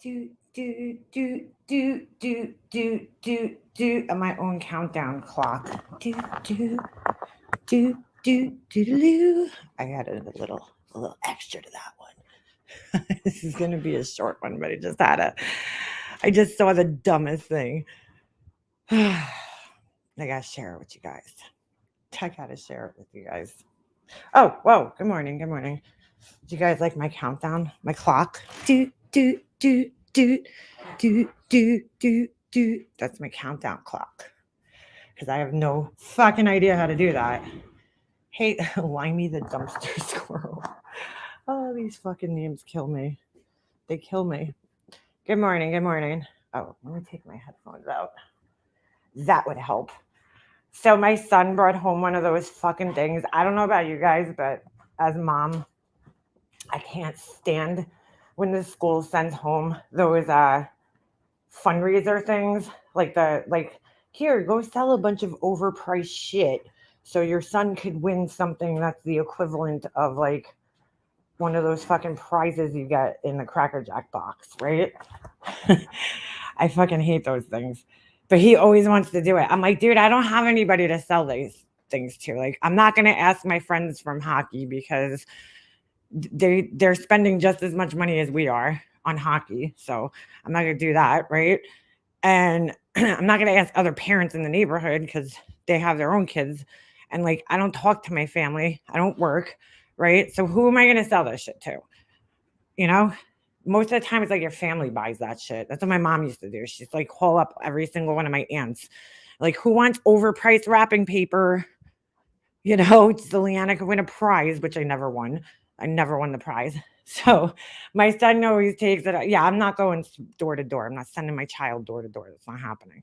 on my own countdown clock. Do do. I added a little extra to that one. This is gonna be a short one, but I just saw the dumbest thing. I gotta share it with you guys. I gotta share it with you guys. Oh, whoa! Good morning. Good morning. Do you guys like my countdown? My clock? Do do do do do. That's my countdown clock. Because I have no fucking idea how to do that. Hey, Limey the dumpster squirrel. Oh, these fucking names kill me. They kill me. Good morning. Good morning. Oh, let me take my headphones out. That would help. So my son brought home one of those fucking things. I don't know about you guys, but as mom, I can't stand when the school sends home those fundraiser things, like here, go sell a bunch of overpriced shit so your son could win something that's the equivalent of like one of those fucking prizes you get in the Cracker Jack box, right? I fucking hate those things. But he always wants to do it. I'm like, dude, I don't have anybody to sell these things to. Like, I'm not gonna ask my friends from hockey because they're spending just as much money as we are on hockey. So I'm not gonna do that, right? And I'm not gonna ask other parents in the neighborhood because they have their own kids. And like I don't talk to my family. I don't work, right? So who am I gonna sell this shit to? You know? Most of the time it's like your family buys that shit. That's what my mom used to do. She's like call up every single one of my aunts. Like, who wants overpriced wrapping paper? You know, so Leanna could win a prize, which I never won. I never won the prize. So my son always takes it. Yeah, I'm not going door to door. I'm not sending my child door to door. That's not happening.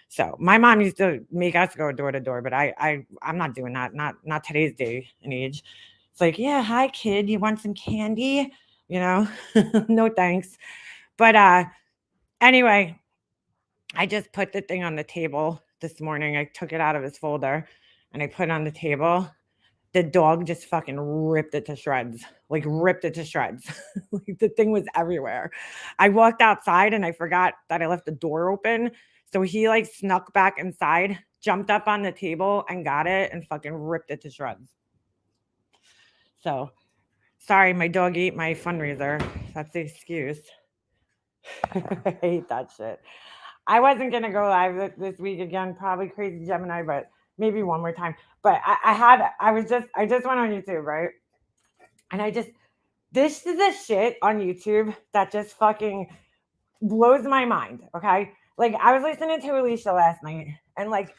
So my mom used to make us go door to door, but I'm not doing that. Not today's day and age. It's like, yeah, hi kid, you want some candy? You know, no thanks. But anyway, I just put the thing on the table this morning. I took it out of his folder and I put it on the table. The dog just fucking ripped it to shreds. Like ripped it to shreds. Like the thing was everywhere. I walked outside and I forgot that I left the door open. So he like snuck back inside, jumped up on the table and got it and fucking ripped it to shreds. So sorry, my dog ate my fundraiser. That's the excuse. I hate that shit. I wasn't gonna go live this week again, probably Crazy Gemini, but maybe one more time. But I just went on YouTube, right? And this is the shit on YouTube that just fucking blows my mind. Okay, like I was listening to Alicia last night, and like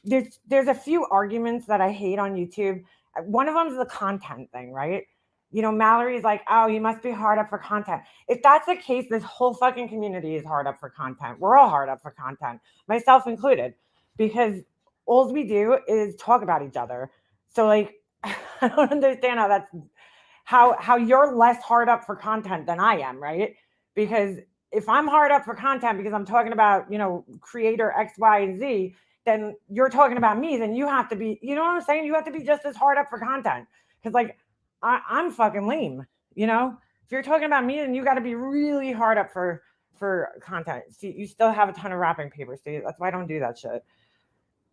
there's a few arguments that I hate on YouTube. One of them is the content thing, right? You know, Mallory's like, oh, you must be hard up for content. If that's the case, this whole fucking community is hard up for content. We're all hard up for content, myself included, because all we do is talk about each other. So like, I don't understand how you're less hard up for content than I am, right? Because if I'm hard up for content because I'm talking about, you know, creator X, Y, and Z, then you're talking about me, then you have to be, you know what I'm saying? You have to be just as hard up for content. Because like I'm fucking lame, you know? If you're talking about me, then you gotta be really hard up for content. See, you still have a ton of wrapping paper. See, that's why I don't do that shit.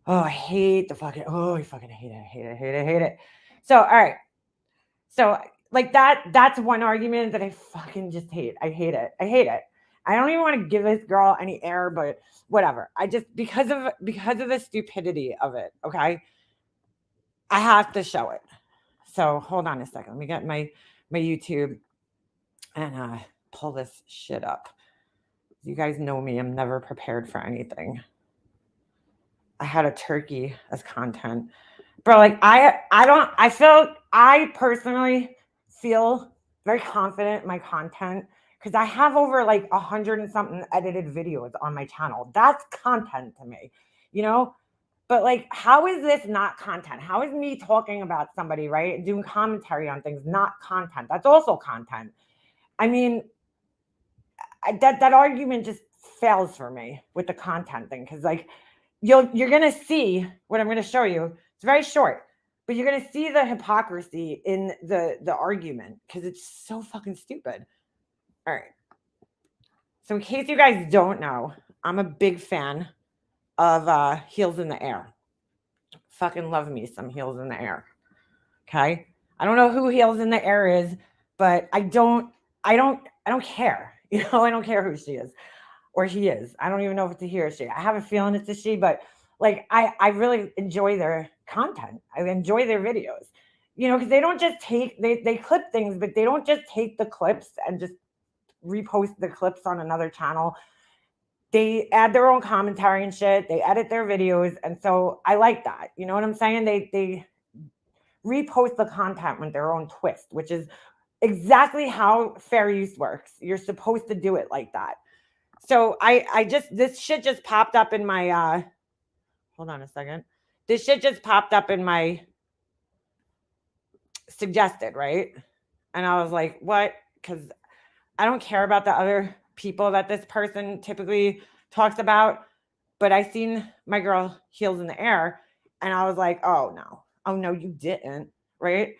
Oh, I hate the fucking I fucking hate it. I hate it. I hate it. I hate it. So all right. So like that's one argument that I fucking just hate. I hate it. I hate it. I don't even want to give this girl any air, but whatever. I just because of the stupidity of it, okay? I have to show it. So hold on a second. Let me get my YouTube and pull this shit up. You guys know me. I'm never prepared for anything. I had a turkey as content. Bro, like I personally feel very confident in my content because I have over like 100 and something edited videos on my channel. That's content to me, you know? But like, how is this not content? How is me talking about somebody, right? Doing commentary on things not content? That's also content. I mean, that argument just fails for me with the content thing because like you're gonna see what I'm gonna show you. It's very short, but you're gonna see the hypocrisy in the argument because it's so fucking stupid. All right. So in case you guys don't know, I'm a big fan of heels in the air. Fucking love me some heels in the air. Okay? I don't know who heels in the air is, but I don't care. I don't care who she is or he is. I don't even know if it's a he or she. I have a feeling it's a she, but like I really enjoy their content. I enjoy their videos. Because they don't just they clip things, but they don't just take the clips and just repost the clips on another channel. They add their own commentary and shit. They edit their videos, and so I like that. You know what I'm saying? They repost the content with their own twist, which is exactly how fair use works. You're supposed to do it like that. So I just this shit just popped up in my hold on a second. This shit just popped up in my suggested, right? And I was like, what? Because I don't care about the other people that this person typically talks about, but I seen my girl heels in the air, and I was like, oh no, you didn't, right?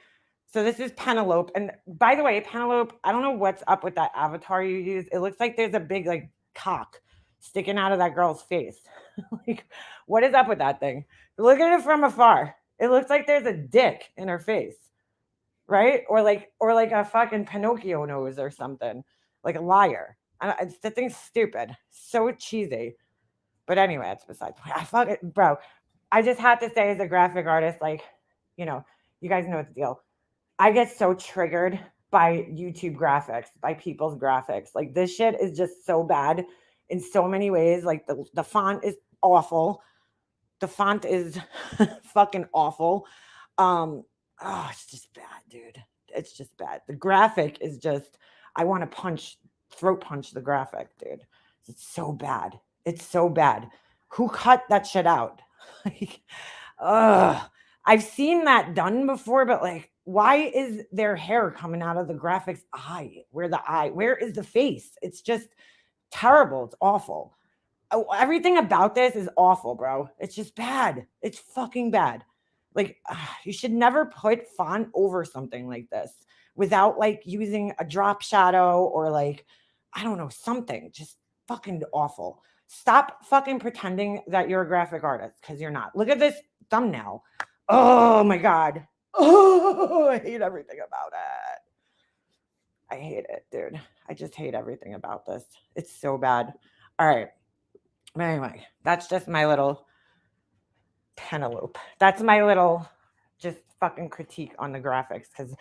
So this is Penelope, and by the way, Penelope, I don't know what's up with that avatar you use. It looks like there's a big like cock sticking out of that girl's face. Like, what is up with that thing? Look at it from afar. It looks like there's a dick in her face, right? Or like a fucking Pinocchio nose or something, like a liar. That thing's stupid, so cheesy. But anyway, it's besides. I fuck it, bro. I just had to say, as a graphic artist, like, you guys know the deal. I get so triggered by YouTube graphics, by people's graphics. Like, this shit is just so bad in so many ways. Like, the font is awful. The font is fucking awful. It's just bad, dude. It's just bad. The graphic is just, I want to throat punch the graphic, dude. It's so bad. It's so bad. Who cut that shit out? Like, ugh. I've seen that done before, but like, why is their hair coming out of the graphic's eye? Where is the face? It's just terrible. It's awful. Everything about this is awful, bro. It's just bad. It's fucking bad. Like, you should never put font over something like this without like using a drop shadow or like, I don't know, something. Just fucking awful. Stop fucking pretending that you're a graphic artist, because you're not. Look at this thumbnail. Oh my God. Oh, I hate everything about it. I hate it, dude. I just hate everything about this. It's so bad. All right. But anyway, that's just my little Penelope. That's my little just fucking critique on the graphics. Because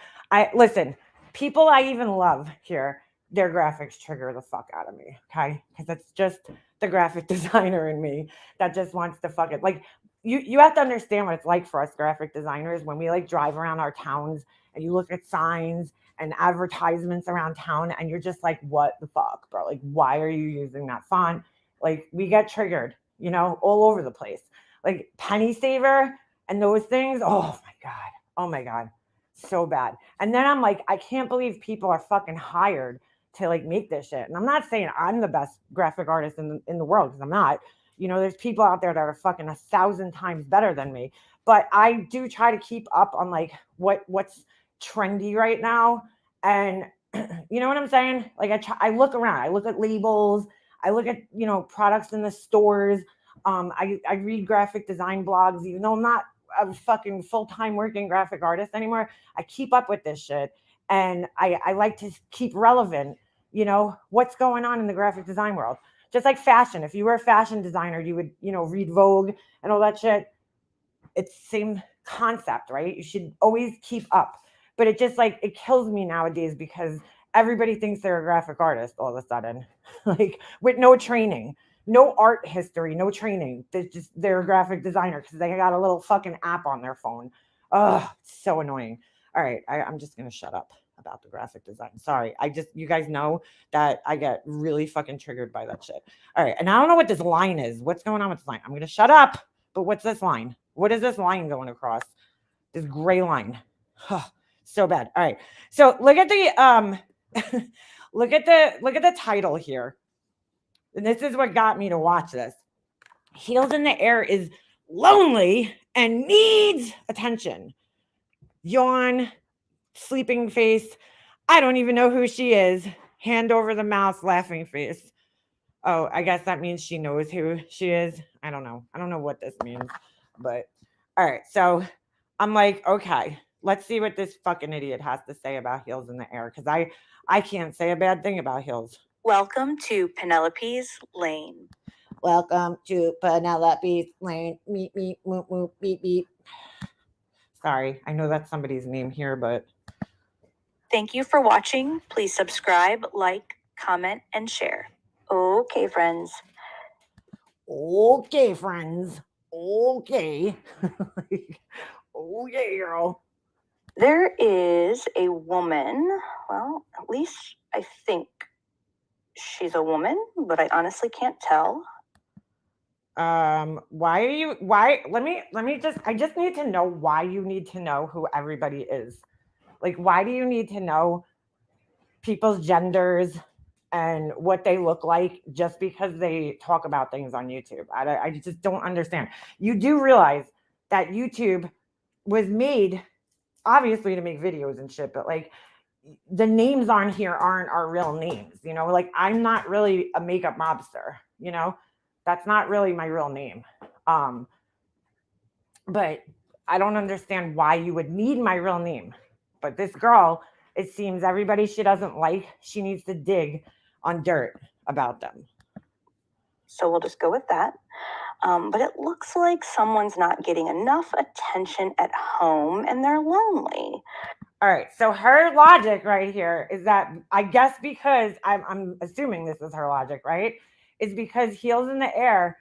listen, people I even love here, their graphics trigger the fuck out of me. Okay. Because it's just the graphic designer in me that just wants to fuck it. Like, you have to understand what it's like for us graphic designers when we like drive around our towns and you look at signs and advertisements around town and you're just like, what the fuck, bro? Like, why are you using that font? Like, we get triggered, all over the place. Like penny saver and those things. Oh my God. Oh my God. So bad. And then I'm like, I can't believe people are fucking hired to like make this shit. And I'm not saying I'm the best graphic artist in the world, because I'm not. There's people out there that are fucking 1,000 times better than me. But I do try to keep up on like what's trendy right now. And you know what I'm saying? Like, I look around, I look at labels, I look at, products in the stores. I read graphic design blogs, even though I'm not a fucking full-time working graphic artist anymore. I keep up with this shit. And I like to keep relevant, what's going on in the graphic design world. Just like fashion. If you were a fashion designer, you would, read Vogue and all that shit. It's the same concept, right? You should always keep up. But it just like, it kills me nowadays because everybody thinks they're a graphic artist all of a sudden, like with no training, no art history, no training. They're a graphic designer because they got a little fucking app on their phone. Oh, it's so annoying. All right, I'm just gonna shut up about the graphic design. Sorry, you guys know that I get really fucking triggered by that shit. All right, and I don't know what this line is. What's going on with this line? I'm gonna shut up. But what's this line? What is this line going across? This gray line. So bad. All right. So look at the look at the title here. And this is what got me to watch this. Heels in the Air is lonely and needs attention. Yawn, sleeping face. I don't even know who she is. Hand over the mouth, laughing face. Oh, I guess that means she knows who she is. I don't know. I don't know what this means, but all right. So I'm like, okay, let's see what this fucking idiot has to say about heels in the air because I can't say a bad thing about heels. Welcome to Penelope's Lane. Welcome to Penelope's Lane. Meet me, moop moop, beep beep. Sorry, I know that's somebody's name here, but Thank you for watching. Please subscribe, like, comment, and share. Okay, friends. okay, friends. Okay. Okay, girl. There is a woman, well, at least I think she's a woman, but I honestly can't tell. Why let me just I just need to know why you need to know who everybody is. Like, why do you need to know people's genders and what they look like just because they talk about things on YouTube? I just don't understand. You do realize that YouTube was made obviously to make videos and shit, but like the names on here aren't our real names, you know? Like, I'm not really a makeup mobster, you know? That's not really my real name. Um, but I don't understand why you would need my real name. But this girl, it seems everybody she doesn't like, she needs to dig on dirt about them. So we'll just go with that. But it looks like someone's not getting enough attention at home and they're lonely. All right. So her logic right here is that I guess because I'm assuming this is her logic, right? Is because Heels in the Air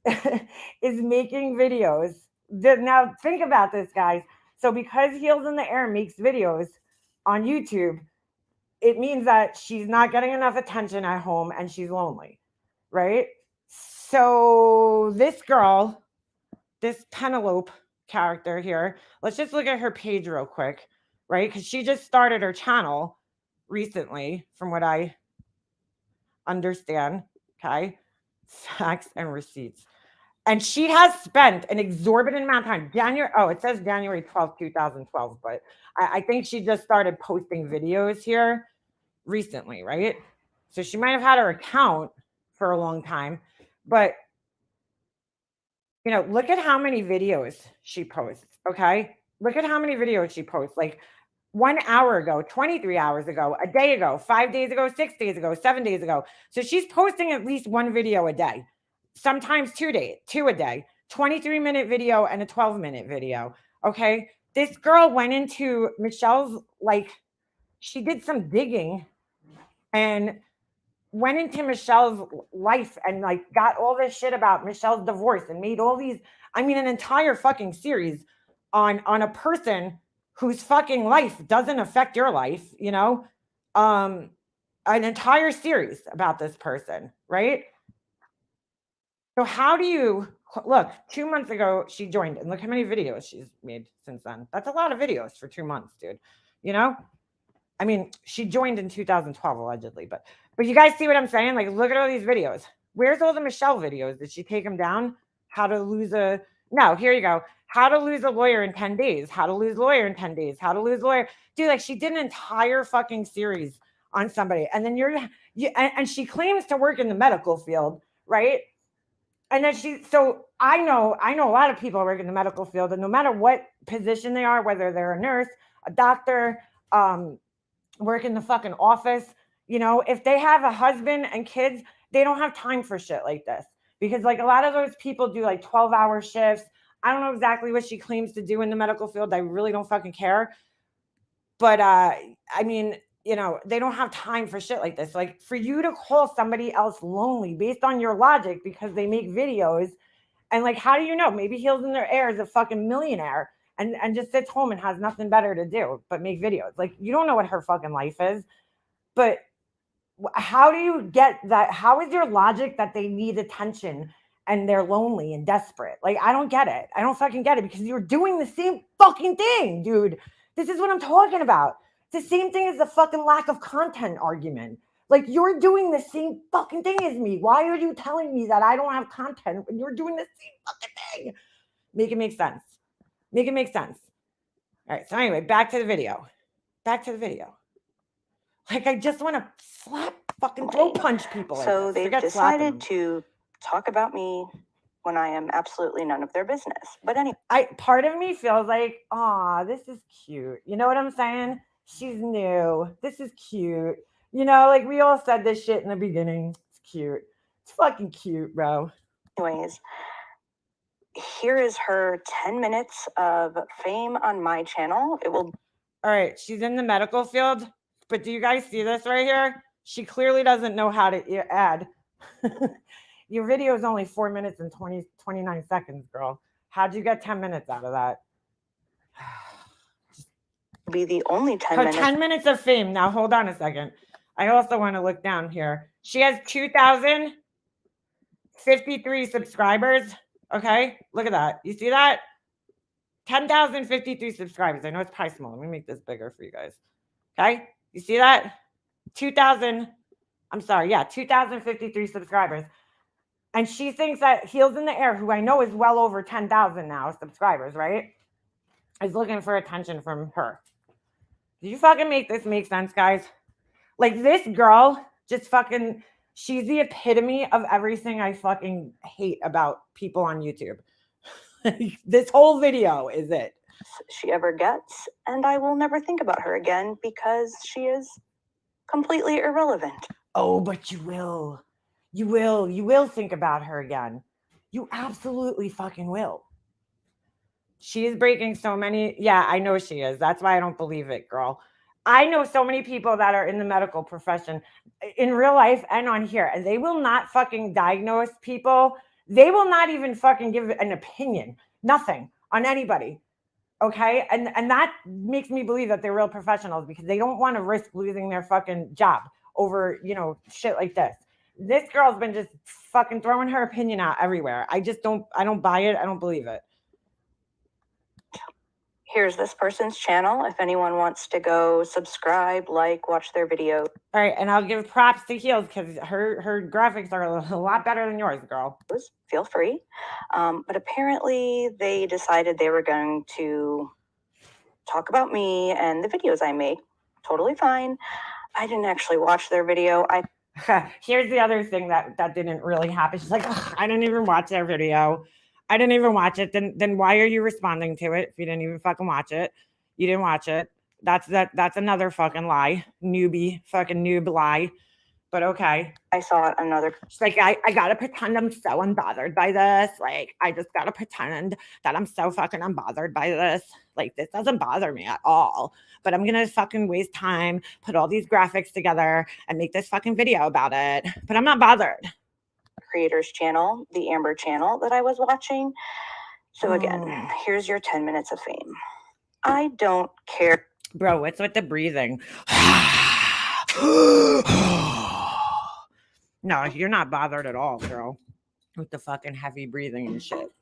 is making videos. Now think about this, guys. So because Heels in the Air makes videos on YouTube, it means that she's not getting enough attention at home and she's lonely, right? So this girl, this Penelope character here, let's just look at her page real quick, right? Because she just started her channel recently, from what I understand. Okay. Facts and receipts. And she has spent an exorbitant amount of time. It says January 12th, 2012, but I think she just started posting videos here recently, right? So she might have had her account for a long time, but look at how many videos she posts. Okay. Look at how many videos she posts. Like 1 hour ago, 23 hours ago, a day ago, 5 days ago, 6 days ago, 7 days ago. So she's posting at least one video a day, sometimes two a day, 23-minute video and a 12-minute video. Okay. This girl went into Michelle's, like, she did some digging and went into Michelle's life and like got all this shit about Michelle's divorce and made all these, an entire fucking series on a person whose fucking life doesn't affect your life, an entire series about this person, right? So how do you look? 2 months ago she joined, and look how many videos she's made since then. That's a lot of videos for 2 months, dude. She joined in 2012 allegedly, but you guys see what I'm saying? Like, look at all these videos. Where's all the Michelle videos? Did she take them down? No, here you go. How to lose a lawyer in 10 days. How to lose lawyer in 10 days. How to lose lawyer. Dude, like, she did an entire fucking series on somebody. And then and she claims to work in the medical field, right? And then I know a lot of people work in the medical field, and no matter what position they are, whether they're a nurse, a doctor, work in the fucking office, if they have a husband and kids, they don't have time for shit like this. Because like a lot of those people do like 12-hour shifts. I don't know exactly what she claims to do in the medical field. I really don't fucking care. But they don't have time for shit like this. Like, for you to call somebody else lonely based on your logic because they make videos, and like, how do you know? Maybe Heels in Their Air is a fucking millionaire and just sits home and has nothing better to do but make videos. Like, you don't know what her fucking life is. But how do you get that? How is your logic that they need attention and they're lonely and desperate? Like, I don't get it. I don't fucking get it, because you're doing the same fucking thing, dude. This is what I'm talking about. It's the same thing as the fucking lack of content argument. Like, you're doing the same fucking thing as me. Why are you telling me that I don't have content when you're doing the same fucking thing? Make it make sense. Make it make sense. All right. So anyway, back to the video. Like, I just want to slap fucking throat punch people. So like this. they've decided to talk about me when I am absolutely none of their business. But anyway, part of me feels like, aw, this is cute. You know what I'm saying? She's new. This is cute. You know, like we all said this shit in the beginning. It's cute. It's fucking cute, bro. Anyways, here is her 10 minutes of fame on my channel. It will. All right, she's in the medical field, but do you guys see this right here? She clearly doesn't know how to add. Your video is only 4 minutes and 29 seconds, girl. How'd you get 10 minutes out of that? Be the only 10 Her minutes. 10 minutes of fame. Now, hold on a second. I also want to look down here. She has 2,053 subscribers. Okay, look at that. You see that? 10,053 subscribers. I know it's probably small. Let me make this bigger for you guys. Okay, you see that? 2,053 subscribers. And she thinks that Heels in the Air, who I know is well over 10,000 now subscribers, right? Is looking for attention from her. Did you fucking make this make sense, guys? Like this girl just fucking, she's the epitome of everything I fucking hate about people on YouTube. This whole video is it. She ever gets, and I will never think about her again because she is completely irrelevant. Oh, but you will. You will think about her again. You absolutely fucking will. She is breaking so many. Yeah, I know she is. That's why I don't believe it, girl. I know so many people that are in the medical profession in real life and on here, and they will not fucking diagnose people. They will not even fucking give an opinion, nothing on anybody. Okay. And that makes me believe that they're real professionals because they don't want to risk losing their fucking job over, shit like this. This girl's been just fucking throwing her opinion out everywhere. I don't buy it. I don't believe it. Here's this person's channel. If anyone wants to go subscribe, watch their video. All right, and I'll give props to Heels because her graphics are a lot better than yours, girl. Feel free. But apparently they decided they were going to talk about me and the videos I make. Totally fine. I didn't actually watch their video. Here's the other thing that didn't really happen. She's like, I didn't even watch their video. I didn't even watch it. Then why are you responding to it if you didn't even fucking watch it? You didn't watch it. That's another fucking lie. Fucking noob lie. But okay. I saw another. She's like, I gotta pretend I'm so unbothered by this. Like, I just gotta pretend that I'm so fucking unbothered by this. Like, this doesn't bother me at all. But I'm gonna fucking waste time, put all these graphics together, and make this fucking video about it. But I'm not bothered. Creator's channel, the Amber channel that I was watching. So again, here's your 10 minutes of fame. I don't care. Bro, what's with the breathing? No, you're not bothered at all, girl. With the fucking heavy breathing and shit.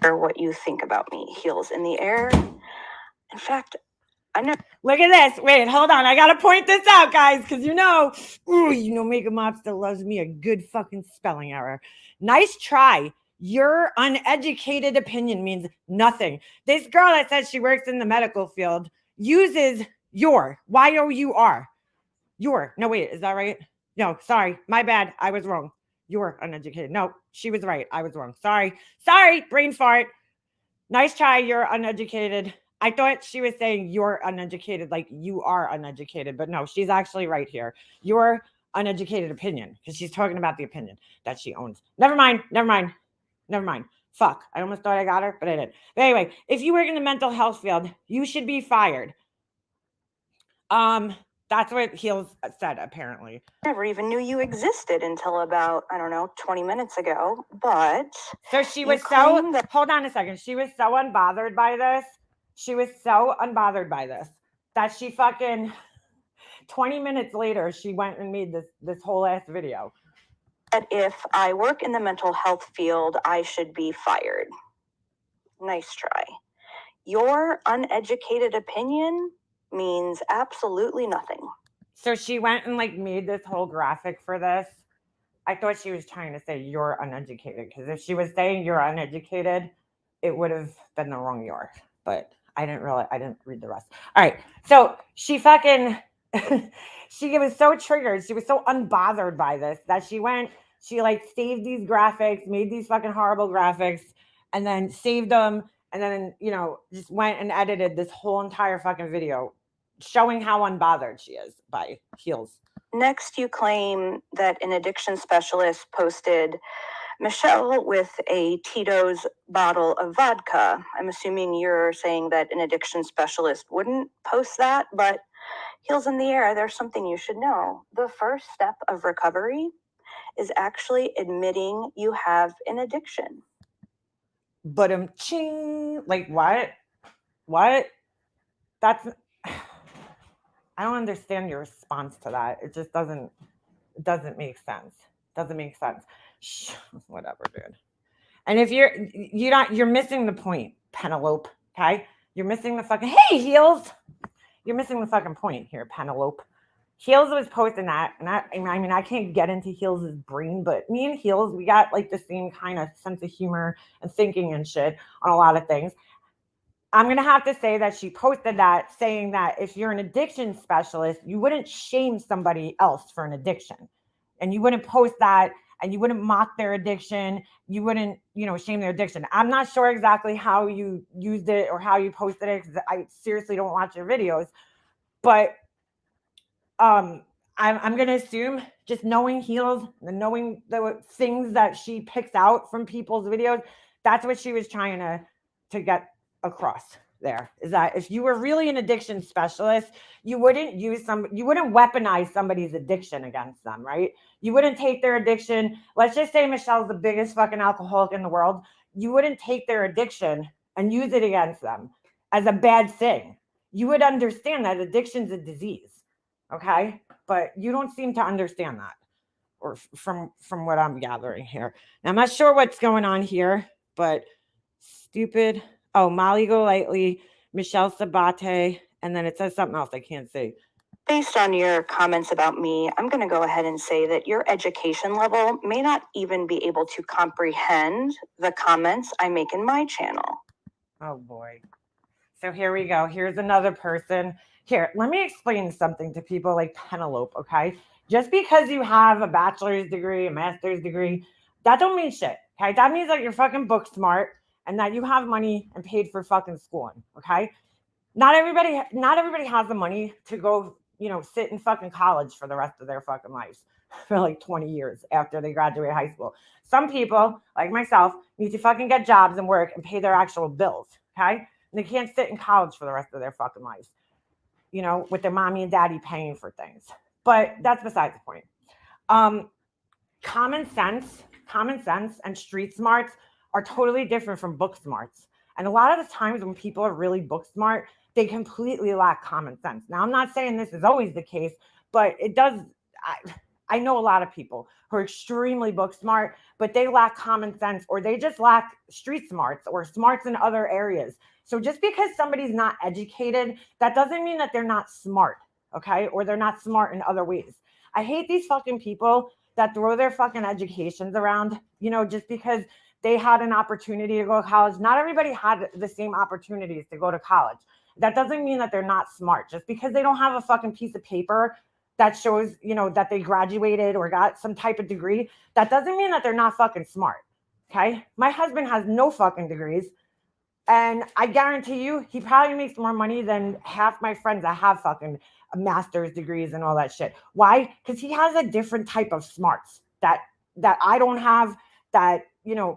Or what you think about me. Heels in the air. In fact, I know. Look at this. Wait, hold on. I gotta point this out, guys, because Makeup Mobster loves me a good fucking spelling error. Nice try. Your uneducated opinion means nothing. This girl that says she works in the medical field uses your Y-O-U-R. Your. No, wait, is that right? No, sorry. My bad. I was wrong. You're uneducated. No, she was right. I was wrong. Sorry. Brain fart. Nice try. You're uneducated. I thought she was saying you're uneducated, like you are uneducated, but no, she's actually right here. Your uneducated opinion, because she's talking about the opinion that she owns. Never mind. Fuck. I almost thought I got her, but I didn't. But anyway, if you work in the mental health field, you should be fired. That's what Heels said, apparently. Never even knew you existed until about, 20 minutes ago, but... So she was hold on a second. She was so unbothered by this. That she fucking 20 minutes later, she went and made this whole ass video. That if I work in the mental health field, I should be fired. Nice try. Your uneducated opinion means absolutely nothing. So she went and made this whole graphic for this. I thought she was trying to say you're uneducated, because if she was saying you're uneducated, it would have been the wrong you're. But I didn't read the rest. All right. So she fucking she was so triggered. She was so unbothered by this that she like saved these graphics, made these fucking horrible graphics, and then saved them, and then, just went and edited this whole entire fucking video showing how unbothered she is by heels. Next, you claim that an addiction specialist posted Michelle with a Tito's bottle of vodka. I'm assuming you're saying that an addiction specialist wouldn't post that, but heels in the air, there's something you should know. The first step of recovery is actually admitting you have an addiction. But ching, like what? What? That's I don't understand your response to that. It just doesn't make sense. Doesn't make sense. Whatever, dude. And if you're missing the point, Penelope. Okay, you're missing the fucking heels. You're missing the fucking point here, Penelope. Heels was posting that, and I can't get into Heels' brain, but me and Heels, we got like the same kind of sense of humor and thinking and shit on a lot of things. I'm going to have to say that she posted that saying that if you're an addiction specialist, you wouldn't shame somebody else for an addiction. And you wouldn't post that, and you wouldn't mock their addiction. You wouldn't, shame their addiction. I'm not sure exactly how you used it or how you posted it, because I seriously don't watch your videos. But I'm going to assume, just knowing Heels and knowing the things that she picks out from people's videos, that's what she was trying to get across there, is that if you were really an addiction specialist, you wouldn't weaponize somebody's addiction against them, right? You wouldn't take their addiction. Let's just say Michelle's the biggest fucking alcoholic in the world. You wouldn't take their addiction and use it against them as a bad thing. You would understand that addiction's a disease, okay? But you don't seem to understand that, or from what I'm gathering here. Now, I'm not sure what's going on here, but stupid. Oh, Molly Golightly, Michelle Sabate, and then it says something else I can't see. Based on your comments about me, I'm going to go ahead and say that your education level may not even be able to comprehend the comments I make in my channel. Oh, boy. So here we go. Here's another person. Here, let me explain something to people like Penelope, okay? Just because you have a bachelor's degree, a master's degree, that don't mean shit, okay? That means that you're fucking book smart and that you have money and paid for fucking schooling, okay? Not everybody has the money to go, sit in fucking college for the rest of their fucking lives for like 20 years after they graduate high school. Some people, like myself, need to fucking get jobs and work and pay their actual bills, okay? And they can't sit in college for the rest of their fucking lives, with their mommy and daddy paying for things. But that's besides the point. Common sense and street smarts are totally different from book smarts. And a lot of the times when people are really book smart, they completely lack common sense. Now, I'm not saying this is always the case, but it does. I know a lot of people who are extremely book smart, but they lack common sense, or they just lack street smarts or smarts in other areas. So just because somebody's not educated, that doesn't mean that they're not smart, okay? Or they're not smart in other ways. I hate these fucking people that throw their fucking educations around, just because they had an opportunity to go to college. Not everybody had the same opportunities to go to college. That doesn't mean that they're not smart. Just because they don't have a fucking piece of paper that shows, that they graduated or got some type of degree, that doesn't mean that they're not fucking smart, okay? My husband has no fucking degrees, and I guarantee you, he probably makes more money than half my friends that have fucking master's degrees and all that shit. Why? Because he has a different type of smarts that I don't have, that,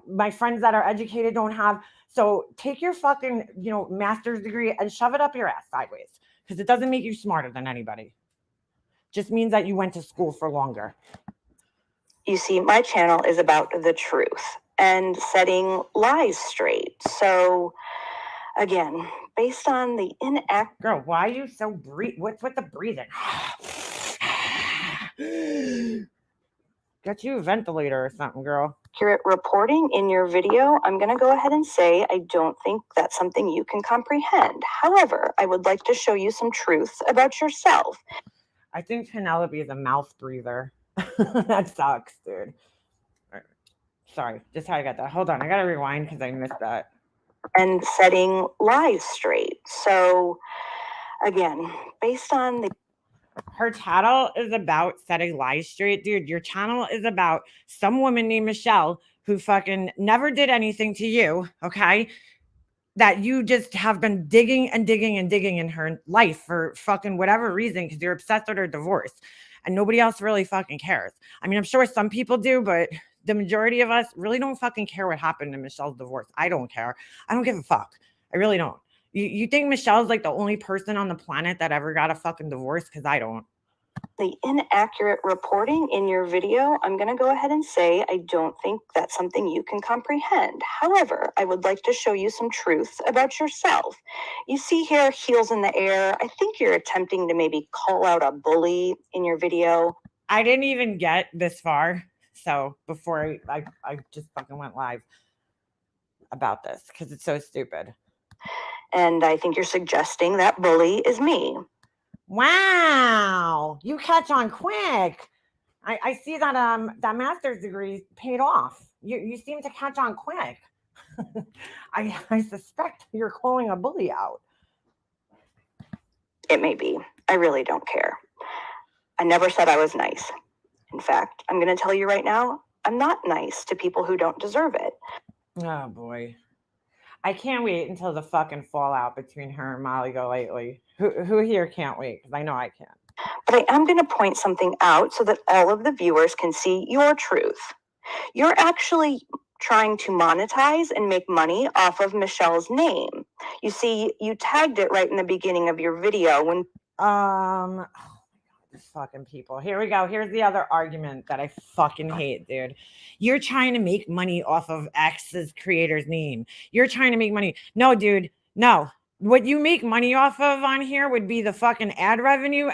my friends that are educated don't have. So take your fucking, master's degree and shove it up your ass sideways, because it doesn't make you smarter than anybody. Just means that you went to school for longer. You see, my channel is about the truth and setting lies straight. So, again, based on the Girl, why are you so what's with the breathing? Get you a ventilator or something, girl. Accurate reporting in your video, I'm going to go ahead and say I don't think that's something you can comprehend. However, I would like to show you some truth about yourself. I think Penelope is a mouth breather. That sucks, dude. Sorry, just how I got that. Hold on, I gotta rewind because I missed that. And setting lies straight. So, again, based on the... her channel is about setting lies straight, dude. Your channel is about some woman named Michelle who fucking never did anything to you, okay? That you just have been digging and digging and digging in her life for fucking whatever reason because you're obsessed with her divorce and nobody else really fucking cares. I mean, I'm sure some people do, but the majority of us really don't fucking care what happened to Michelle's divorce. I don't care. I don't give a fuck. I really don't. You think Michelle's like the only person on the planet that ever got a fucking divorce? Because I don't. The inaccurate reporting in your video, I'm going to go ahead and say I don't think that's something you can comprehend. However, I would like to show you some truth about yourself. You see here, heels in the air. I think you're attempting to maybe call out a bully in your video. I didn't even get this far. So before I just fucking went live about this because it's so stupid. And I think you're suggesting that bully is me. Wow, you catch on quick. I see that that master's degree paid off. You seem to catch on quick. I suspect you're calling a bully out. It may be. I really don't care. I never said I was nice. In fact, I'm going to tell you right now, I'm not nice to people who don't deserve it. Oh boy. I can't wait until the fucking fallout between her and Molly Golightly. Who here can't wait? Because I know I can. But I am going to point something out so that all of the viewers can see your truth. You're actually trying to monetize and make money off of Michelle's name. You see, you tagged it right in the beginning of your video when... Fucking people. Here we go. Here's the other argument that I fucking hate, dude. You're trying to make money off of X's creator's name. You're trying to make money. No, dude. No. What you make money off of on here would be the fucking ad revenue.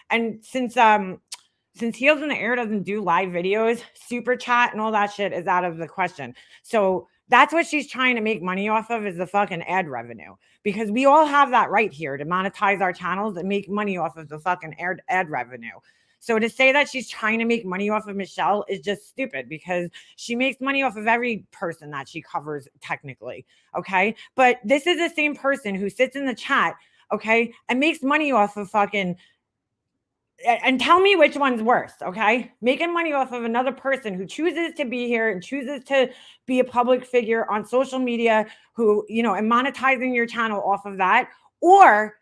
And since Heels in the Air doesn't do live videos, super chat and all that shit is out of the question. So that's what she's trying to make money off of is the fucking ad revenue. Because we all have that right here to monetize our channels and make money off of the fucking ad revenue. So to say that she's trying to make money off of Michelle is just stupid because she makes money off of every person that she covers technically, okay? But this is the same person who sits in the chat, okay, and makes money off of fucking... And tell me which one's worse, okay? Making money off of another person who chooses to be here and chooses to be a public figure on social media who, you know, and monetizing your channel off of that, or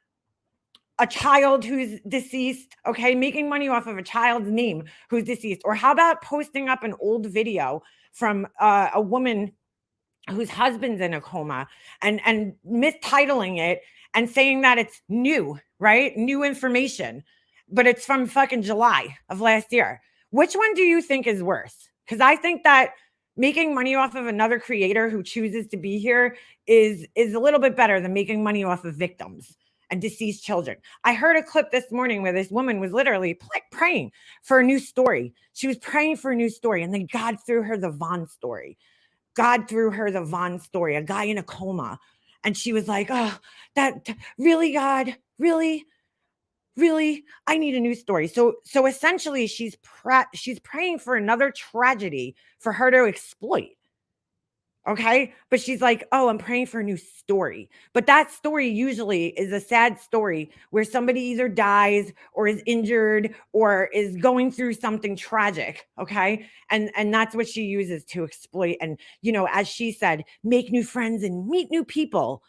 a child who's deceased, okay? Making money off of a child's name who's deceased. Or how about posting up an old video from a woman whose husband's in a coma and mistitling it and saying that it's new, right? New information. But it's from fucking July of last year. Which one do you think is worse? Because I think that making money off of another creator who chooses to be here is a little bit better than making money off of victims and deceased children. I heard a clip this morning where this woman was literally praying for a new story. She was praying for a new story, and then God threw her the Vaughn story. God threw her the Vaughn story, a guy in a coma. And she was like, oh, that really, God, really? Really, I need a new story. So essentially she's praying for another tragedy for her to exploit. Okay? But she's like, "Oh, I'm praying for a new story." But that story usually is a sad story where somebody either dies or is injured or is going through something tragic, okay? And that's what she uses to exploit and, you know, as she said, make new friends and meet new people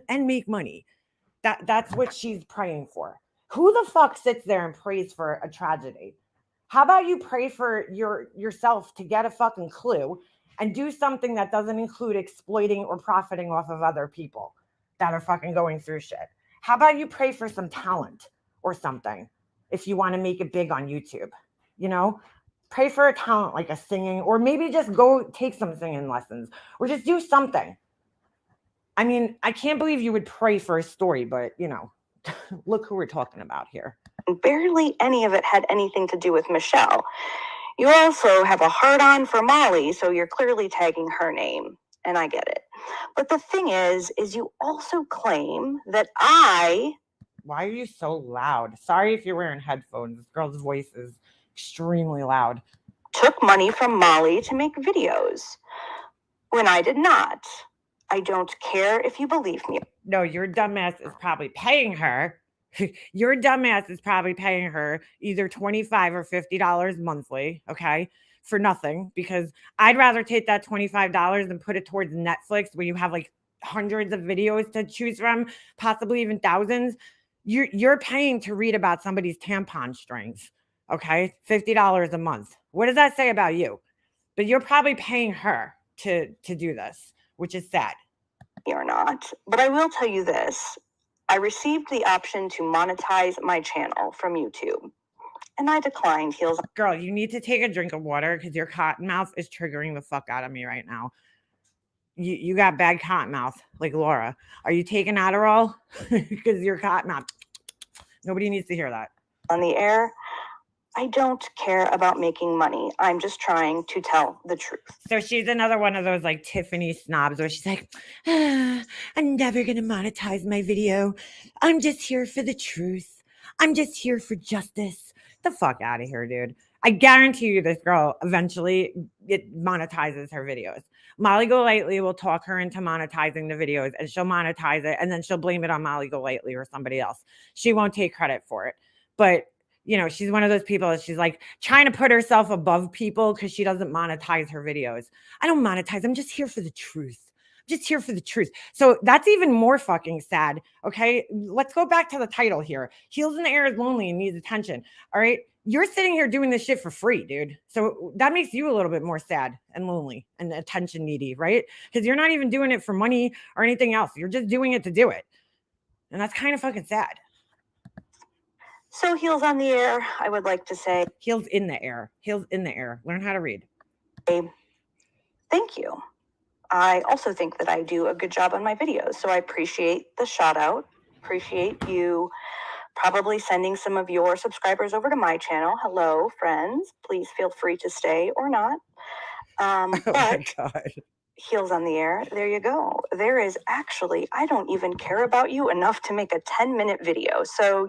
and make money. That's what she's praying for. Who the fuck sits there and prays for a tragedy? How about you pray for yourself to get a fucking clue and do something that doesn't include exploiting or profiting off of other people that are fucking going through shit? How about you pray for some talent or something if you want to make it big on YouTube? You know, pray for a talent like a singing, or maybe just go take some singing lessons or just do something. I mean, I can't believe you would pray for a story, but, you know, look who we're talking about here. Barely any of it had anything to do with Michelle. You also have a hard-on for Molly, so you're clearly tagging her name, and I get it. But the thing is you also claim that I... Why are you so loud? Sorry if you're wearing headphones. This girl's voice is extremely loud. Took money from Molly to make videos when I did not. I don't care if you believe me. No, your dumbass is probably paying her Your dumbass is probably paying her either $25 or $50 monthly, okay, for nothing, because I'd rather take that $25 and put it towards Netflix where you have like hundreds of videos to choose from, possibly even thousands. You're paying to read about somebody's tampon strings, okay? $50 a month. What does that say about you? But you're probably paying her to do this, which is sad. Or not, but I will tell you this. I received the option to monetize my channel from YouTube, and I declined. Heels. Girl, you need to take a drink of water because your cotton mouth is triggering the fuck out of me right now. You got bad cotton mouth, like Laura. Are you taking Adderall? Because your cotton mouth. Nobody needs to hear that. On the air, I don't care about making money. I'm just trying to tell the truth. So she's another one of those like Tiffany snobs where she's like, I'm never going to monetize my video. I'm just here for the truth. I'm just here for justice. The fuck out of here, dude. I guarantee you this girl eventually it monetizes her videos. Molly Golightly will talk her into monetizing the videos and she'll monetize it and then she'll blame it on Molly Golightly or somebody else. She won't take credit for it. But she's one of those people that she's like trying to put herself above people because she doesn't monetize her videos. I don't monetize. I'm just here for the truth. I'm just here for the truth. So that's even more fucking sad. Okay. Let's go back to the title here. Heels in the Air is lonely and needs attention. All right. You're sitting here doing this shit for free, dude. So that makes you a little bit more sad and lonely and attention needy, right? Because you're not even doing it for money or anything else. You're just doing it to do it. And that's kind of fucking sad. So Heels on the Air, I would like to say. Heels in the air. Heels in the air. Learn how to read. Thank you. I also think that I do a good job on my videos. So I appreciate the shout out. Appreciate you probably sending some of your subscribers over to my channel. Hello, friends. Please feel free to stay or not. Oh my God. Heels on the Air, there you go. There is actually, I don't even care about you enough to make a 10-minute video. So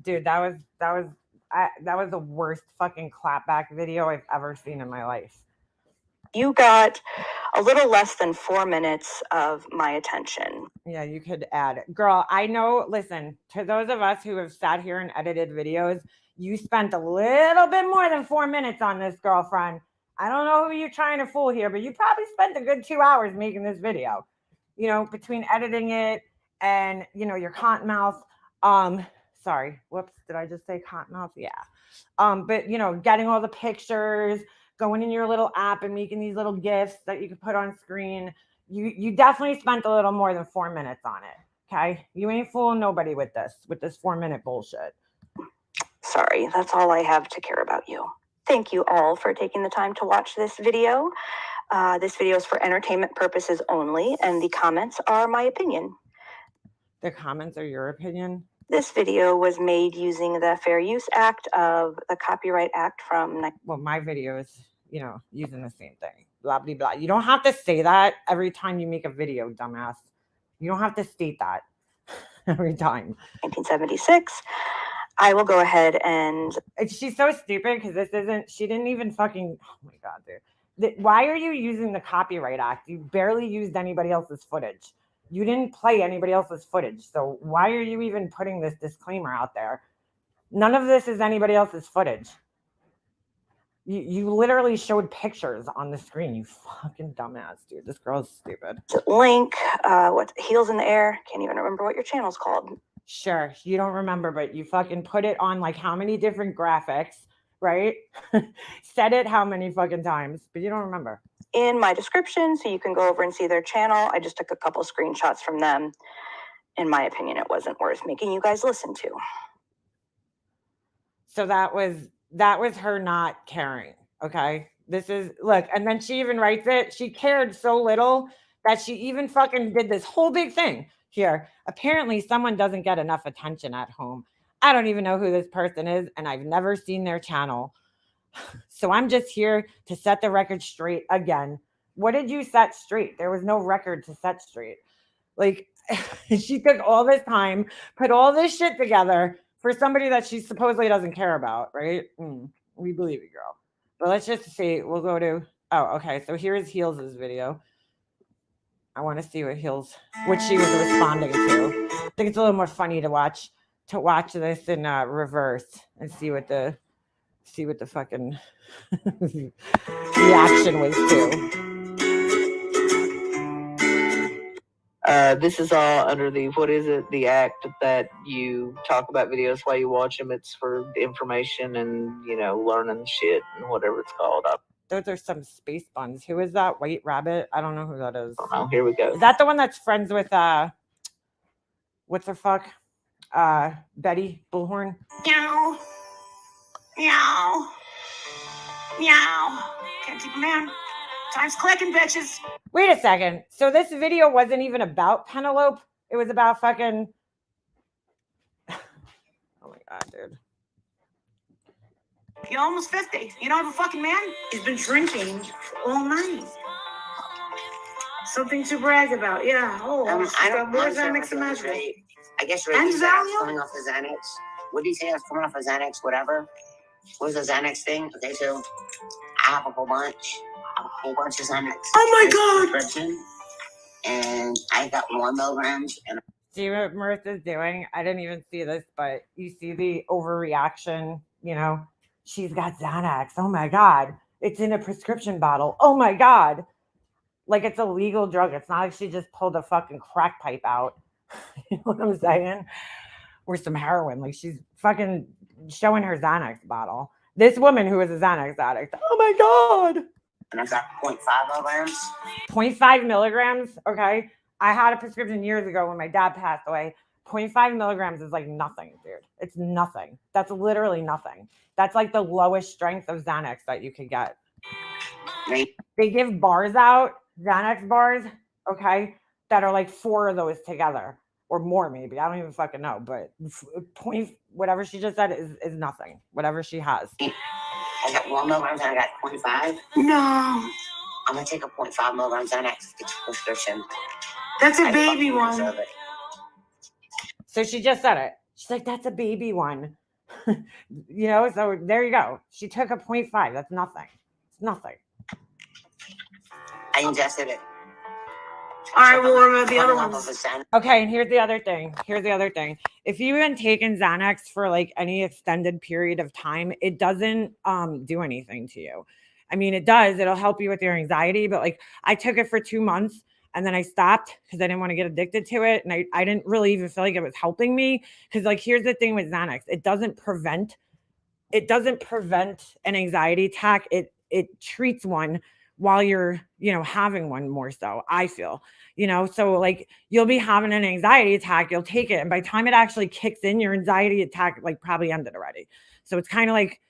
dude, that was the worst fucking clapback video I've ever seen in my life. You got a little less than 4 minutes of my attention. Yeah, you could add. Girl, I know, listen, to those of us who have sat here and edited videos, you spent a little bit more than 4 minutes on this, girlfriend. I don't know who you're trying to fool here, but you probably spent a good 2 hours making this video. Between editing it and, your cotton mouth. Sorry, whoops, did I just say cotton mouth? Yeah. But getting all the pictures, going in your little app and making these little GIFs that you could put on screen. You definitely spent a little more than 4 minutes on it. Okay. You ain't fooling nobody with this 4-minute bullshit. Sorry, that's all I have to care about you. Thank you all for taking the time to watch this video. This video is for entertainment purposes only, and the comments are my opinion. The comments are your opinion? This video was made using the Fair Use Act of the Copyright Act from... Well, my video is, using the same thing. Blah, blah, blah. You don't have to say that every time you make a video, dumbass. You don't have to state that every time. 1976. I will go ahead and... She's so stupid because she didn't even fucking... Oh my God, dude. Why are you using the Copyright Act? You barely used anybody else's footage. You didn't play anybody else's footage. So why are you even putting this disclaimer out there? None of this is anybody else's footage. You literally showed pictures on the screen. You fucking dumbass, dude. This girl's stupid. Link, what, Heels in the Air. Can't even remember what your channel's called. Sure, you don't remember, but you fucking put it on like how many different graphics, right? Said it how many fucking times, but you don't remember. In my description, so you can go over and see their channel. I just took a couple screenshots from them. In my opinion, it wasn't worth making you guys listen to. So that was her not caring. Okay. Look, and then she even writes it. She cared so little that she even fucking did this whole big thing here. Apparently someone doesn't get enough attention at home. I don't even know who this person is, and I've never seen their channel. So I'm just here to set the record straight again. What did you set straight? There was no record to set straight. Like, she took all this time, put all this shit together for somebody that she supposedly doesn't care about, right? We believe you, girl. But let's just see. We'll go to... Oh, okay. So here's Heels' video. I want to see what she was responding to. I think it's a little more funny to watch. to watch this in reverse and see what the fucking reaction was to. This is all under the, what is it, the act that you talk about videos while you watch them. It's for information and, you know, learning shit and whatever it's called. Those are some space buns. Who is that? White Rabbit? I don't know who that is. Oh, here we go. Is that the one that's friends with what's her fuck? Betty Bullhorn? Meow. Meow. Meow. Can't keep a man. Time's clicking, bitches. Wait a second. So this video wasn't even about Penelope. It was about fucking... Oh my God, dude. You're almost 50. You don't have a fucking man? He's been drinking all night. Something to brag about. Yeah. Oh, I don't know. Where's that mix and match? I guess Ray And said I was Zalio? coming off the Xanax. What did he say? I was coming off the Xanax, whatever. What was the Xanax thing? Okay, so I have a whole bunch. I have a whole bunch of Xanax. Oh my God! Prescription, and I got 1 milligrams. And See what Marissa's doing? I didn't even see this, but you see the overreaction, you know? She's got Xanax. Oh my God. It's in a prescription bottle. Oh my God. Like it's a legal drug. It's not like she just pulled a fucking crack pipe out. You know what I'm saying? Or some heroin. Like she's fucking showing her Xanax bottle. This woman who is a Xanax addict. Oh my God. I got 0.5 milligrams. 0.5 milligrams. Okay. I had a prescription years ago when my dad passed away. 0.5 milligrams is like nothing, dude. It's nothing. That's literally nothing. That's like the lowest strength of Xanax that you could get. Right. They give bars out, Xanax bars, okay, that are like 4 of those together or more maybe. I don't even fucking know, but whatever she just said is nothing. Whatever she has. I got 1 milligrams and I got 0.5. No. I'm going to take a 0.5 milligrams Xanax. It's a prescription. That's a I baby fucking one. deserve it. So she just said it. She's like, that's a baby one. You know, so there you go. She took a 0.5. That's nothing. It's nothing. I ingested it. All right, well, what about the other Coming off ones? of a Xanax. Okay, and here's the other thing. If you've been taking Xanax for like any extended period of time, it doesn't do anything to you. I mean, it does. It'll help you with your anxiety, but like I took it for 2 months and then I stopped because I didn't want to get addicted to it. And I didn't really even feel like it was helping me. Because like here's the thing with Xanax, it doesn't prevent an anxiety attack. It treats one while you're, you know, having one more so, I feel. You know, so like you'll be having an anxiety attack, you'll take it, and by the time it actually kicks in, your anxiety attack like probably ended already. So it's kind of like,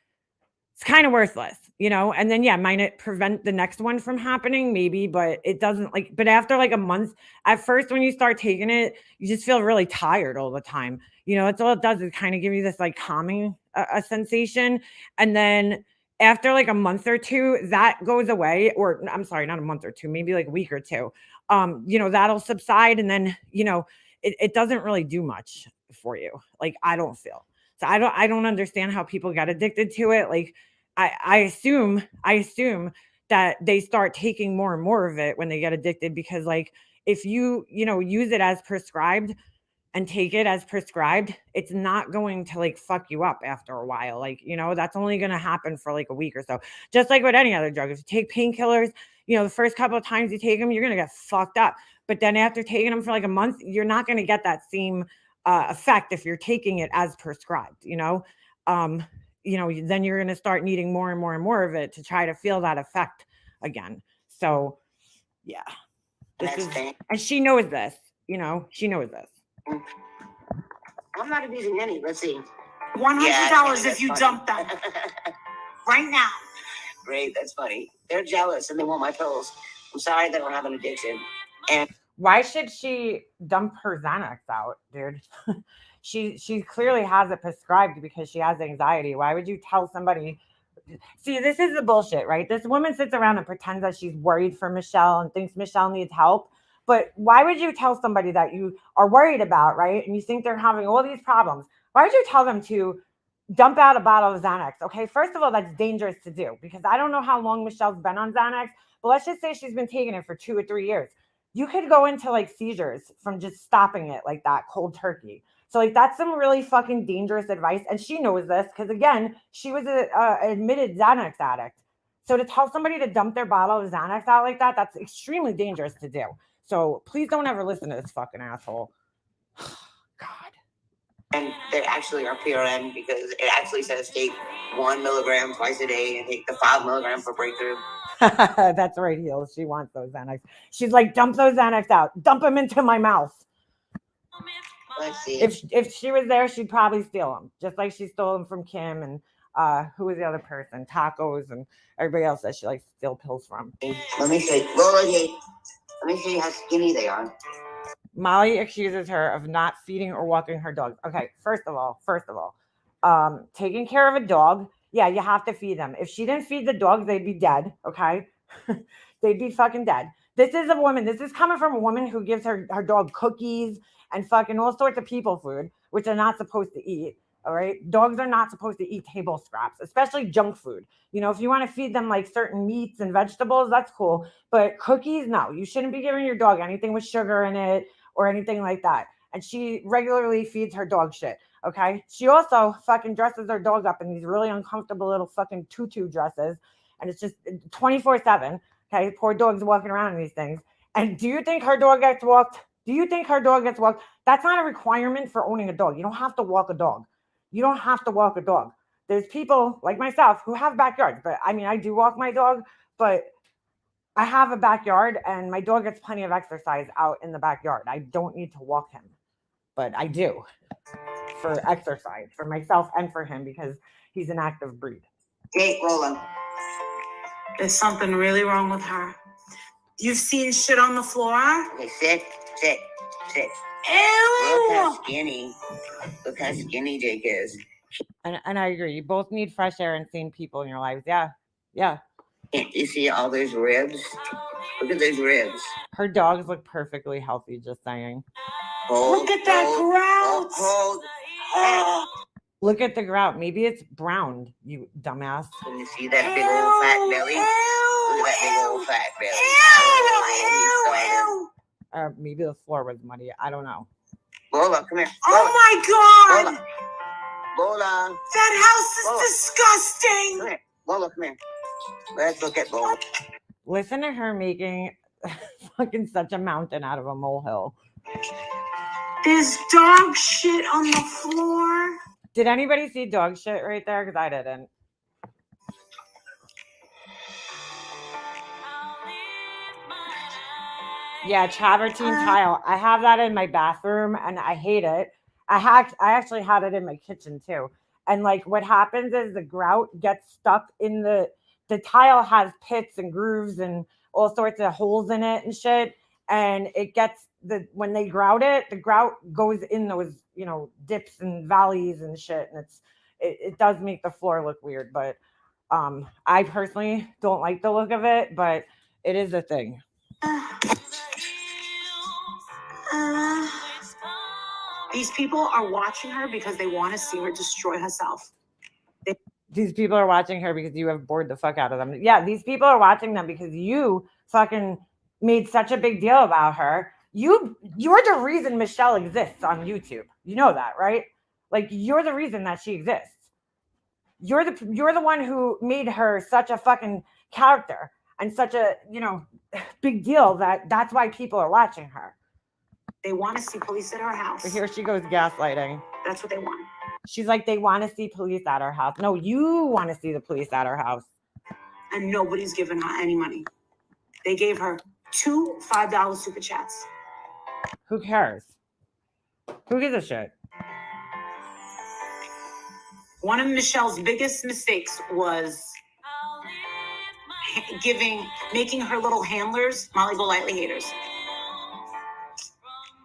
it's kind of worthless, you know? And then, yeah, might it prevent the next one from happening? Maybe, but it doesn't like, but after like a month, at first, when you start taking it, you just feel really tired all the time. You know, it's all it does is kind of give you this like calming a sensation. And then after like a month or two, that goes away, or I'm sorry, not a month or two, maybe like a week or two. You know, that'll subside. And then, you know, it doesn't really do much for you. Like, I don't feel. So I don't understand how people get addicted to it. Like I assume that they start taking more and more of it when they get addicted, because like if you know, use it as prescribed and take it as prescribed, it's not going to like fuck you up after a while. Like, you know, that's only going to happen for like a week or so. Just like with any other drug. If you take painkillers, you know, the first couple of times you take them, you're going to get fucked up. But then after taking them for like a month, you're not going to get that same effect if you're taking it as prescribed, you know? You know, then you're going to start needing more and more and more of it to try to feel that effect again. So, yeah. And she knows this, you know, she knows this. I'm not abusing any. Let's see. $100 if you dump them right now. Great, that's funny. They're jealous and they want my pills. I'm sorry they don't have an addiction. And why should she dump her Xanax out, dude? She clearly has it prescribed because she has anxiety. Why would you tell somebody? See, this is the bullshit, right? This woman sits around and pretends that she's worried for Michelle and thinks Michelle needs help. But why would you tell somebody that you are worried about, right? And you think they're having all these problems. Why would you tell them to dump out a bottle of Xanax? Okay, first of all, that's dangerous to do because I don't know how long Michelle's been on Xanax, but let's just say she's been taking it for 2 or 3 years. You could go into like seizures from just stopping it like that, cold turkey. So like that's some really fucking dangerous advice, and she knows this because again, she was a admitted Xanax addict. So to tell somebody to dump their bottle of Xanax out like that, that's extremely dangerous to do. So please don't ever listen to this fucking asshole. God. And they actually are PRN because it actually says take 1 milligram twice a day and take the 5 milligram for breakthrough. That's right, Heels. She wants those Xanax. She's like, dump those Xanax out. Dump them into my mouth. Let's see. If she was there, she'd probably steal them, just like she stole them from Kim and who was the other person? Tacos and everybody else that she likes to steal pills from. Let me see. Let me see how skinny they are. Molly accuses her of not feeding or walking her dog. Okay, first of all, taking care of a dog, yeah, you have to feed them. If she didn't feed the dogs, they'd be dead, okay? They'd be fucking dead. This is coming from a woman who gives her dog cookies and fucking all sorts of people food, which they're not supposed to eat, all right? Dogs are not supposed to eat table scraps, especially junk food. You know, if you want to feed them like certain meats and vegetables, that's cool. But cookies, no, you shouldn't be giving your dog anything with sugar in it or anything like that. And she regularly feeds her dog shit, okay? She also fucking dresses her dog up in these really uncomfortable little fucking tutu dresses. And it's just 24/7, okay? Poor dog's walking around in these things. And do you think her dog gets walked? That's not a requirement for owning a dog. You don't have to walk a dog. There's people like myself who have backyards, but I mean, I do walk my dog, but I have a backyard and my dog gets plenty of exercise out in the backyard. I don't need to walk him, but I do for exercise for myself and for him because he's an active breed. Hey, Roland. There's something really wrong with her. You've seen shit on the floor? Okay, sit. Ew! Look how skinny Jake is. And I agree. You both need fresh air and sane people in your lives. Yeah. Can't you see all those ribs? Look at those ribs. Her dogs look perfectly healthy, just saying. Look at that grout! Look at the grout. Maybe it's brown, you dumbass. Can you see that big old fat belly? Look at that big old fat belly. Maybe the floor was muddy. I don't know. Lola, come here. Oh my god! Lola. That house is disgusting! Come here. Lola, come here. Let's look at Lola. Listen to her making fucking such a mountain out of a molehill. There's dog shit on the floor. Did anybody see dog shit right there? Because I didn't. Yeah, travertine tile. I have that in my bathroom and I hate it. I actually had it in my kitchen too. And like what happens is the grout gets stuck in the tile has pits and grooves and all sorts of holes in it and shit. And it gets when they grout it, the grout goes in those, you know, dips and valleys and shit. And it does make the floor look weird. But I personally don't like the look of it, but it is a thing. These people are watching her because they want to see her destroy herself. These people are watching her because you have bored the fuck out of them. Yeah, these people are watching them because you fucking made such a big deal about her. You're the reason Michelle exists on YouTube. You know that, right? Like you're the reason that she exists. You're the one who made her such a fucking character and such a, you know, big deal that's why people are watching her. They want to see police at her house. So here she goes gaslighting. That's what they want. She's like, they want to see police at her house. No, you want to see the police at her house. And nobody's giving her any money. They gave her 2 $5 super chats. Who cares? Who gives a shit? One of Michelle's biggest mistakes was making her little handlers Molly Golightly haters.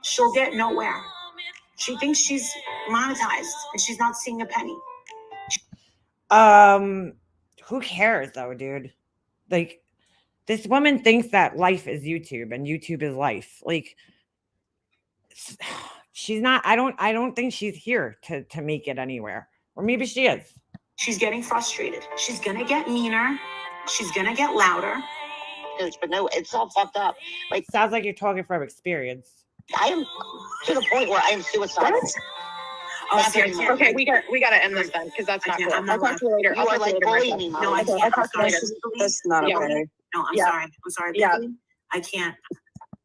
She'll get nowhere. She thinks she's monetized and she's not seeing a penny. Who cares though, dude? Like, this woman thinks that life is YouTube and YouTube is life. Like, she's not. I don't think she's here to make it anywhere. Or maybe she is. She's getting frustrated. She's gonna get meaner. She's gonna get louder. But no, it's all fucked up. Like, sounds like you're talking from experience. I am to the point where I am suicidal. Oh, seriously. Okay, we gotta end this then because that's not cool. I'm not I'll talk to you later. You are like bullying me. No, I Okay, can't. I'll talk to you later. That's not Yeah. okay. No, I'm Yeah. sorry. I'm sorry. Yeah. I can't.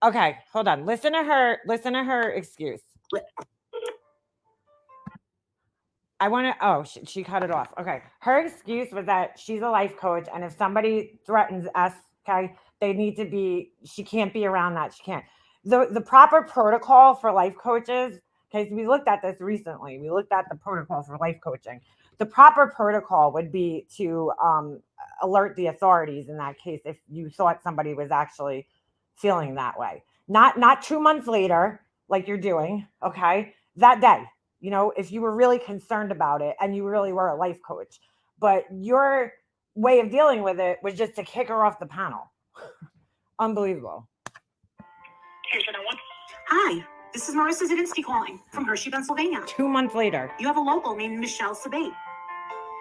Okay, hold on. Listen to her excuse. I want to, oh, she cut it off. Okay. Her excuse was that she's a life coach, and if somebody threatens us, okay, they need to be, she can't be around that. She can't. The proper protocol for life coaches, okay, so we looked at this recently. We looked at the protocol for life coaching. The proper protocol would be to alert the authorities in that case if you thought somebody was actually feeling that way. Not 2 months later, like you're doing, okay, that day. You know, if you were really concerned about it and you really were a life coach, but your way of dealing with it was just to kick her off the panel. Unbelievable. Hi, this is Marissa Zadinsky calling from Hershey, Pennsylvania. 2 months later. You have a local named Michelle Sabate.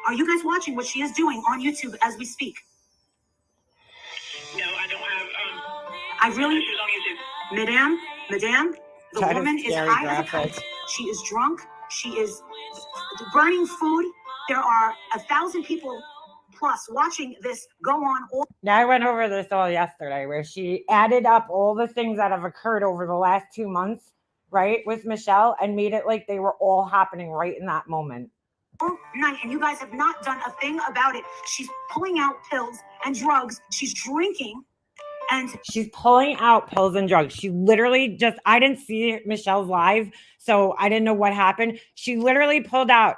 Are you guys watching what she is doing on YouTube as we speak? No, I don't have. I really, She's on YouTube. Madame, the That is woman is scary high as a graphic. kite. She is drunk. She is burning food. There are 1,000 people plus watching this go on all. Now, I went over this all yesterday where she added up all the things that have occurred over the last 2 months, right, with Michelle and made it like they were all happening right in that moment. Night, and you guys have not done a thing about it. She's pulling out pills and drugs. She's drinking, and She's pulling out pills and drugs. She literally just, I didn't see Michelle's live, so I didn't know what happened. She literally pulled out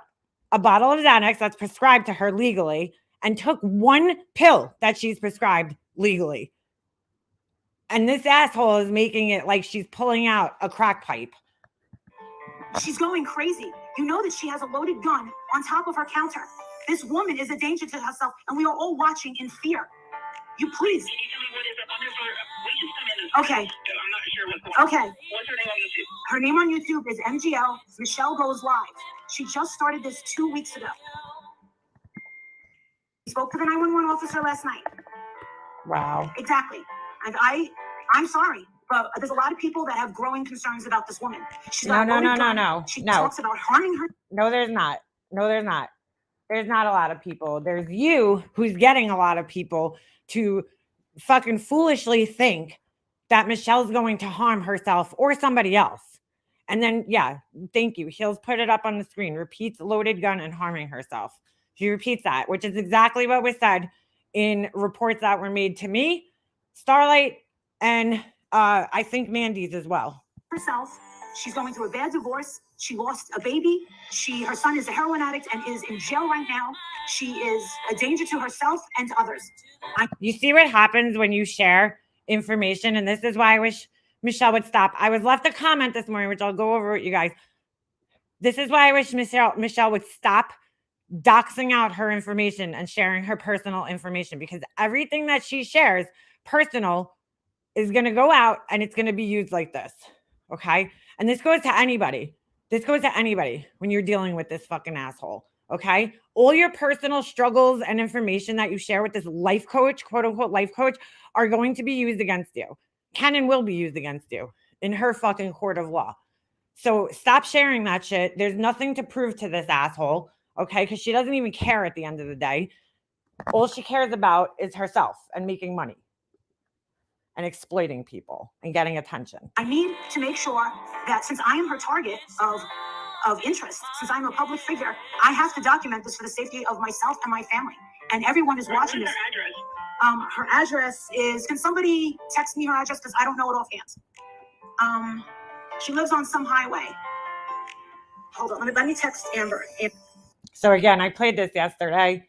a bottle of Xanax that's prescribed to her legally and took one pill that she's prescribed legally. And this asshole is making it like she's pulling out a crack pipe. she's going crazy. You know that she has a loaded gun on top of her counter. This woman is a danger to herself, and we are all watching in fear. You please. Can you tell me what is it? I'm just sorry. We just come in and Okay. I'm not sure what's going on. Okay. What's her name on YouTube? Her name on YouTube is MGL. Michelle Goes Live. She just started this 2 weeks ago. We spoke to the 911 officer last night. Wow. Exactly. And I'm sorry, but there's a lot of people that have growing concerns about this woman. She's got a loaded gun. She talks about harming her. No, there's not. No, there's not. There's not a lot of people. There's you who's getting a lot of people to fucking foolishly think that Michelle's going to harm herself or somebody else. And then, yeah, thank you. She'll put it up on the screen. Repeats loaded gun and harming herself. She repeats that, which is exactly what was said in reports that were made to me, Starlight, and I think Mandy's as well. Herself. She's going through a bad divorce. She lost a baby. Her son is a heroin addict and is in jail right now. She is a danger to herself and to others. You see what happens when you share information, and this is why I wish Michelle would stop. I was left a comment this morning, which I'll go over with you guys. This is why I wish Michelle would stop doxing out her information and sharing her personal information, because everything that she shares personal is going to go out and it's going to be used like this. Okay. And this goes to anybody. This goes to anybody when you're dealing with this fucking asshole. Okay. All your personal struggles and information that you share with this life coach, quote unquote life coach, are going to be used against you. Can and will be used against you in her fucking court of law. So stop sharing that shit. There's nothing to prove to this asshole. Okay. Because she doesn't even care at the end of the day. All she cares about is herself and making money and exploiting people and getting attention. I need to make sure that since I am her target of interest, since I'm a public figure, I have to document this for the safety of myself and my family. And everyone is watching this. Her address is, can somebody text me her address? Because I don't know it offhand. She lives on some highway. Hold on, let me text Amber. So again, I played this yesterday,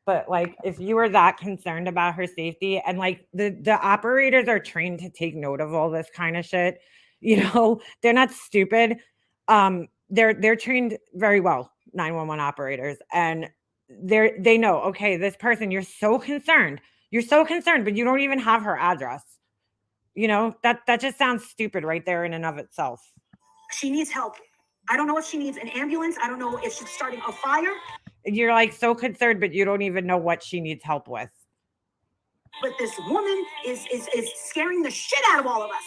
but like, if you were that concerned about her safety, and like the operators are trained to take note of all this kind of shit, you know, they're not stupid. They're trained very well, 911 operators, and they know, okay, this person, you're so concerned, but you don't even have her address. You know, that just sounds stupid right there in and of itself. She needs help. I don't know if she needs an ambulance. I don't know if she's starting a fire. You're like so concerned, but you don't even know what she needs help with. But this woman is scaring the shit out of all of us.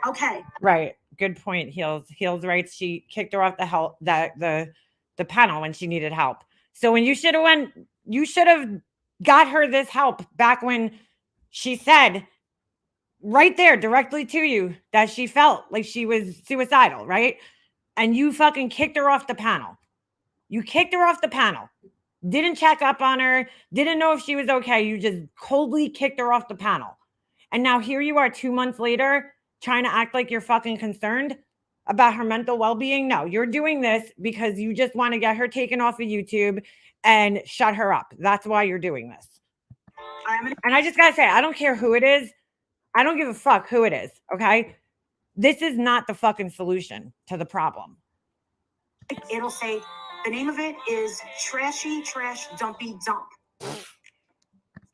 Okay. Right. Good point. Heels writes she kicked her off the panel when she needed help. So when you should have got her this help back when she said right there directly to you that she felt like she was suicidal, right? And you fucking kicked her off the panel. You kicked her off the panel. Didn't check up on her, didn't know if she was okay. You just coldly kicked her off the panel. And now here you are 2 months later trying to act like you're fucking concerned about her mental well-being. No, you're doing this because you just want to get her taken off of YouTube and shut her up. That's why you're doing this. And I just got to say, I don't care who it is. I don't give a fuck who it is, okay? This is not the fucking solution to the problem. It'll say, the name of it is Trashy Trash Dumpy Dump.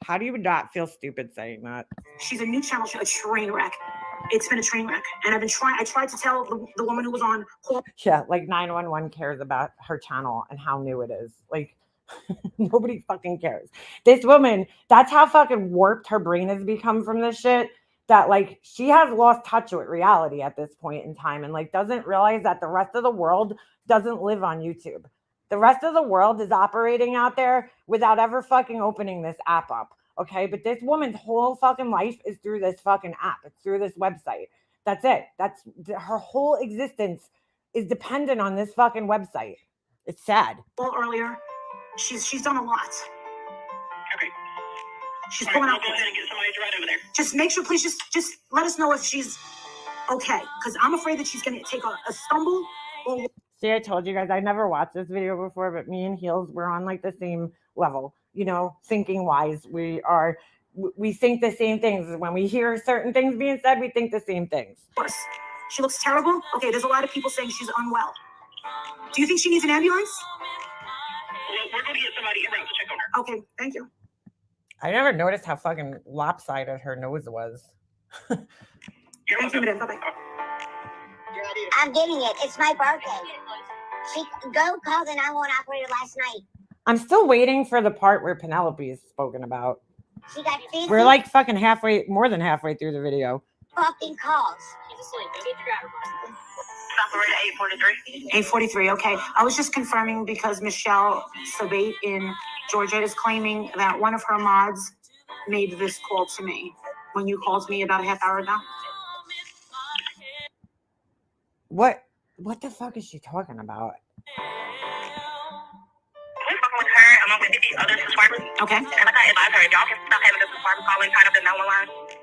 How do you not feel stupid saying that? She's a new channel, a train wreck. It's been a train wreck. And I tried to tell the woman who was on. Yeah, like 911 cares about her channel and how new it is. Like, nobody fucking cares. This woman, that's how fucking warped her brain has become from this shit, that like she has lost touch with reality at this point in time and like doesn't realize that the rest of the world doesn't live on YouTube. The rest of the world is operating out there without ever fucking opening this app up. Okay. But this woman's whole fucking life is through this fucking app. It's through this website. That's it. That's her whole existence is dependent on this fucking website. It's sad. Well, earlier, she's done a lot. Okay. She's All pulling right, out. I'll go ahead and get somebody to ride over there. Just make sure, please, just let us know if she's okay. Because I'm afraid that she's going to take a stumble. Or... See, I told you guys, I never watched this video before, but me and Heels, we're on like the same level, you know, thinking wise. We think the same things. When we hear certain things being said, we think the same things. She looks terrible. Okay, there's a lot of people saying she's unwell. Do you think she needs an ambulance? Well, we're going to get somebody in route to check on her. Okay, thank you. I never noticed how fucking lopsided her nose was. You're Thank you, welcome. madam. Bye-bye. I'm getting it. It's my birthday. She go call the 911 operator last night. I'm still waiting for the part where Penelope is spoken about. She got 50 We're like fucking more than halfway through the video. fucking calls. She's asleep. Go get your driver's license. Operator 843. 843, okay. I was just confirming because Michelle Sabate in Georgia is claiming that one of her mods made this call to me when you called me about a half hour ago. What the fuck is she talking about? We're talking with her along with 50 other subscribers. Okay. And like I advise her, if y'all can stop having the subscriber calling tied up the 911 line.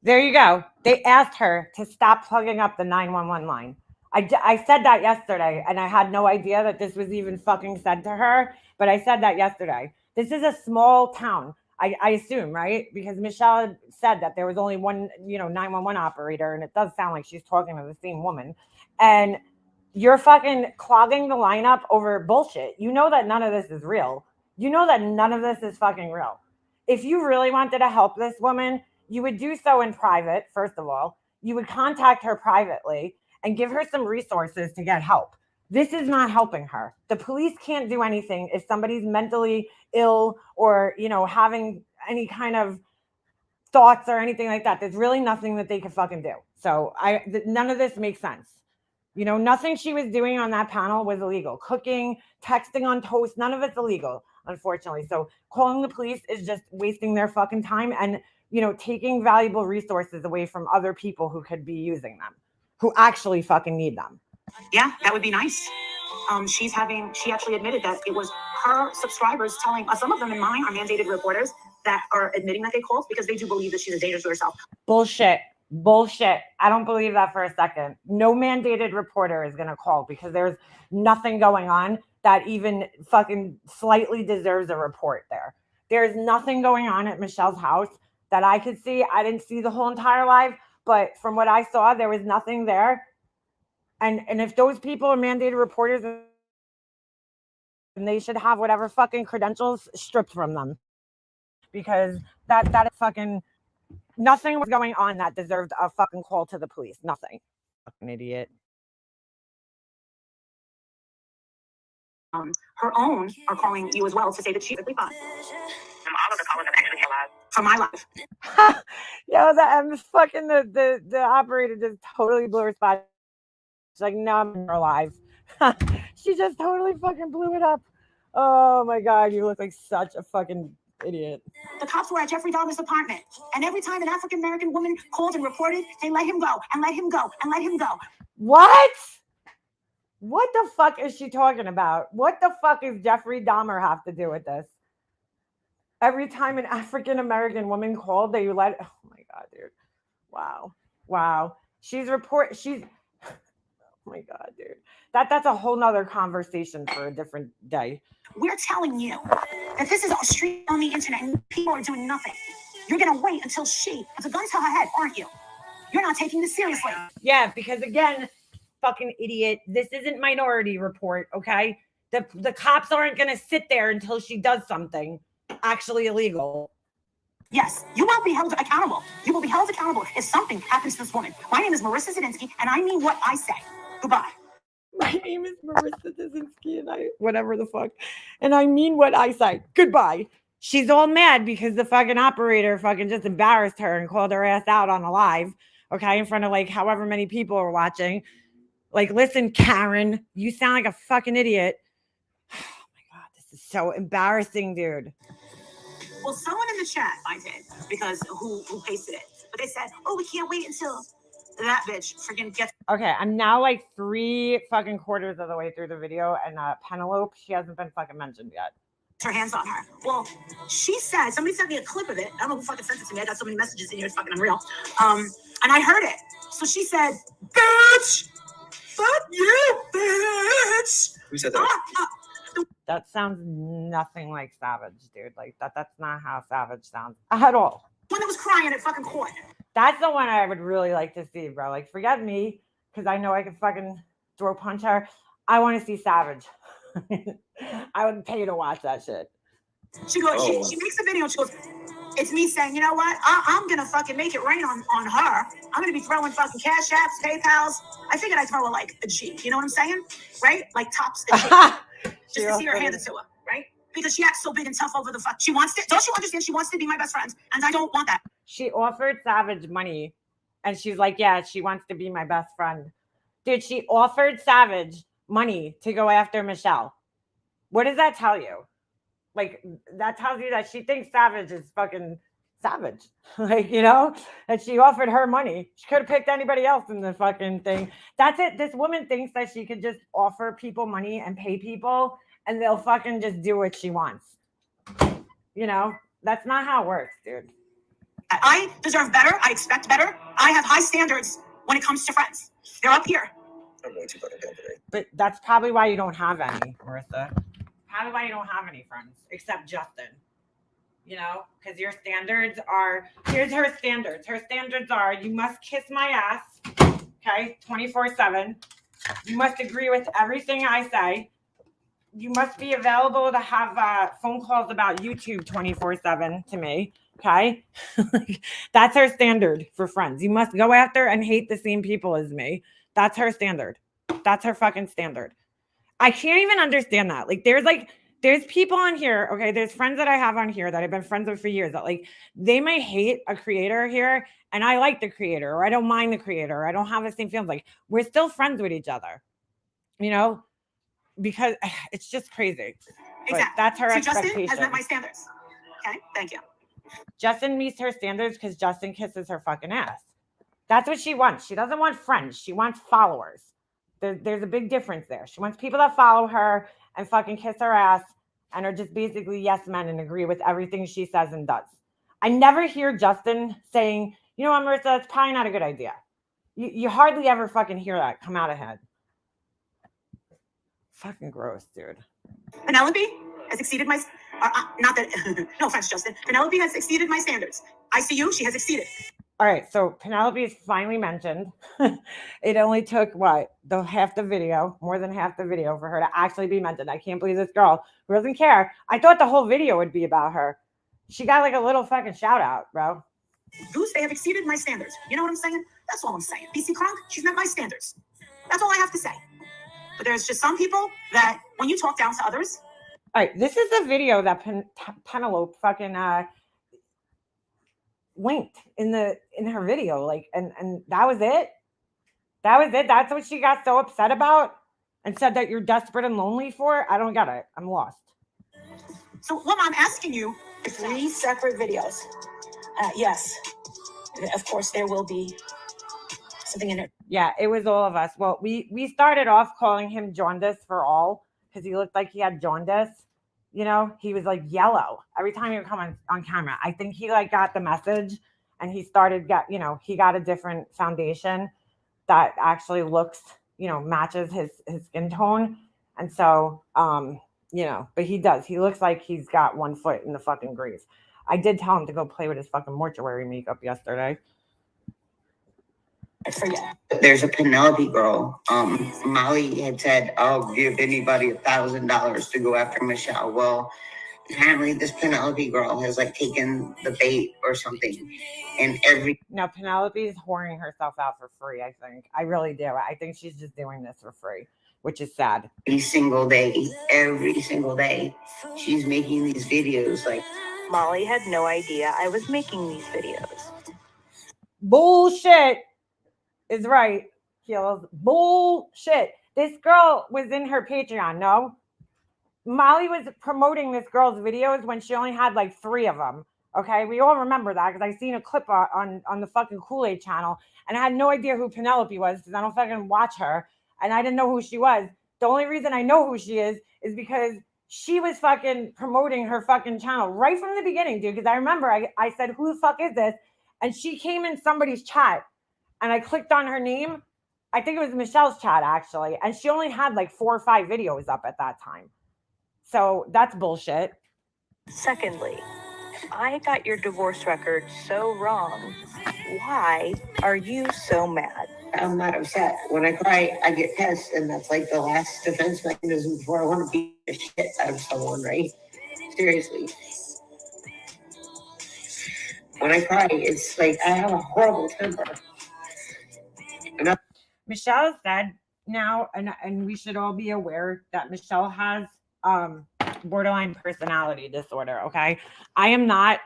There you go. They asked her to stop plugging up the 911 line. I said that yesterday, and I had no idea that this was even fucking said to her, but I said that yesterday. This is a small town, I assume, right? Because Michelle said that there was only one, 911 operator, and it does sound like she's talking to the same woman. And you're fucking clogging the lineup over bullshit. You know that none of this is real. You know that none of this is fucking real. If you really wanted to help this woman, you would do so in private, first of all. You would contact her privately and give her some resources to get help. This is not helping her. The police can't do anything if somebody's mentally ill or, having any kind of thoughts or anything like that. There's really nothing that they can fucking do. So none of this makes sense. Nothing she was doing on that panel was illegal. Cooking, texting on toast, none of it's illegal, unfortunately. So calling the police is just wasting their fucking time and, taking valuable resources away from other people who could be using them, who actually fucking need them. Yeah, that would be nice. She actually admitted that it was her subscribers telling us, some of them in mine are mandated reporters that are admitting that they called because they do believe that she's a danger to herself. Bullshit. I don't believe that for a second. No mandated reporter is going to call because there's nothing going on that even fucking slightly deserves a report there. There's nothing going on at Michelle's house that I could see. I didn't see the whole entire live, but from what I saw, there was nothing there. And if those people are mandated reporters, then they should have whatever fucking credentials stripped from them. Because that is fucking... Nothing was going on that deserved a fucking call to the police. Nothing. Fucking idiot. Her own are calling you as well to say that she's fine. All of the callers have actually alive. for my life. Yo, the operator just totally blew her spot. She's like, no, I'm alive. She just totally fucking blew it up. Oh my God, you look like such a fucking idiot. The cops were at Jeffrey Dahmer's apartment, and every time an African American woman called and reported, they let him go and let him go and let him go. What? What the fuck is she talking about? What the fuck does Jeffrey Dahmer have to do with this? Every time an African American woman called, they let. Oh my God, dude! Wow. She's. Oh my God, dude! That's a whole nother conversation for a different day. We're telling you that this is a street on the internet and people are doing nothing. You're gonna wait until she has a gun to her head, aren't you? You're not taking this seriously. Yeah, because again, fucking idiot. This isn't Minority Report, okay? The cops aren't gonna sit there until she does something actually illegal. Yes, you won't be held accountable. You will be held accountable if something happens to this woman. My name is Marissa Zadinsky, and I mean what I say. Goodbye. My name is Marissa Zadinsky, and whatever the fuck. And I mean what I say. Goodbye. She's all mad because the fucking operator fucking just embarrassed her and called her ass out on a live, okay, in front of like however many people are watching. Like, listen, Karen, you sound like a fucking idiot. Oh my God, this is so embarrassing, dude. Well, someone in the chat, I did, because who pasted it. But they said, oh, we can't wait until that bitch freaking gets. Okay, I'm now like 3 fucking quarters of the way through the video, and Penelope, she hasn't been fucking mentioned yet. Her hands on her. Well, she said, somebody sent me a clip of it. I don't know who fucking sent it to me. I got so many messages in here, it's fucking unreal. And I heard it. So she said, bitch, fuck you, bitch. Who said that? That sounds nothing like Savage, dude. Like that's not how Savage sounds at all. One that was crying at fucking court. That's the one I would really like to see, bro. Like, forget me, because I know I can fucking throw punch her. I want to see Savage. I would pay to watch that shit. She goes, she makes a video and she goes, it's me saying, you know what? I'm going to fucking make it rain on her. I'm going to be throwing fucking Cash Apps, PayPals. I figured I'd throw her like a G. You know what I'm saying? Right? Like tops a G. Just to see her hand it to her. Right? Because she acts so big and tough over the fuck. She wants to, don't you understand? She wants to be my best friend. And I don't want that. She offered Savage money. And she's like, yeah, she wants to be my best friend. Dude, she offered Savage money to go after Michelle. What does that tell you? Like, that tells you that she thinks Savage is fucking savage. Like, you know, that she offered her money. She could have picked anybody else in the fucking thing. That's it. This woman thinks that she could just offer people money and pay people and they'll fucking just do what she wants. You know, that's not how it works, dude. I deserve better. I expect better. I have high standards when it comes to friends. They're up here. I'm way too fucking dumb today. But that's probably why you don't have any, Marissa. Probably why you don't have any friends, except Justin. You know, because your standards are, here's her standards. Her standards are, you must kiss my ass, okay, 24/7. You must agree with everything I say. You must be available to have phone calls about YouTube 24/7 to me, okay? That's her standard for friends. You must go after and hate the same people as me. That's her standard. That's her fucking standard. I can't even understand that. Like, there's people on here, okay? There's friends that I have on here that I've been friends with for years that, like, they may hate a creator here, and I like the creator, or I don't mind the creator, or I don't have the same feelings. Like, we're still friends with each other, you know? Because it's just crazy. But Exactly. that's her So expectation. Justin has met my standards. Okay, thank you. Justin meets her standards because Justin kisses her fucking ass. That's what she wants. She doesn't want friends. She wants followers. There's a big difference there. She wants people that follow her and fucking kiss her ass and are just basically yes men and agree with everything she says and does. I never hear Justin saying, you know what, Marissa, it's probably not a good idea. You hardly ever fucking hear that come out of him. Fucking gross, dude. Penelope has exceeded my, not that, no offense, Justin. Penelope has exceeded my standards. I see you, she has exceeded. All right, so Penelope is finally mentioned. It only took, more than half the video for her to actually be mentioned. I can't believe this girl who doesn't care. I thought the whole video would be about her. She got like a little fucking shout out, bro. Goose, they have exceeded my standards. You know what I'm saying? That's all I'm saying. BC Kronk, she's met my standards. That's all I have to say. But there's just some people that when you talk down to others. All right, this is the video that Penelope fucking winked in her video, like, and that was it. That was it. That's what she got so upset about and said that you're desperate and lonely for. I don't get it. I'm lost. So, Mom, I'm asking you 3 separate videos. Yes, of course, there will be something in it. Yeah, it was all of us. Well, we started off calling him Jaundice for all because he looked like he had jaundice. You know, he was like yellow every time he would come on camera. I think he like got the message and he he got a different foundation that actually looks, matches his skin tone. And so, but he looks like he's got 1 foot in the fucking grave. I did tell him to go play with his fucking mortuary makeup yesterday. I forget. There's a Penelope girl. Molly had said, I'll give anybody $1,000 to go after Michelle. Well, apparently this Penelope girl has like taken the bait or something. And Now Penelope's whoring herself out for free, I think. I really do. I think she's just doing this for free, which is sad. every single day, she's making these videos like Molly had no idea I was making these videos. Bullshit is right. Heels. Bullshit. This girl was in her Patreon, no? Molly was promoting this girl's videos when she only had like 3 of them. Okay, we all remember that because I seen a clip on the fucking Kool-Aid channel and I had no idea who Penelope was because I don't fucking watch her and I didn't know who she was. The only reason I know who she is because she was fucking promoting her fucking channel right from the beginning, dude. Because I remember I said, who the fuck is this? And she came in somebody's chat and I clicked on her name. I think it was Michelle's chat actually. And she only had like 4 or 5 videos up at that time. So that's bullshit. Secondly, I got your divorce record so wrong. Why are you so mad? I'm not upset. When I cry, I get pissed, and that's like the last defense mechanism before I want to beat the shit out of someone, right? Seriously. When I cry, it's like I have a horrible temper. Michelle said now, and we should all be aware that Michelle has borderline personality disorder, okay? I am not,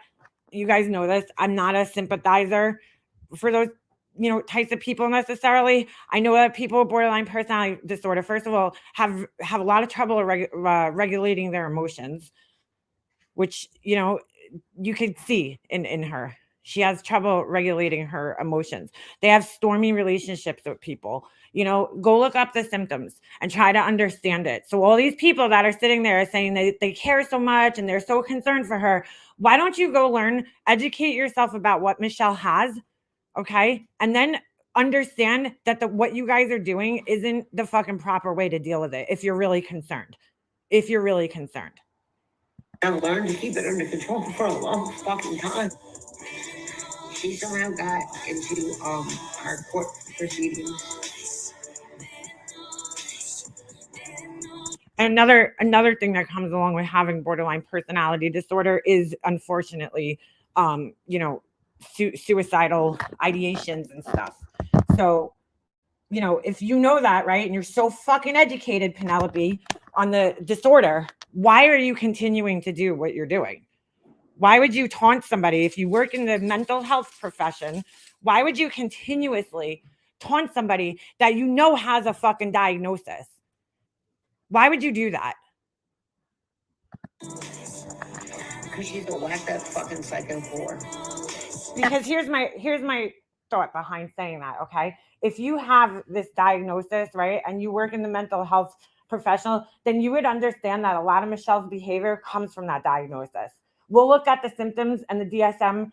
you guys know this, I'm not a sympathizer for those types of people necessarily. I know that people with borderline personality disorder, first of all, have a lot of trouble regulating their emotions, which you could see in her. She has trouble regulating her emotions. They have stormy relationships with people. Go look up the symptoms and try to understand it. So all these people that are sitting there saying they care so much and they're so concerned for her, why don't you go learn, educate yourself about what Michelle has, okay? And then understand that what you guys are doing isn't the fucking proper way to deal with it if you're really concerned. I've learned to keep it under control for a long fucking time. She somehow got into our court proceedings. Another thing that comes along with having borderline personality disorder is unfortunately, suicidal ideations and stuff. So, if you know that, right, and you're so fucking educated, Penelope, on the disorder, why are you continuing to do what you're doing? Why would you taunt somebody if you work in the mental health profession? Why would you continuously taunt somebody that has a fucking diagnosis? Why would you do that? Because she's a whacked up fucking psycho whore. Because here's my thought behind saying that, okay? If you have this diagnosis, right, and you work in the mental health professional, then you would understand that a lot of Michelle's behavior comes from that diagnosis. We'll look at the symptoms and the DSM,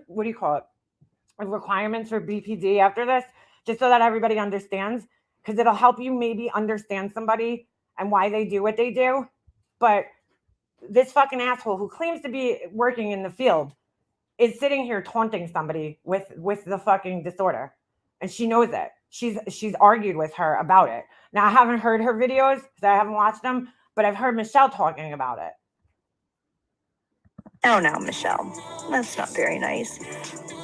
what do you call it? Requirements for BPD after this, just so that everybody understands, because it'll help you maybe understand somebody and why they do what they do. But this fucking asshole who claims to be working in the field is sitting here taunting somebody with the fucking disorder. And she knows it. She's argued with her about it. Now, I haven't heard her videos because I haven't watched them, but I've heard Michelle talking about it. Oh, no, Michelle. That's not very nice.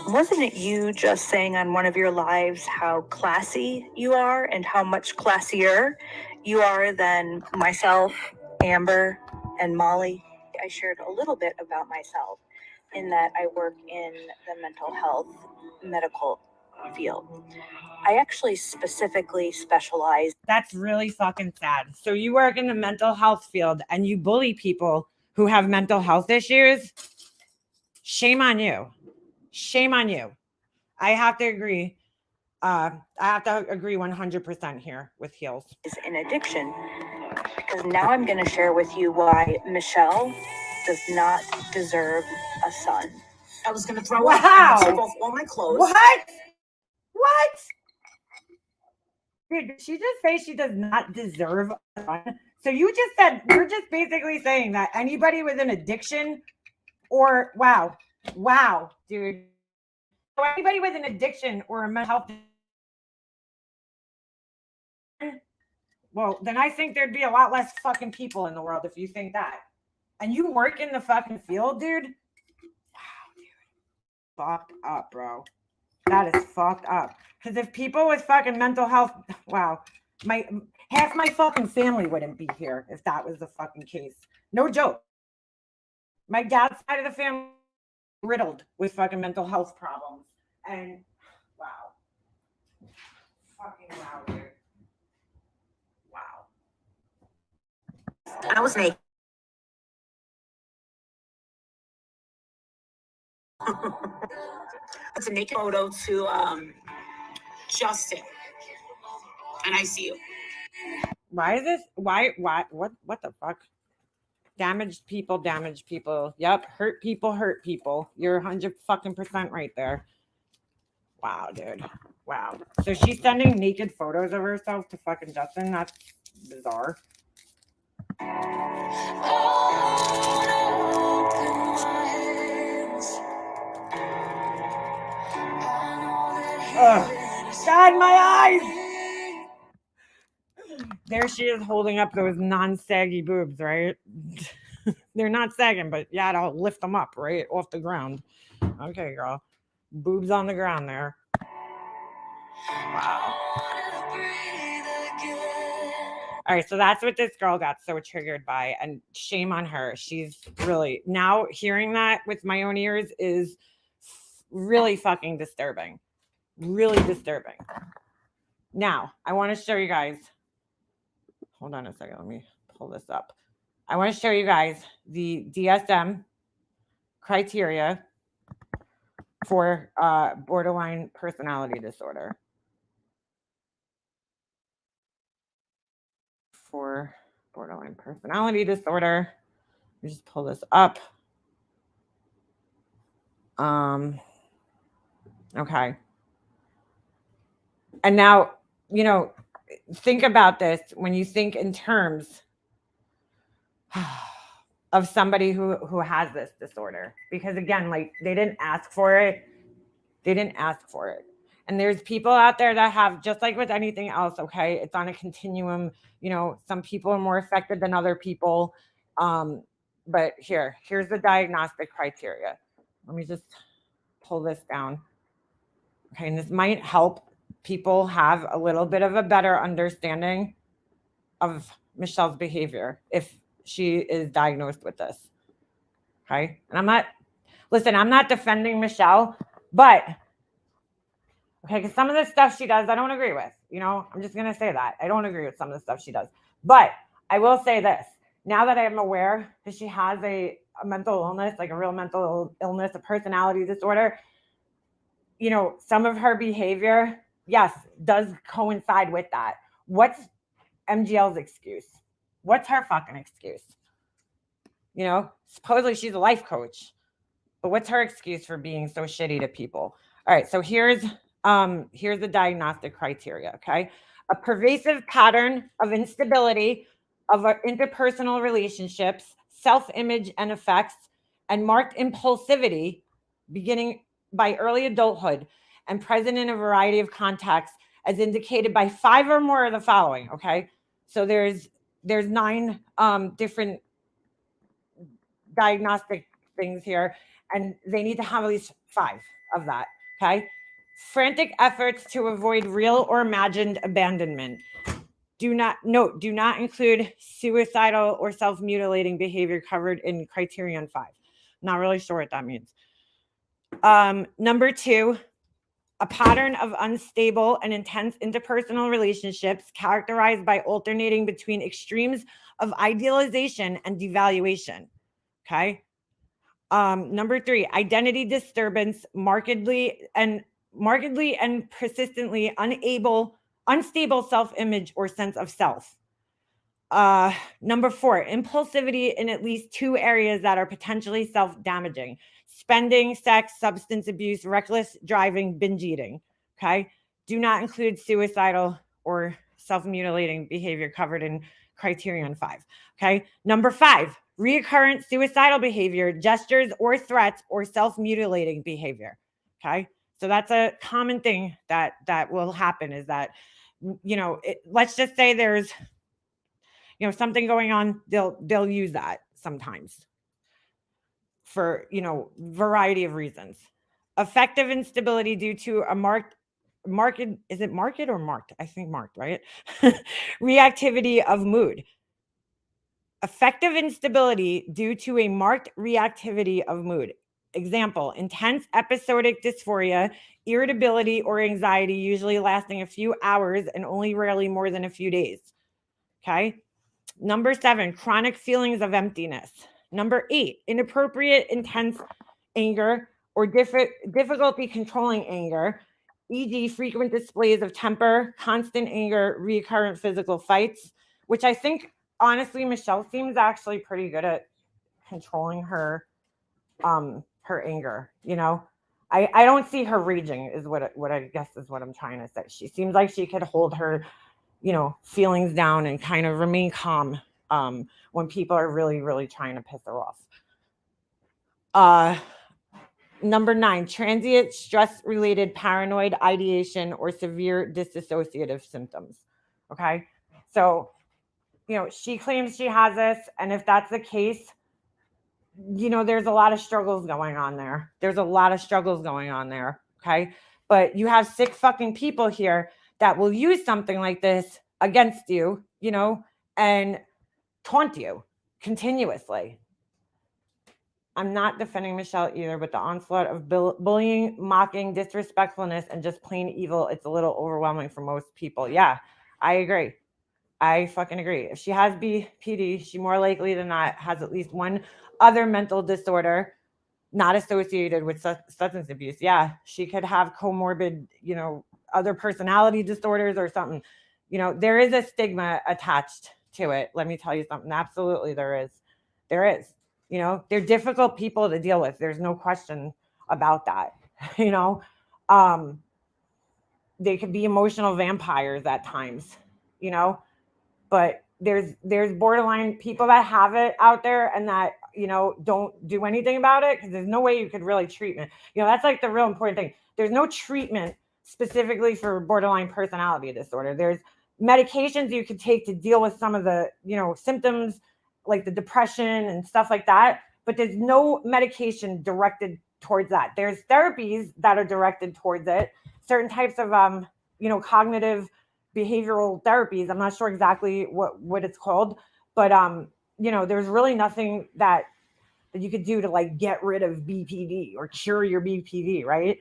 Wasn't it you just saying on one of your lives how classy you are and how much classier you are than myself, Amber, and Molly? I shared a little bit about myself. in that I work in the mental health medical field. I actually specifically specialize. That's really fucking sad. So you work in the mental health field and you bully people who have mental health issues. Shame on you. Shame on you. I have to agree. I have to agree 100% here with Heels. Is in addiction, because now I'm going to share with you why Michelle does not deserve a son. I was gonna throw Wow. up and take off all my clothes. What? Dude, did she just say she does not deserve a son? So you just said, you're just basically saying that anybody with an addiction or, wow, dude. So anybody with an addiction or a mental health, well, then I think there'd be a lot less fucking people in the world if you think that. And you work in the fucking field, dude? Wow, dude. Fucked up, bro. That is fucked up. Because if people with fucking mental health, wow, half my fucking family wouldn't be here if that was the fucking case. No joke. My dad's side of the family riddled with fucking mental health problems. And wow. Fucking wow, dude. Wow. And I was naked. It's a naked photo to Justin. And I see you. Why is this? What the fuck? Damaged people. Yep. Hurt people. You're 100% right there. Wow, dude. Wow. So she's sending naked photos of herself to fucking Justin? That's bizarre. Ugh. God, my eyes! There she is holding up those non-saggy boobs, right? They're not sagging, but yeah, I'll lift them up, right? Off the ground. Okay, girl. Boobs on the ground there. Wow. All right, so that's what this girl got so triggered by, and shame on her. She's really, now hearing that with my own ears is really fucking disturbing. Really disturbing. Now, I want to show you guys. Hold on a second. Let me pull this up. I want to show you guys the DSM criteria for borderline personality disorder. For borderline personality disorder. Let me just pull this up. Okay. And now, you know, think about this when you think in terms of somebody who has this disorder, because again, like they didn't ask for it. And there's people out there that have, just like with anything else, okay, it's on a continuum. You know, some people are more affected than other people. But here's the diagnostic criteria. Let me just pull this down. Okay, and this might help people have a little bit of a better understanding of Michelle's behavior if she is diagnosed with this. Okay, and I'm not defending Michelle, but okay, because some of the stuff she does, I don't agree with. You know, I'm just going to say that. I don't agree with some of the stuff she does. But I will say this. Now that I am aware that she has a mental illness, like a real mental illness, a personality disorder, you know, some of her behavior, yes, does coincide with that. What's MGL's excuse? What's her fucking excuse? You know, supposedly she's a life coach, but what's her excuse for being so shitty to people? All right, so here's the diagnostic criteria, okay? A pervasive pattern of instability of interpersonal relationships, self-image and effects, and marked impulsivity beginning by early adulthood and present in a variety of contexts as indicated by 5 or more of the following, okay? So there's 9 different diagnostic things here, and they need to have at least 5 of that, okay? Frantic efforts to avoid real or imagined abandonment. Do not include suicidal or self-mutilating behavior covered in criterion 5. Not really sure what that means. Number 2, a pattern of unstable and intense interpersonal relationships characterized by alternating between extremes of idealization and devaluation. Okay. Number 3, identity disturbance, markedly and persistently unstable self-image or sense of self. Number 4, impulsivity in at least 2 areas that are potentially self-damaging: spending, sex, substance abuse, reckless driving, binge eating. Okay. Do not include suicidal or self-mutilating behavior covered in criterion 5. Okay. Number 5, recurrent suicidal behavior, gestures or threats, or self-mutilating behavior. Okay. So that's a common thing that will happen, is that, let's just say there's, something going on, they'll use that sometimes for, variety of reasons. Affective instability due to a marked, is it marked or marked? I think marked, right? Reactivity of mood. Affective instability due to a marked reactivity of mood. Example, intense episodic dysphoria, irritability, or anxiety, usually lasting a few hours and only rarely more than a few days. Okay. Number 7, chronic feelings of emptiness. Number 8, inappropriate, intense anger or difficulty controlling anger, e.g., frequent displays of temper, constant anger, recurrent physical fights, which I think, honestly, Michelle seems actually pretty good at controlling her anger. I don't see her raging, is what I guess is what I'm trying to say. She seems like she could hold her feelings down and kind of remain calm when people are really, really trying to piss her off. Number 9, transient stress-related paranoid ideation or severe dissociative symptoms. Okay. So, she claims she has this, and if that's the case, there's a lot of struggles going on there. Okay. But you have 6 fucking people here that will use something like this against you, and taunt you continuously. I'm not defending Michelle either, but the onslaught of bullying, mocking, disrespectfulness, and just plain evil, it's a little overwhelming for most people. Yeah, I agree. I fucking agree. If she has BPD, she more likely than not has at least one other mental disorder not associated with substance abuse. Yeah, she could have comorbid, other personality disorders or something. There is a stigma attached to it. Let me tell you something. Absolutely, there is. They're difficult people to deal with. There's no question about that. They could be emotional vampires at times, but there's borderline people that have it out there and that, don't do anything about it, because there's no way you could really treatment. That's like the real important thing. There's no treatment specifically for borderline personality disorder. There's medications you could take to deal with some of the, symptoms like the depression and stuff like that, but there's no medication directed towards that. There's therapies that are directed towards it, certain types of cognitive behavioral therapies. I'm not sure exactly what it's called, but there's really nothing that you could do to like get rid of BPD or cure your BPD, right?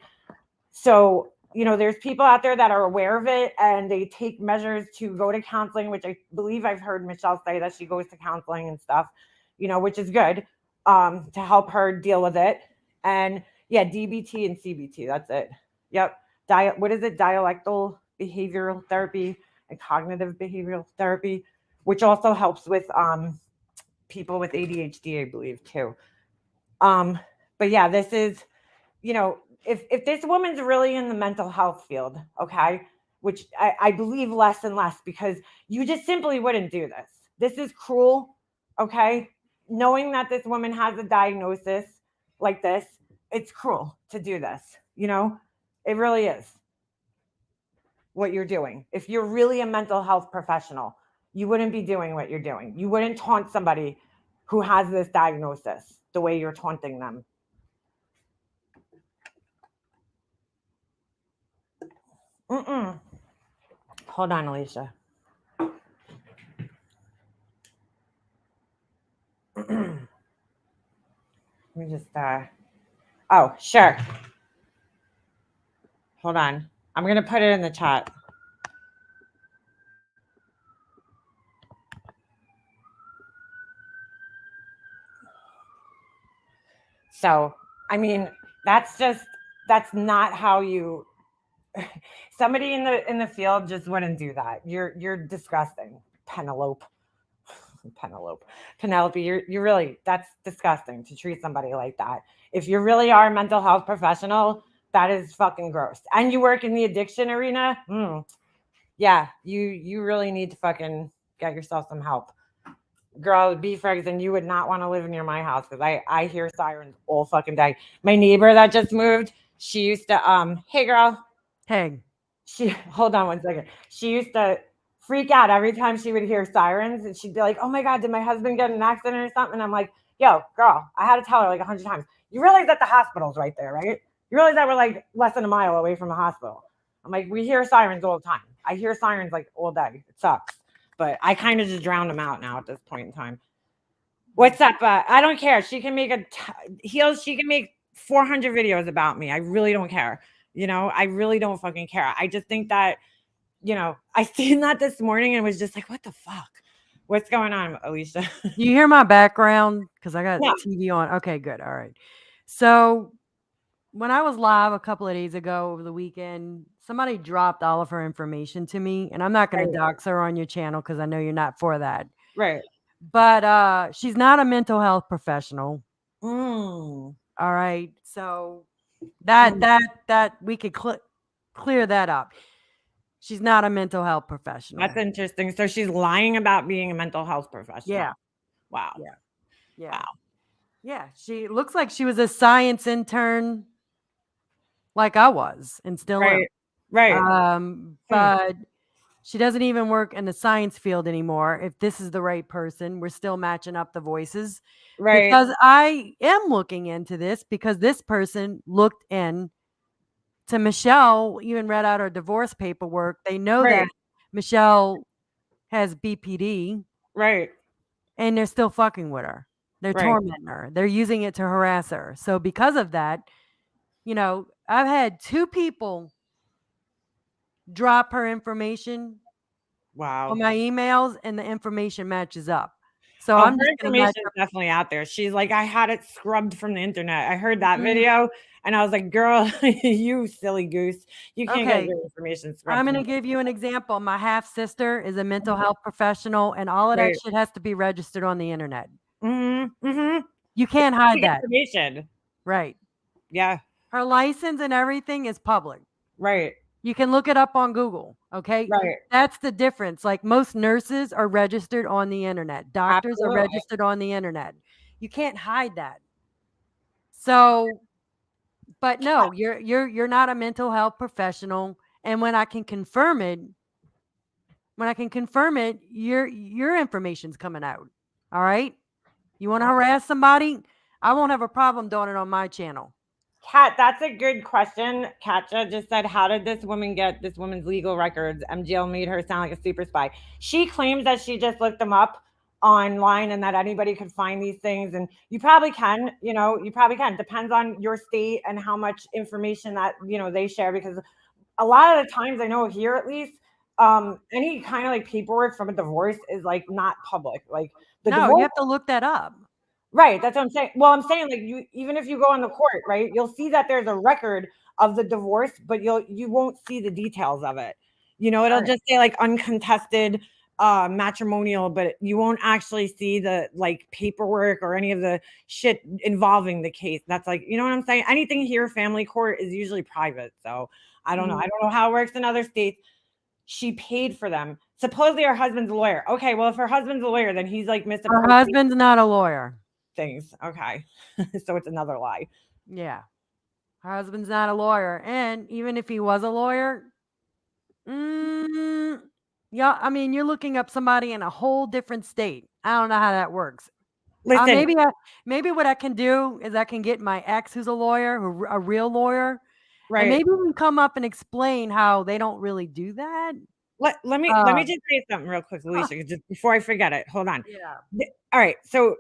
So, there's people out there that are aware of it and they take measures to go to counseling, which I believe I've heard Michelle say that she goes to counseling and stuff, which is good, to help her deal with it. And yeah, DBT and CBT, that's it. Yep. What is it? Dialectal behavioral therapy and cognitive behavioral therapy, which also helps with people with ADHD, I believe, too. But yeah, this is, if this woman's really in the mental health field, okay, which I believe less and less, because you just simply wouldn't do this. This is cruel, okay? Knowing that this woman has a diagnosis like this, it's cruel to do this, it really is. What you're doing. If you're really a mental health professional, you wouldn't be doing what you're doing. You wouldn't taunt somebody who has this diagnosis the way you're taunting them. Hold on, Alicia. Let me just oh, sure. Hold on. I'm gonna put it in the chat. So, I mean, that's not how you somebody in the field just wouldn't do that. You're disgusting. Penelope. Penelope, you're really that's disgusting to treat somebody like that. If you really are a mental health professional, that is fucking gross. And you work in the addiction arena, yeah, you really need to fucking get yourself some help. Girl, be friends, and you would not want to live near my house because I hear sirens all fucking day. My neighbor that just moved, she used to hey girl, Hey. she hold on one second. She used to freak out every time she would hear sirens, and she'd be like, "Oh my god, did my husband get in an accident or something?" And I'm like, "Yo, girl, I had to tell her like 100 times. You realize that the hospital's right there, right? You realize that we're like less than a mile away from the hospital." I'm like, "We hear sirens all the time. I hear sirens like all day. It sucks." But I kind of just drown them out now at this point in time. What's up? I don't care. She can make she can make 400 videos about me. I really don't care. I really don't fucking care. I just think that, I seen that this morning and was just like, what the fuck? What's going on, Alicia? You hear my background? Because I got Yeah. TV on. Okay, good. All right. So when I was live a couple of days ago over the weekend, somebody dropped all of her information to me. And I'm not going to dox her on your channel because I know you're not for that. Right. But she's not a mental health professional. Mm. All right. So that we could clear that up. She's not a mental health professional. That's interesting. So she's lying about being a mental health professional. Yeah. Wow. Yeah. Wow. Yeah. She looks like she was a science intern like I was and still am. Right. But she doesn't even work in the science field anymore. If this is the right person, we're still matching up the voices. Right. Because I am looking into this because this person looked in to Michelle, even read out her divorce paperwork. They know that Michelle has BPD. Right. And they're still fucking with her. They're tormenting her. They're using it to harass her. So because of that, I've had 2 people drop her information Wow. on my emails and the information matches up. So her I'm just going to information is definitely out there. She's like, I had it scrubbed from the internet. I heard that video and I was like, girl, you silly goose. You can't get your information scrubbed. I'm going to give you an example. My half sister is a mental health professional and all of that shit has to be registered on the internet. You can't hide that. Information. Right. Yeah. Her license and everything is public. Right. You can look it up on Google. Okay. Right. That's the difference. Like most nurses are registered on the internet. Doctors are registered on the internet. You can't hide that. So, but no, you're not a mental health professional. And when I can confirm it, your information's coming out. All right. You want to harass somebody? I won't have a problem doing it on my channel. Kat, that's a good question. Katja just said, how did this woman get this woman's legal records? MGL made her sound like a super spy. She claims that she just looked them up online and that anybody could find these things. And you probably can, Depends on your state and how much information that, they share. Because a lot of the times, I know here at least, any kind of like paperwork from a divorce is like not public. Like divorce, you have to look that up. Right. That's what I'm saying. Well, I'm saying like even if you go in the court, right, you'll see that there's a record of the divorce, but you won't see the details of it. It'll just say like uncontested matrimonial, but you won't actually see the like paperwork or any of the shit involving the case. That's like, you know what I'm saying? Anything here, family court is usually private. So I don't know. I don't know how it works in other states. She paid for them. Supposedly her husband's a lawyer. Okay, well, if her husband's a lawyer, then he's like Her husband's not a lawyer. Things. Okay. So it's another lie. Yeah. Her husband's not a lawyer. And even if he was a lawyer, yeah, I mean, you're looking up somebody in a whole different state. I don't know how that works. Listen, maybe what I can do is I can get my ex who's a lawyer, a real lawyer. Right. And maybe we can come up and explain how they don't really do that. Let me just say something real quick, Alicia, just before I forget it. Hold on. Yeah. All right. So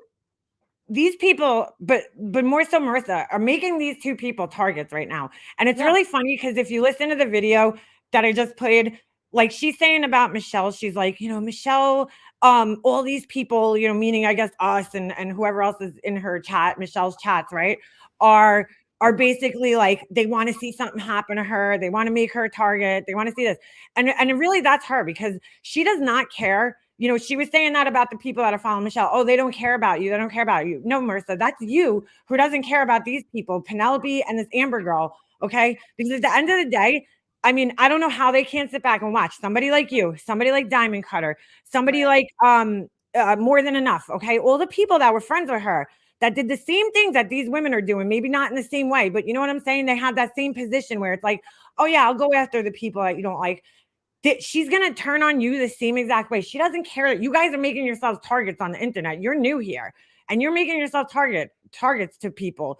these people, but more so Marissa, are making these two people targets right now. And it's Yeah. really funny because if you listen to the video that I just played, like she's saying about Michelle, she's like, Michelle, all these people, meaning I guess us and whoever else is in her chat, Michelle's chats, right, are basically like they want to see something happen to her. They want to make her a target. They want to see this. And really that's her, because she does not care. She was saying that about the people that are following Michelle. Oh, they don't care about you. They don't care about you. No, Marissa, that's you who doesn't care about these people, Penelope and this Amber girl. Okay. Because at the end of the day, I mean, I don't know how they can't sit back and watch somebody like you, somebody like Diamond Cutter, somebody like More Than Enough. Okay. All the people that were friends with her that did the same things that these women are doing, maybe not in the same way, but you know what I'm saying? They have that same position where it's like, oh yeah, I'll go after the people that you don't like. She's going to turn on you the same exact way. She doesn't care that you guys are making yourselves targets on the internet. You're new here and you're making yourself targets to people,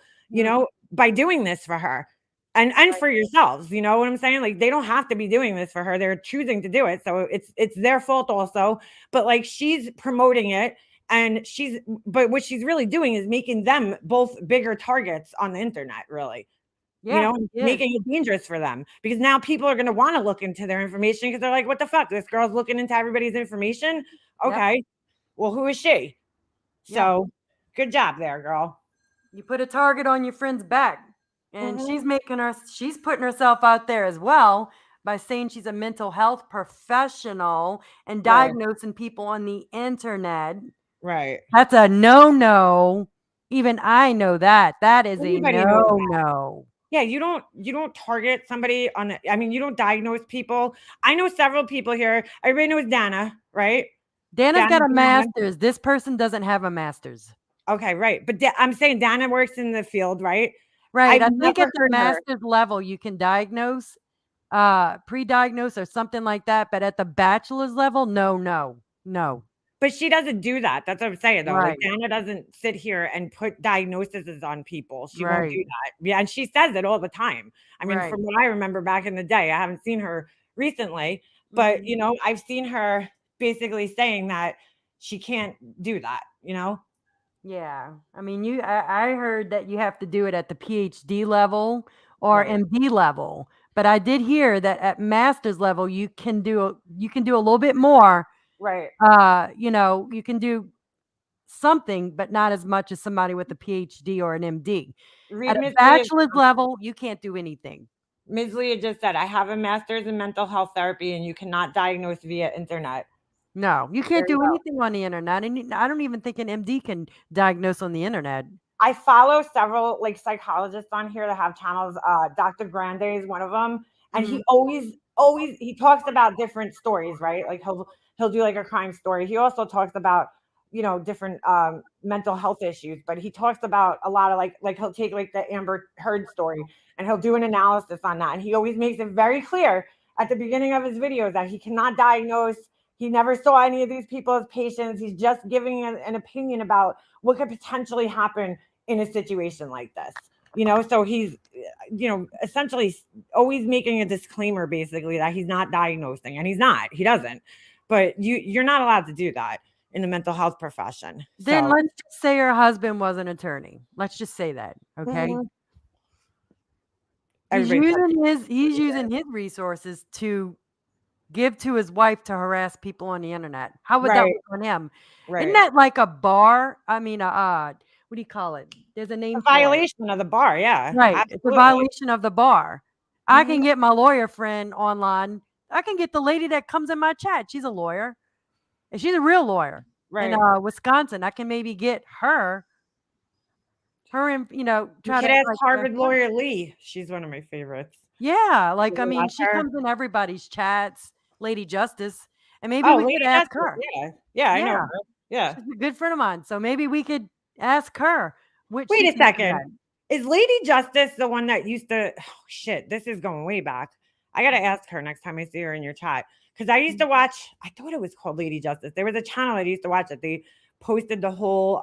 by doing this for her and for yourselves. You know what I'm saying? Like, they don't have to be doing this for her. They're choosing to do it. So it's their fault also, but like, she's promoting it, and but what she's really doing is making them both bigger targets on the internet, really. Yeah, Making it dangerous for them, because now people are going to want to look into their information because they're like, what the fuck? This girl's looking into everybody's information. Okay. Well, who is she? So good job there, girl. You put a target on your friend's back, and Mhm. she's putting herself out there as well by saying she's a mental health professional and Right. diagnosing people on the internet. Right. That's a no. Even I know that. That is a Everybody knows that. no. Yeah, you don't target somebody I mean, you don't diagnose people. I know several people here. Everybody knows Dana, right? Dana's got a Dana. master's. This person doesn't have a master's. Okay, right. But I'm saying Dana works in the field, right? Right. I've I think never at the heard her. master's level you can diagnose, pre-diagnose or something like that. But at the bachelor's level, no. But she doesn't do that. That's what I'm saying, though. Like, Right. Dana doesn't sit here and put diagnoses on people. She won't do Right. that. Yeah, and she says it all the time. I mean, Right. from what I remember back in the day, I haven't seen her recently, but Mhm. I've seen her basically saying that she can't do that. Yeah. I mean, I heard that you have to do it at the PhD level or Right. MD level. But I did hear that at master's level you can do a little bit more. Right. You can do something, but not as much as somebody with a PhD or an MD. At Read a Ms. Leah's bachelor's level, you can't do anything. Ms. Leah just said, I have a master's in mental health therapy and you cannot diagnose via internet. No, you can't There you do go. anything on the internet. And I don't even think an MD can diagnose on the internet. I follow several like psychologists on here that have channels. Dr. Grande is one of them, and he Mhm. always he talks about different stories, right? Like he'll do like a crime story. He also talks about different mental health issues, but he talks about a lot of like he'll take like the Amber Heard story and he'll do an analysis on that, and he always makes it very clear at the beginning of his videos that he cannot diagnose. He never saw any of these people as patients. He's just giving an opinion about what could potentially happen in a situation like this. So he's essentially always making a disclaimer basically that he's not diagnosing, and he doesn't, but you're not allowed to do that in the mental health profession. Then So let's just say her husband was an attorney. Let's just say that, okay? Mhm. He's Everybody using his resources to give to his wife to harass people on the internet. How would that right, look on him? Isn't right. that like a bar? I mean, what do you call it? There's a A name for it. violation of the bar, yeah, Right. It's a absolutely. violation of the bar. I Mhm. can get my lawyer friend online. I can get the lady that comes in my chat. She's a lawyer. And she's a real lawyer in Right. Wisconsin. I can maybe get her and You try to could ask like Harvard lawyer Lee. She's one of my favorites. yeah, like You I ever mean, watch she her? comes in everybody's chats, Lady Justice, and maybe Oh, we could Lady ask Justice, her. yeah. Yeah, I know Yeah, her. Yeah. she's a good friend of mine, so maybe we could ask her what she Wait a thinks of second. that. Is Lady Justice the one that used to oh shit, this is going way back. I gotta ask her next time I see her in your chat. Because I used to watch, I thought it was called Lady Justice. There was a channel I used to watch that they posted the whole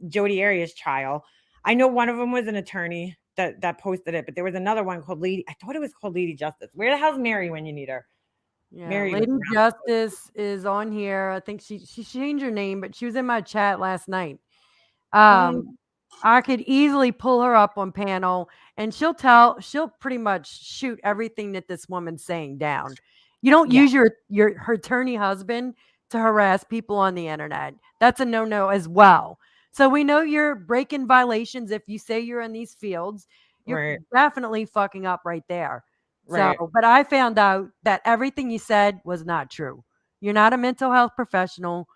Jodi Arias trial. I know one of them was an attorney that posted it, but there was another one called Lady. I thought it was called Lady Justice. Where the hell's Mary when you need her? Yeah, Mary was Lady around. Justice is on here. I think she changed her name, but she was in my chat last night. I could easily pull her up on panel and she'll pretty much shoot everything that this woman's saying down. You don't Yeah. use her attorney husband to harass people on the internet. That's a no-no as well. So we know you're breaking violations if you say you're in these fields. You're Right. definitely fucking up right there. Right. So, but I found out that everything you said was not true. You're not a mental health professional,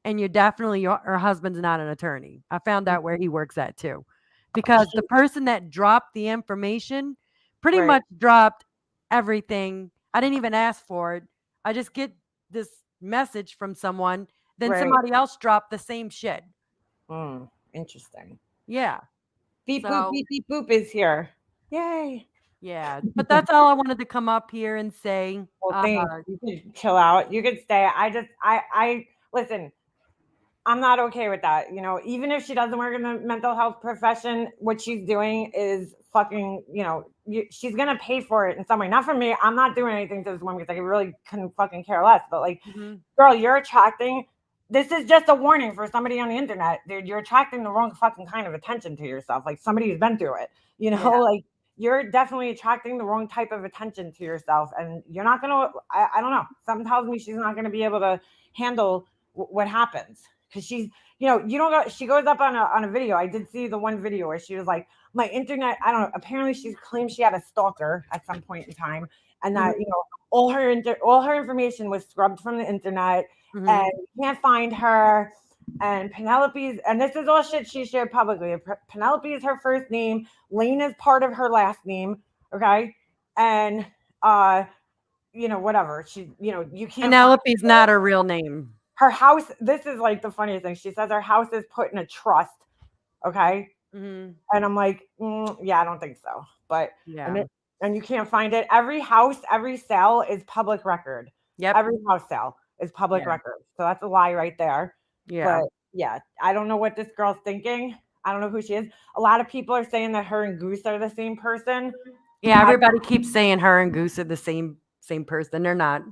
and you're definitely her husband's not an attorney. I found out where he works at too, because the person that dropped the information pretty Right. much dropped everything. I didn't even ask for it. I just get this message from someone, then Right. somebody else dropped the same shit. Interesting. Yeah. Beep boop So, beep beep boop is here. Yay. yeah. But that's all I wanted to come up here and say. Well, thanks. You could chill out. You could stay. I listen. I'm not okay with that. You know, even if she doesn't work in the mental health profession, what she's doing is fucking, she's going to pay for it in some way. Not for me. I'm not doing anything to this woman because I really couldn't fucking care less. But like, girl, you're attracting, this is just a warning for somebody on the internet. Dude, you're attracting the wrong fucking kind of attention to yourself. Like somebody who's been through it, like you're definitely attracting the wrong type of attention to yourself. And you're not going to, I don't know. Something tells me she's not going to be able to handle what happens. Because she's, she goes up on a video. I did see the one video where she was like, my internet, I don't know, apparently she claimed she had a stalker at some point in time. And that, all her information was scrubbed from the internet and you can't find her. And Penelope's, and this is all shit she shared publicly. Penelope is her first name. Lane is part of her last name. Okay. And, whatever. She, you can't. Penelope's not her real name. Her house, this is like the funniest thing. She says her house is put in a trust. Okay. And I'm like, yeah, I don't think so. But yeah. And you can't find it. Every house, every sale is public record. Yep. Every house sale is public record. So that's a lie right there. Yeah. But yeah, I don't know what this girl's thinking. I don't know who she is. A lot of people are saying that her and Goose are the same person. Yeah, everybody keeps saying her and Goose are the same person. They're not.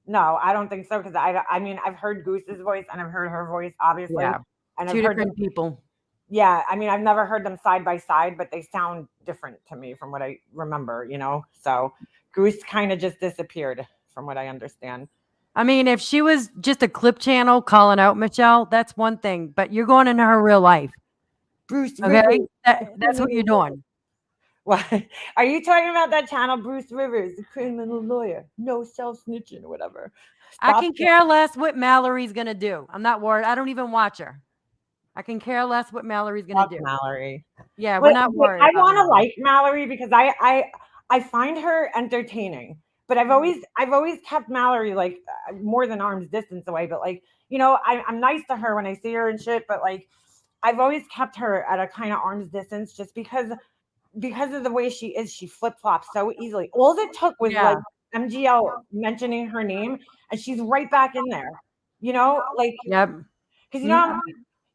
No, I don't think so because I mean I've heard Goose's voice and I've heard her voice obviously. Yeah. And Two different people. Yeah, I mean I've never heard them side by side, but they sound different to me from what I remember, So Goose kind of just disappeared from what I understand. I mean, if she was just a clip channel calling out Michelle, that's one thing, but you're going into her real life. Bruce, okay? That's what you're doing. What are you talking about? That channel, Bruce Rivers, the criminal lawyer, no self-snitching or whatever. I can care less what Mallory's gonna do. I'm not worried. I don't even watch her. I can care less what Mallory's gonna do. Mallory. Yeah, we're not worried. I want to like Mallory because I find her entertaining. But I've always kept Mallory like more than arm's distance away. But like, I'm nice to her when I see her and shit. But like, I've always kept her at a kind of arm's distance just because of the way she is. She flip-flops so easily. All it took was like MGL mentioning her name and she's right back in there. Like because how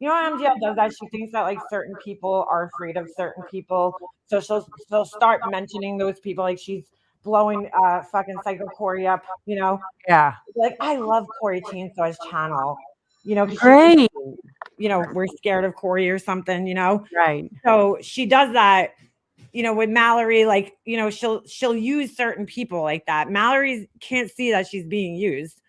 MGL does that? She thinks that like certain people are afraid of certain people. So she'll start mentioning those people like she's blowing fucking Psycho Corey up, Yeah. Like I love Corey Chainsaw's channel. Great. We're scared of Corey or something, Right. So she does that, with Mallory, like, she'll use certain people like that. Mallory can't see that she's being used.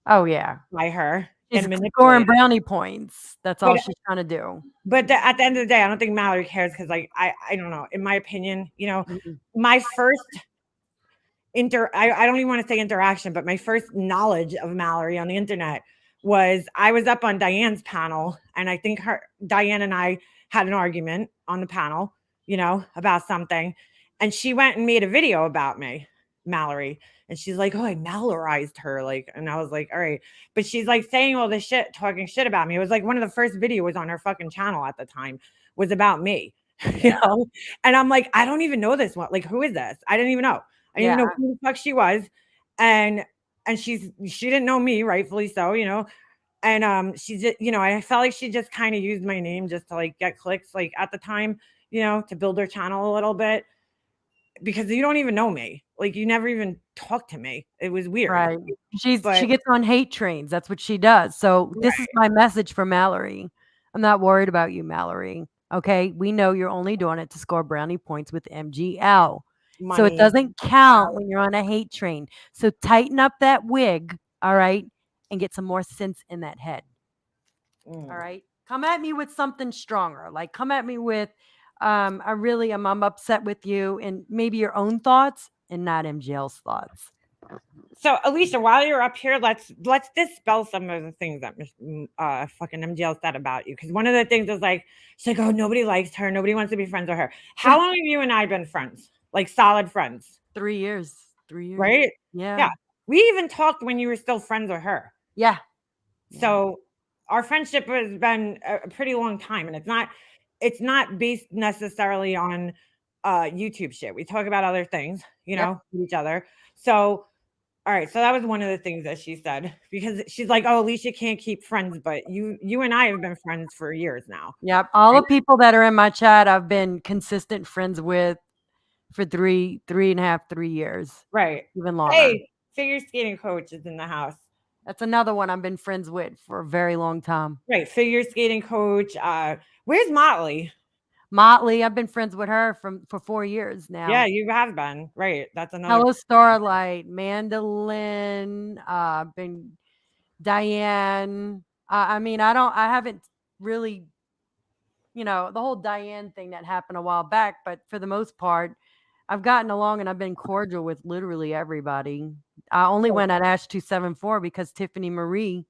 Oh yeah. By her. She's scoring brownie points. That's all she's trying to do. But at the end of the day, I don't think Mallory cares because, like, I don't know. In my opinion, my first I don't even want to say interaction, but my first knowledge of Mallory on the internet was I was up on Diane's panel, and I think Diane and I had an argument on the panel, about something, and she went and made a video about me, Mallory. And she's like, oh, I Mallorized her. Like, and I was like, all right. But she's like saying all this shit, talking shit about me. It was like one of the first videos on her fucking channel at the time was about me, And I'm like, I don't even know this one. Like, who is this? I didn't even know. I didn't even know who the fuck she was. And she didn't know me, rightfully so, And she just, I felt like she just kind of used my name just to like get clicks, like at the time, to build her channel a little bit. Because you don't even know me. Like you never even talked to me. It was weird. Right. She gets on hate trains. That's what she does. So this is my message for Mallory. I'm not worried about you, Mallory. Okay, we know you're only doing it to score brownie points with MGL. So it Money. doesn't count when you're on a hate train. So tighten up that wig, all right, and get some more sense in that head. All right. Come at me with something stronger. Like come at me with I'm upset with you and maybe your own thoughts and not MGL's thoughts. So Alicia, while you're up here, let's dispel some of the things that fucking MGL said about you. Because one of the things is like, she's like, oh, nobody likes her, nobody wants to be friends with her. How long have you and I been friends? Like solid friends? 3 years. 3 years. Right? Yeah. Yeah. We even talked when you were still friends with her. Yeah. So our friendship has been a pretty long time, and it's not based necessarily on YouTube shit. We talk about other things, you know, with each other. So all right, so that was one of the things that she said, because she's like, "Oh, Alicia can't keep friends, but you and I have been friends for years now." Yep. All the people that are in my chat, I've been consistent friends with for 3 years. Right. Even longer. Hey, figure skating coach is in the house. That's another one I've been friends with for a very long time. Right, figure skating coach. Where's Motley? Motley, I've been friends with her for 4 years now. Yeah, you have been. Right. That's another. Hello Starlight, Mandolin, been Diane. I haven't really, the whole Diane thing that happened a while back, but for the most part, I've gotten along and I've been cordial with literally everybody. I only went at Ash 274 because Tiffany Marie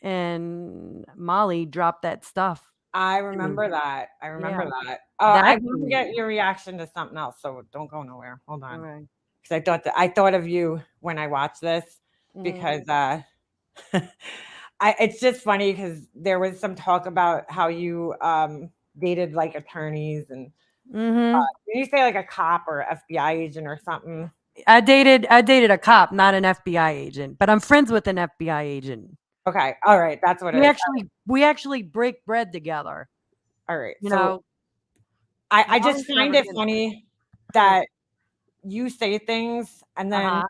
and Molly dropped that stuff. I remember that. I remember that. I want to get your reaction to something else, so don't go nowhere. Hold on. Right. Because I thought of you when I watched this, because it's just funny because there was some talk about how you dated like attorneys and did you say like a cop or FBI agent or something? I dated a cop, not an FBI agent, but I'm friends with an FBI agent. Okay, all right, that's what it is. We actually break bread together. All right, so I just find it funny that you say things and then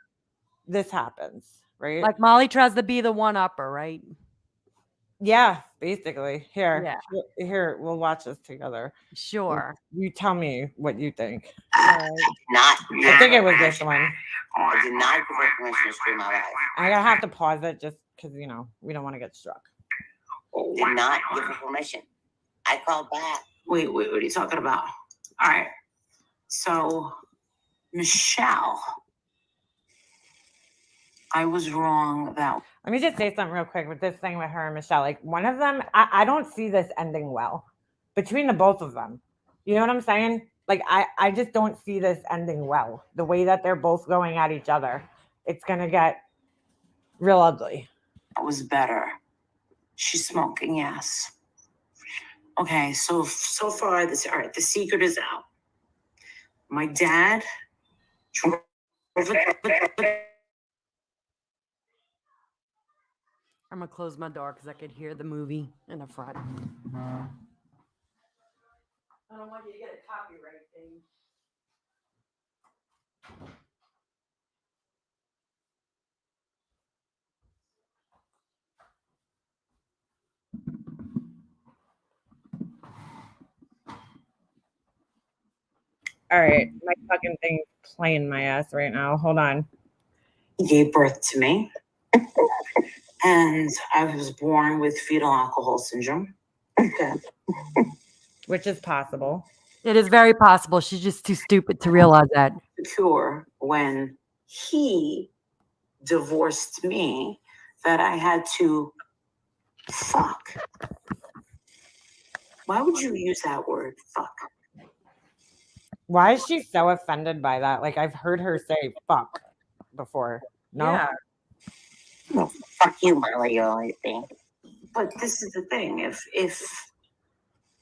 this happens, right? Like Molly tries to be the one-upper, right? Yeah, basically. Here, we'll watch this together. Sure. You tell me what you think. I think it was this one. I did not give her permission to stream my life. I gotta have to pause it just because we don't want to get struck. Did not give her permission. I called back. Wait, what are you talking about? All right. So, Michelle, I was wrong about. Let me just say something real quick with this thing with her and Michelle. Like one of them, I don't see this ending well between the both of them. You know what I'm saying? Like I just don't see this ending well. The way that they're both going at each other, it's gonna get real ugly. That was better. She's smoking, yes. Okay, so far the secret is out. My dad I'm gonna close my door because I could hear the movie in the front. I don't want you to get a copyright thing. All right, my fucking thing's playing my ass right now. Hold on. He gave birth to me. And I was born with fetal alcohol syndrome. Okay. Which is possible. It is very possible. She's just too stupid to realize that. The cure when he divorced me that I had to fuck. Why would you use that word, fuck? Why is she so offended by that? Like I've heard her say fuck before. No? Yeah. Well, fuck you, Molly, I think. But this is the thing.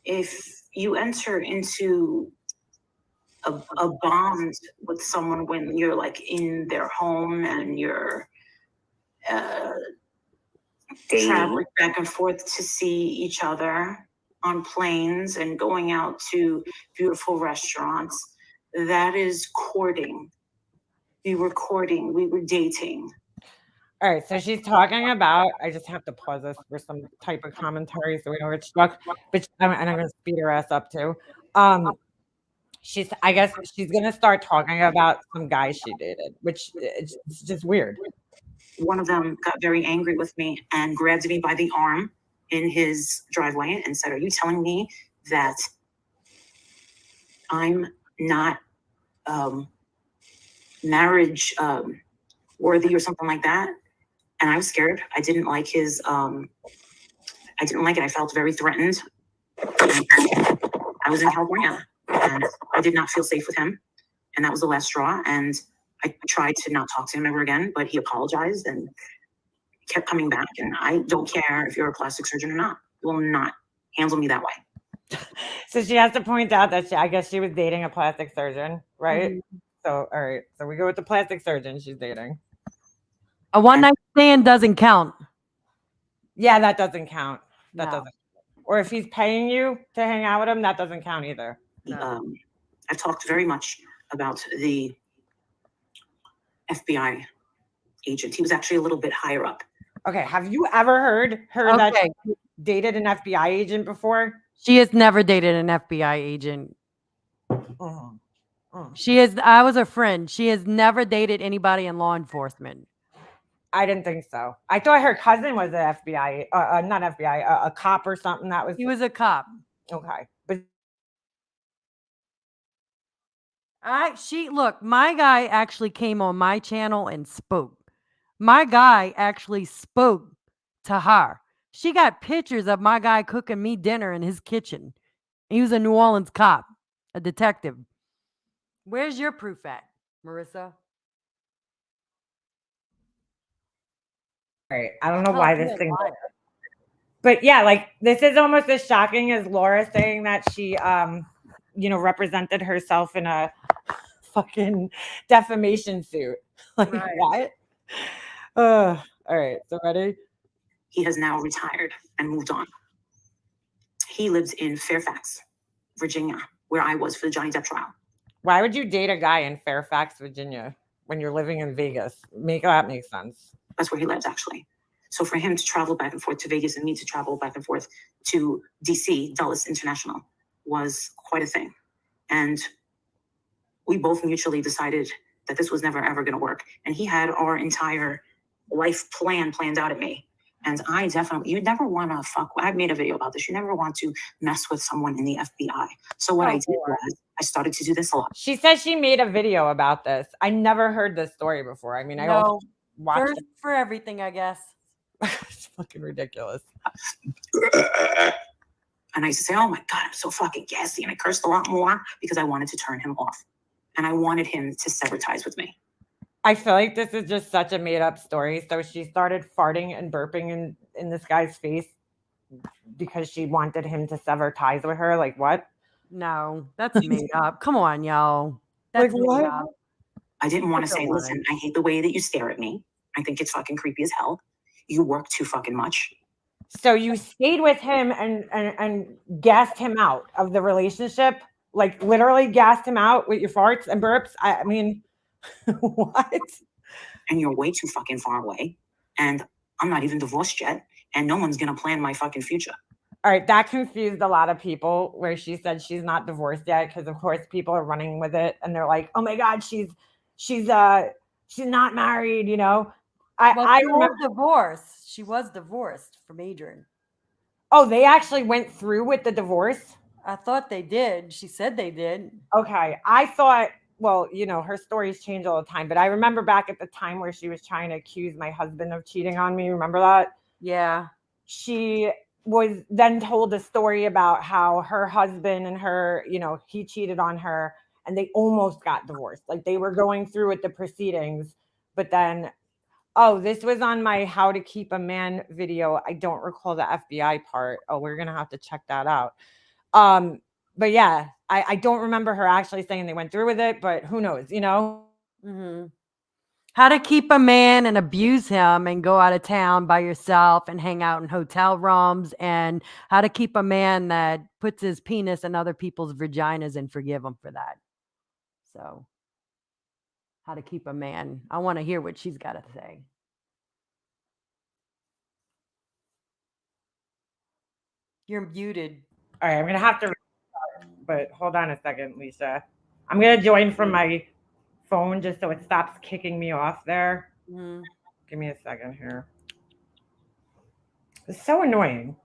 If you enter into a bond with someone when you're like in their home and you're traveling back and forth to see each other on planes and going out to beautiful restaurants, that is courting. We were courting, we were dating. All right, so she's talking about. I just have to pause this for some type of commentary so we don't get struck. But and I'm gonna speed her ass up too. I guess she's gonna start talking about some guy she dated, which it's just weird. One of them got very angry with me and grabbed me by the arm in his driveway and said, "Are you telling me that I'm not marriage worthy or something like that?" And I was scared. I didn't like his. I didn't like it. I felt very threatened. I was in California, and I did not feel safe with him, and that was the last straw. And I tried to not talk to him ever again, but he apologized and kept coming back. And I don't care if you're a plastic surgeon or not. You will not handle me that way. So she has to point out that I guess she was dating a plastic surgeon, right? Mhm. So all right, so we go with the plastic surgeon she's dating. A one night stand doesn't count. Yeah, that doesn't count. That No. doesn't. Or if he's paying you to hang out with him, that doesn't count either. No. I've talked very much about the FBI agent. He was actually a little bit higher up. Okay, have you ever heard that Okay. she dated an FBI agent before? She has never dated an FBI agent. Oh. She is. I was a friend. She has never dated anybody in law enforcement. I didn't think so. I thought her cousin was an FBI, not FBI, a cop or something. That was He was a cop. okay. But Look, my guy actually came on my channel and spoke. My guy actually spoke to her. She got pictures of my guy cooking me dinner in his kitchen. He was a New Orleans cop, a detective. Where's your proof at, Marissa? right, I don't know Oh, why you're this a thing. liar. But yeah, like this is almost as shocking as Laura saying that she, represented herself in a fucking defamation suit. Like Right. what? All right, so ready? He has now retired and moved on. He lives in Fairfax, Virginia, where I was for the Johnny Depp trial. Why would you date a guy in Fairfax, Virginia, when you're living in Vegas? Make sense. That's where he lives, actually. So for him to travel back and forth to Vegas and me to travel back and forth to DC, Dulles International, was quite a thing. And we both mutually decided that this was never, ever going to work. And he had our entire life planned out at me. And I definitely, you never want to fuck. I've made a video about this. You never want to mess with someone in the FBI. So what I did was I started to do this a lot. She says she made a video about this. I never heard this story before. I mean, I also watched First for everything, I guess. It's fucking ridiculous. And I used to say, "Oh my God, I'm so fucking gassy." And I cursed a lot more because I wanted to turn him off. And I wanted him to sever ties with me. I feel like this is just such a made up story. So she started farting and burping in this guy's face because she wanted him to sever ties with her. Like what? No, that's made up. Come on, y'all. That's Like what? made up. I didn't want to That's a say, lie. "Listen, I hate the way that you stare at me. I think it's fucking creepy as hell. You work too fucking much." So you stayed with him and gassed him out of the relationship? Like literally gassed him out with your farts and burps? I mean, what? And you're way too fucking far away. And I'm not even divorced yet. And no one's going to plan my fucking future. All right, that confused a lot of people where she said she's not divorced yet because of course people are running with it and they're like, "Oh my God, she's not married," you know. I remember divorced. She was divorced from Adrian. Oh, they actually went through with the divorce? I thought they did. She said they did. Okay. I thought, well, her stories change all the time, but I remember back at the time where she was trying to accuse my husband of cheating on me. Remember that? Yeah. She was then told a story about how her husband and her, he cheated on her and they almost got divorced. Like they were going through with the proceedings, but then, oh, this was on my How to Keep a Man video. I don't recall the FBI part. Oh, we're going to have to check that out. But yeah, I don't remember her actually saying they went through with it, but who knows, Mm-hmm. How to keep a man and abuse him and go out of town by yourself and hang out in hotel rooms, and how to keep a man that puts his penis in other people's vaginas and forgive him for that. So, how to keep a man. I want to hear what she's got to say. You're muted. All right, I'm gonna have to restart, but hold on a second, Lisa. I'm gonna join from my phone just so it stops kicking me off there. Mhm. Give me a second here. It's so annoying.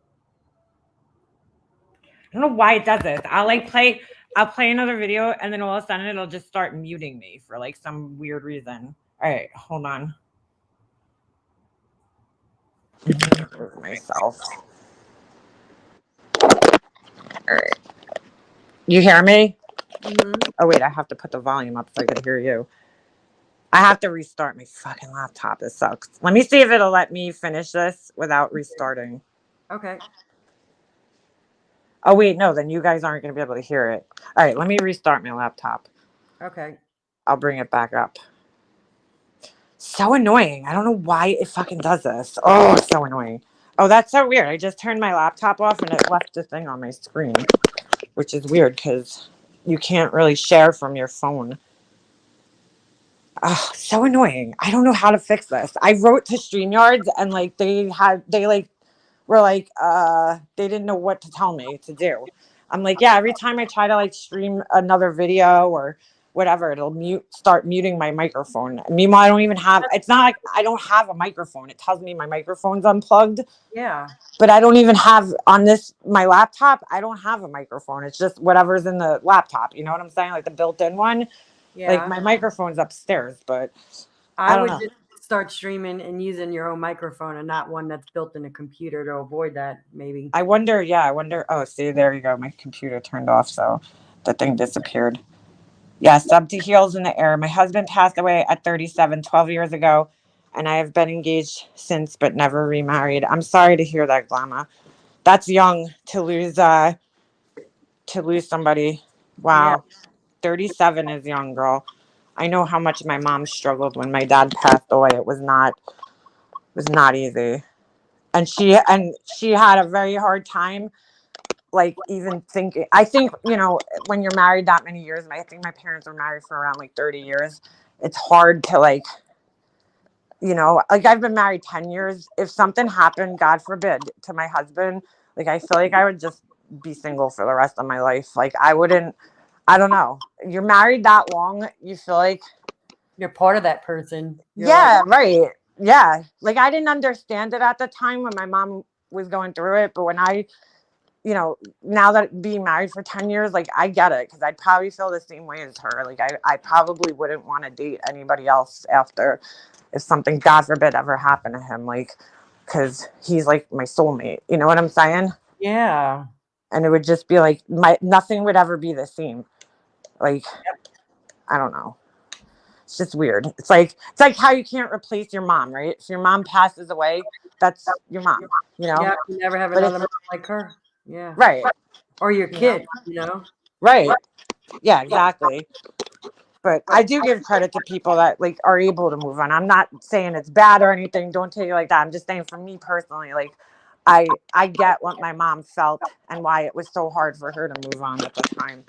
I don't know why it does this. I'll play another video and then all of a sudden it'll just start muting me for like some weird reason. All right, hold on. Myself. All right. You hear me? Mhm. Oh wait, I have to put the volume up so I can hear you. I have to restart my fucking laptop. It sucks. Let me see if it'll let me finish this without restarting. Okay. Oh wait, no, then you guys aren't going to be able to hear it. All right, let me restart my laptop. Okay. I'll bring it back up. So annoying. I don't know why it fucking does this. Oh, it's so annoying. Oh, that's so weird. I just turned my laptop off and it left the thing on my screen, which is weird because you can't really share from your phone. Oh, so annoying. I don't know how to fix this. I wrote to StreamYards and like were like they didn't know what to tell me to do. I'm like, yeah, every time I try to like stream another video or whatever, it'll start muting my microphone. Meanwhile, I don't even have, it's not like I don't have a microphone. It tells me my microphone's unplugged, Yeah. but I don't even have on my laptop, I don't have a microphone. It's just whatever's in the laptop. You know what I'm saying? Like the built-in one. Like Yeah. my microphone's upstairs, but I I don't would know. just start streaming and using your own microphone and not one that's built in a computer to avoid that, maybe. I wonder, yeah, I wonder. Oh, see, there you go. My computer turned off, so the thing disappeared. Yeah, sub to heels in the air. My husband passed away at 37, 12 years ago, and I have been engaged since, but never remarried. I'm sorry to hear that, Glama. That's young to lose somebody. Yeah. Wow, 37 is young, girl. I know how much my mom struggled when my dad passed away. It was not easy, and she had a very hard time like even thinking. I think when you're married that many years, and I think my parents were married for around like 30 years, it's hard to like like I've been married 10 years. If something happened, God forbid, to my husband, like I feel like I would just be single for the rest of my life. Like I don't know, you're married that long, you feel like You're part of that person. You're like, yeah, right, yeah, like I didn't understand it at the time when my mom was going through it, but when I now that being married for 10 years, like I get it because I'd probably feel the same way as her. Like I probably wouldn't want to date anybody else after if something, God forbid, ever happened to him. Like, because he's like my soulmate. You know what I'm saying? yeah. And it would just be like nothing would ever be the same. Like, I don't know. It's just weird. It's like how you can't replace your mom, right? If your mom passes away, that's your mom, Yeah. You never have But another it's mom like her. Yeah. right, Or your you know, kid, right. Yeah, exactly. But I do give credit to people that like are able to move on. I'm not saying it's bad or anything. Don't take it like that. I'm just saying for me personally, like I get what my mom felt and why it was so hard for her to move on at the time.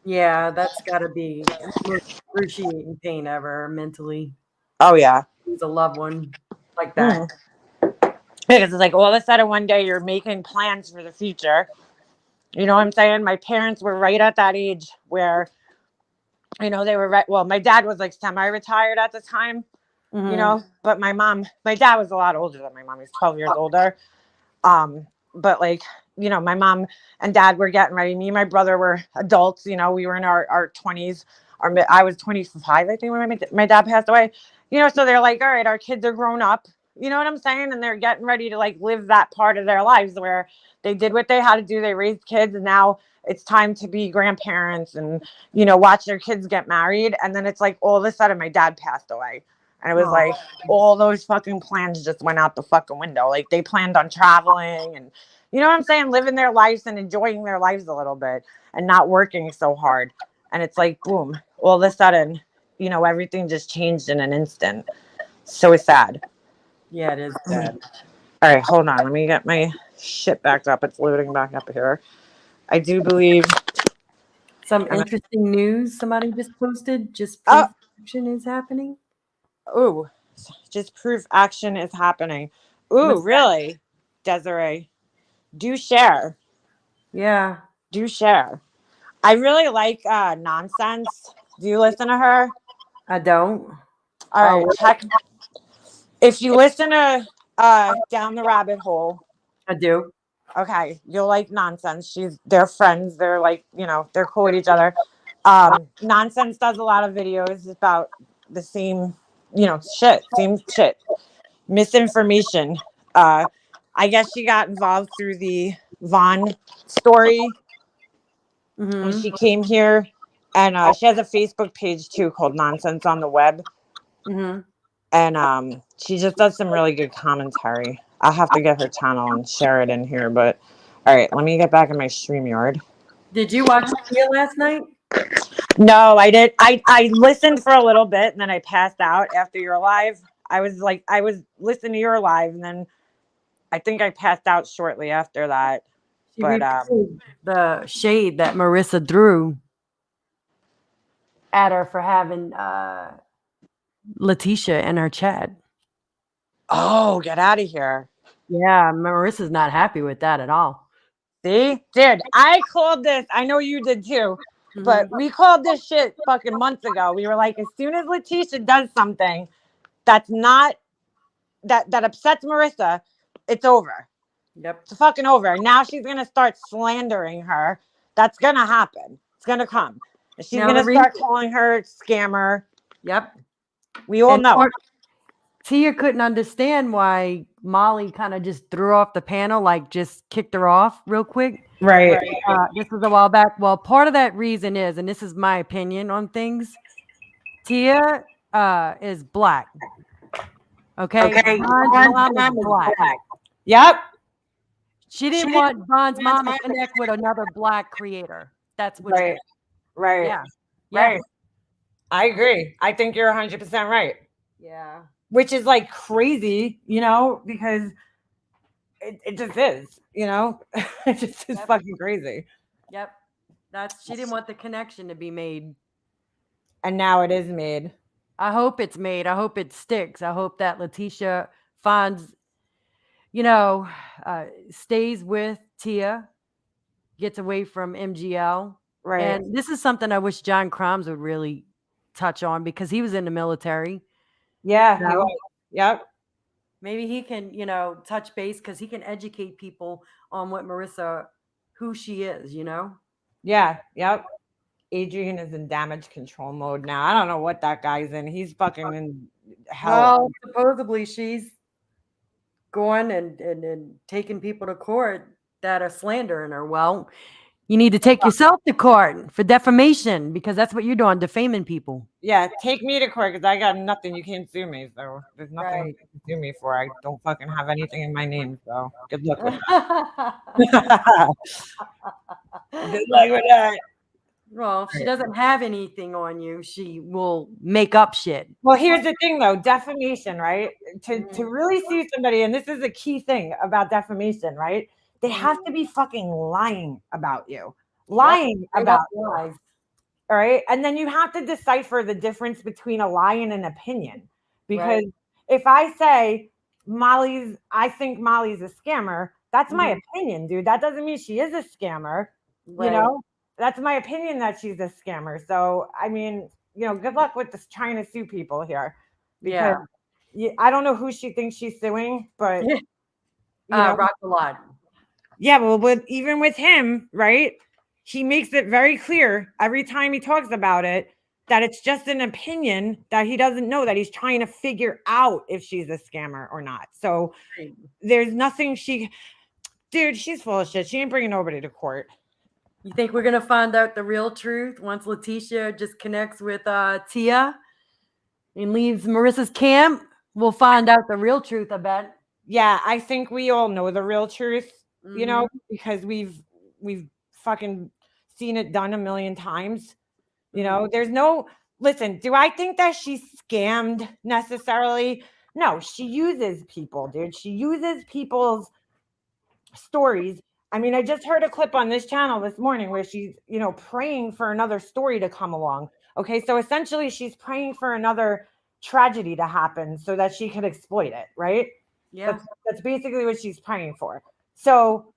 Yeah, that's got to be the most excruciating pain ever mentally. Oh yeah. Lose a loved one like that. Mm. Because it's like all of a sudden one day you're making plans for the future. You know what I'm saying? My parents were right at that age where, they were right. Well, my dad was like semi-retired at the time, Mhm. but my dad was a lot older than my mom. He's 12 years older. But like, my mom and dad were getting ready. Me and my brother were adults, we were in our 20s. I was 25, I think, when my dad passed away. So they're like, all right, our kids are grown up. You know what I'm saying? And they're getting ready to like live that part of their lives where they did what they had to do. They raised kids, and now it's time to be grandparents and, watch their kids get married. And then it's like all of a sudden my dad passed away. And it was like all those fucking plans just went out the fucking window. Like they planned on traveling and, you know what I'm saying, living their lives and enjoying their lives a little bit and not working so hard. And it's like, boom, all of a sudden, everything just changed in an instant. So it's sad. Yeah, it is bad. All right, hold on. Let me get my shit back up. It's loading back up here. I do believe. Some interesting news somebody just posted. Just Oh, proof action is happening. ooh, just proof action is happening. Ooh, What's that? really? Desiree. Do share. Yeah, Do share. I really like Nonsense. Do you listen to her? I don't. All Oh, right, check. If you listen to Down the Rabbit Hole, I do. okay, you'll like Nonsense. They're friends. They're like, they're cool with each other. Nonsense does a lot of videos about the same, same shit. Misinformation. I guess she got involved through the Vaughn story when Mm-hmm. she came here, and she has a Facebook page too called Nonsense on the Web, Mm-hmm. and she just does some really good commentary. I'll have to get her channel and share it in here, but all right, let me get back in my StreamYard. Did you watch Tia last night? No, I did. I listened for a little bit and then I passed out after your live. I was listening to your live and then I think I passed out shortly after that. She But replayed the shade that Marissa threw at her for having Letitia in her chat. oh, get out of here. Yeah, Marissa's not happy with that at all. See? Dude, I called this. I know you did too. But we called this shit fucking months ago. We were like, as soon as Letitia does something that's not that upsets Marissa, it's over. Yep. It's fucking over. Now she's gonna start slandering her. That's gonna happen. It's gonna come. And she's Now gonna the start calling her scammer. Yep. We all know. Tia couldn't understand why Molly kind of just threw off the panel, like just kicked her off real quick. Right. This was a while back. Well, part of that reason is, and this is my opinion on things, Tia is black. Okay. Von's mom is black. Yep. She didn't want Von's mom to connect with another black creator. That's what. Right. Right. Yeah. Right. I agree. I think you're 100% right. Yeah. Which is like crazy, because it just is, it just is fucking crazy. Yep. She didn't want the connection to be made. And now it is made. I hope it's made. I hope it sticks. I hope that Letitia finds, stays with Tia, gets away from MGL. Right. And this is something I wish John Crimes would really touch on because he was in the military. Yeah. He was. Yep. Maybe he can, touch base because he can educate people on what Marissa, who she is, Yeah. Yep. Adrian is in damage control mode now. I don't know what that guy's in. He's fucking in hell. Well, supposedly she's going and taking people to court that are slandering her. Well, you need to take yourself to court for defamation because that's what you're doing, defaming people. Yeah, take me to court because I got nothing. You can't sue me, so there's nothing you can sue me for. I don't fucking have anything in my name, so good luck with that. Good luck with that. Well, if she doesn't have anything on you, she will make up shit. Well, here's the thing, though. Defamation, right? To really sue somebody, and this is a key thing about defamation, right? They have to be fucking lying about you. Lying about lies. All right. And then you have to decipher the difference between a lie and an opinion. Because if I say I think Molly's a scammer, that's my opinion, dude. That doesn't mean she is a scammer. That's my opinion that she's a scammer. So, I mean, good luck with this trying to sue people here. Because I don't know who she thinks she's suing, but Rock a lot. Yeah, well, even with him, right? He makes it very clear every time he talks about it that it's just an opinion that he doesn't know, that he's trying to figure out if she's a scammer or not. So there's nothing dude, she's full of shit. She ain't bringing nobody to court. You think we're going to find out the real truth once Letitia just connects with Tia and leaves Marissa's camp? We'll find out the real truth, I bet. Yeah, I think we all know the real truth, because we've fucking seen it done a million times. There's listen, do I think that she's scammed necessarily? No, she uses people, dude. She uses people's stories. I mean, I just heard a clip on this channel this morning where she's, praying for another story to come along. Okay, so essentially she's praying for another tragedy to happen so that she can exploit it, right? Yeah. That's basically what she's praying for. So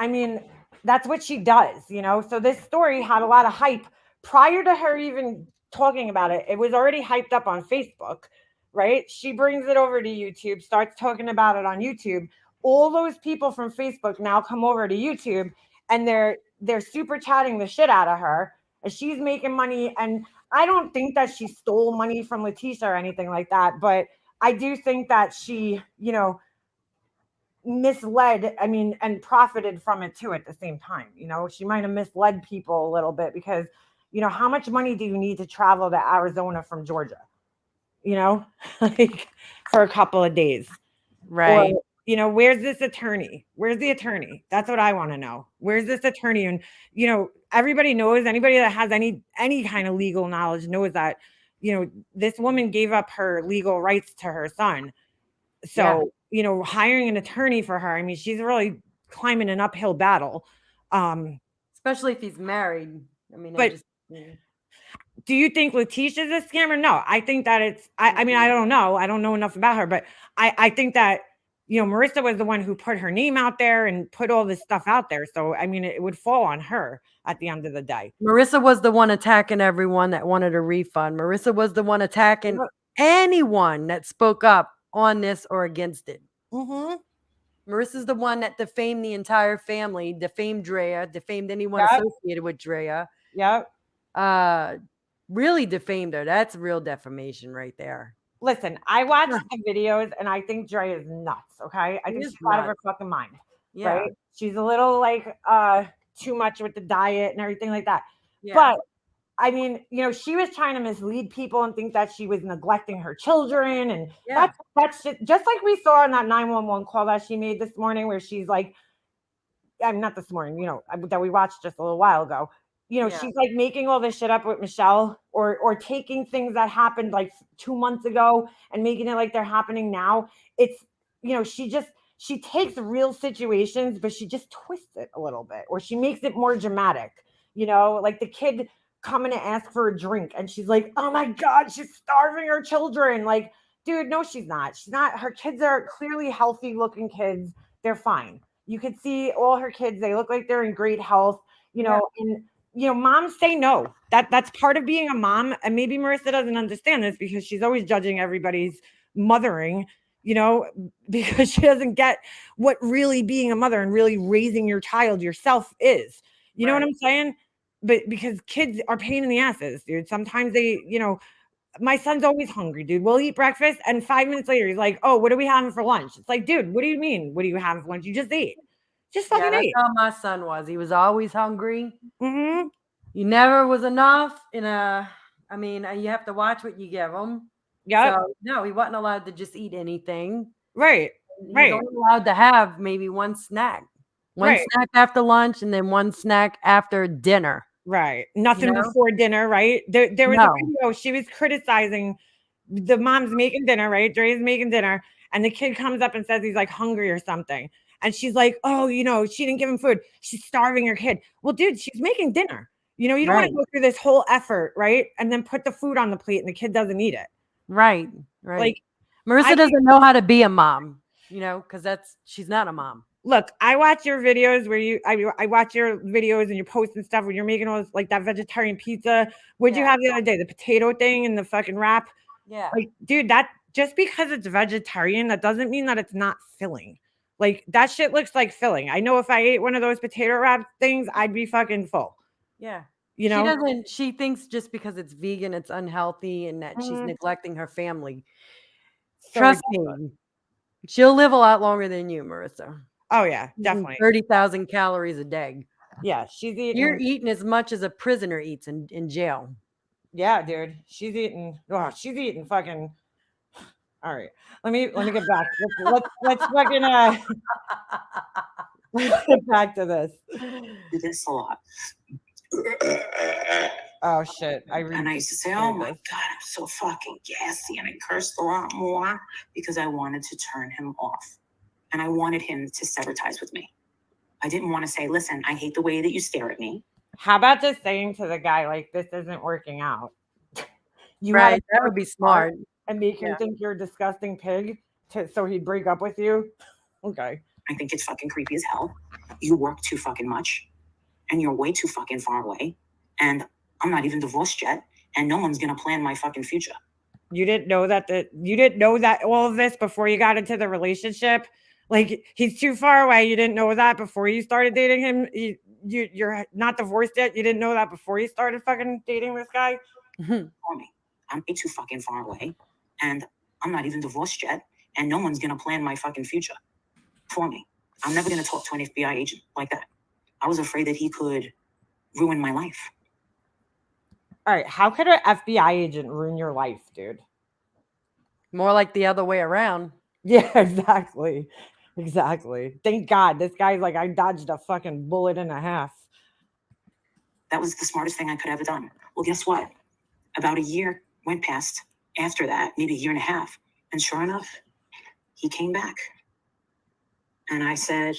I mean, that's what she does, you know? So this story had a lot of hype prior to her even talking about it. It was already hyped up on Facebook, right? She brings it over to YouTube, starts talking about it on YouTube. All those people from Facebook now come over to YouTube and they're super chatting the shit out of her, and she's making money. And I don't think that she stole money from Letitia or anything like that, but I do think that she, you know, misled, I mean, and profited from it too at the same time. You know, she might have misled people a little bit because, you know, how much money do you need to travel to Arizona from Georgia? You know, like for a couple of days. Right. Or, you know, where's this attorney? Where's the attorney? That's what I want to know. Where's this attorney? And, you know, everybody knows, anybody that has any kind of legal knowledge knows that, you know, this woman gave up her legal rights to her son. So, you know, hiring an attorney for her, I mean, she's really climbing an uphill battle. Especially if he's married. I mean, But do you think Letitia's a scammer? No, I think that it's, I mean, I don't know. I don't know enough about her, but I think that, you know, Marissa was the one who put her name out there and put all this stuff out there. So, I mean, it would fall on her at the end of the day. Marissa was the one attacking everyone that wanted a refund. Marissa was the one attacking anyone that spoke up on this or against it. Mm-hmm. Marissa's the one that defamed the entire family, defamed Drea, defamed anyone Yep. associated with Drea. Yep. Really defamed her. That's real defamation right there. Listen, I watched the videos and I think Dre is nuts. Okay. I think she's out of her fucking mind. Yeah. Right. She's a little like too much with the diet and everything like that. Yeah. But I mean, you know, she was trying to mislead people and think that she was neglecting her children. And that's just like we saw in that 911 call that she made this morning, where she's like, I'm not this morning, you know, that we watched just a little while ago. You know, she's like making all this shit up with Michelle, or taking things that happened like 2 months ago and making it like they're happening now. It's, you know, she takes real situations, but she just twists it a little bit, or she makes it more dramatic. You know, like the kid coming to ask for a drink and she's like, oh my God, she's starving her children. Like, dude, no, she's not. She's not. Her kids are clearly healthy looking kids. They're fine. You could see all her kids. They look like they're in great health, you know, and, you know, moms say no. That's part of being a mom. And maybe Marissa doesn't understand this because she's always judging everybody's mothering, you know, because she doesn't get what really being a mother and really raising your child yourself is. You know what I'm saying? But because kids are pain in the asses, dude. Sometimes they, you know, my son's always hungry, dude. We'll eat breakfast and 5 minutes later, he's like, oh, what are we having for lunch? It's like, dude, what do you mean? What do you have for lunch? You just ate. Just fucking that's ate. how my son was. He was always hungry. Mm-hmm. You never was enough I mean, you have to watch what you give him. Yeah. So, no, he wasn't allowed to just eat anything. Right. He was only allowed to have maybe one snack. One snack after lunch and then one snack after dinner. Right. Nothing before dinner, right? There was a video, she was criticizing the mom's making dinner, right? Dre's making dinner, and the kid comes up and says he's like hungry or something. And she's like, oh, you know, she didn't give him food. She's starving her kid. Well, dude, she's making dinner. You know, you don't want to go through this whole effort, right? And then put the food on the plate and the kid doesn't eat it. Right. Like, Marissa doesn't know how to be a mom, you know, because she's not a mom. Look, I watch your videos where I watch your videos and your posts and stuff where you're making all this, like that vegetarian pizza. What'd you have the other day? The potato thing and the fucking wrap. Yeah. Like, dude, that just because it's vegetarian, that doesn't mean that it's not filling. Like, that shit looks like filling. I know if I ate one of those potato wrap things, I'd be fucking full. Yeah. You know? She thinks just because it's vegan, it's unhealthy and that she's neglecting her family. So trust me, she'll live a lot longer than you, Marissa. Oh, yeah, definitely. 30,000 calories a day. Yeah, she's eating. You're eating as much as a prisoner eats in jail. Yeah, dude. She's eating. Oh, she's eating fucking. All right. Let me get back. Let's fucking let's get back to this. Do this a lot. Oh shit. And I used to say, oh my God, I'm so fucking gassy. And I cursed a lot more because I wanted to turn him off. And I wanted him to sever ties with me. I didn't want to say, listen, I hate the way that you stare at me. How about just saying to the guy, like, this isn't working out? That would be smart. And make him think you're a disgusting pig so he'd break up with you. Okay. I think it's fucking creepy as hell. You work too fucking much, and you're way too fucking far away. And I'm not even divorced yet, and no one's gonna plan my fucking future. You didn't know that you didn't know that all of this before you got into the relationship? Like, he's too far away. You didn't know that before you started dating him? You're not divorced yet? You didn't know that before you started fucking dating this guy? For me, I'm way too fucking far away, and I'm not even divorced yet, and no one's gonna plan my fucking future for me. I'm never gonna talk to an FBI agent like that. I was afraid that he could ruin my life. All right, how could an FBI agent ruin your life, dude? More like the other way around. Yeah, exactly. Exactly. Thank God. This guy's like, I dodged a fucking bullet and a half. That was the smartest thing I could have ever done. Well, guess what? About a year went past after that, maybe a year and a half. And sure enough, he came back. And I said,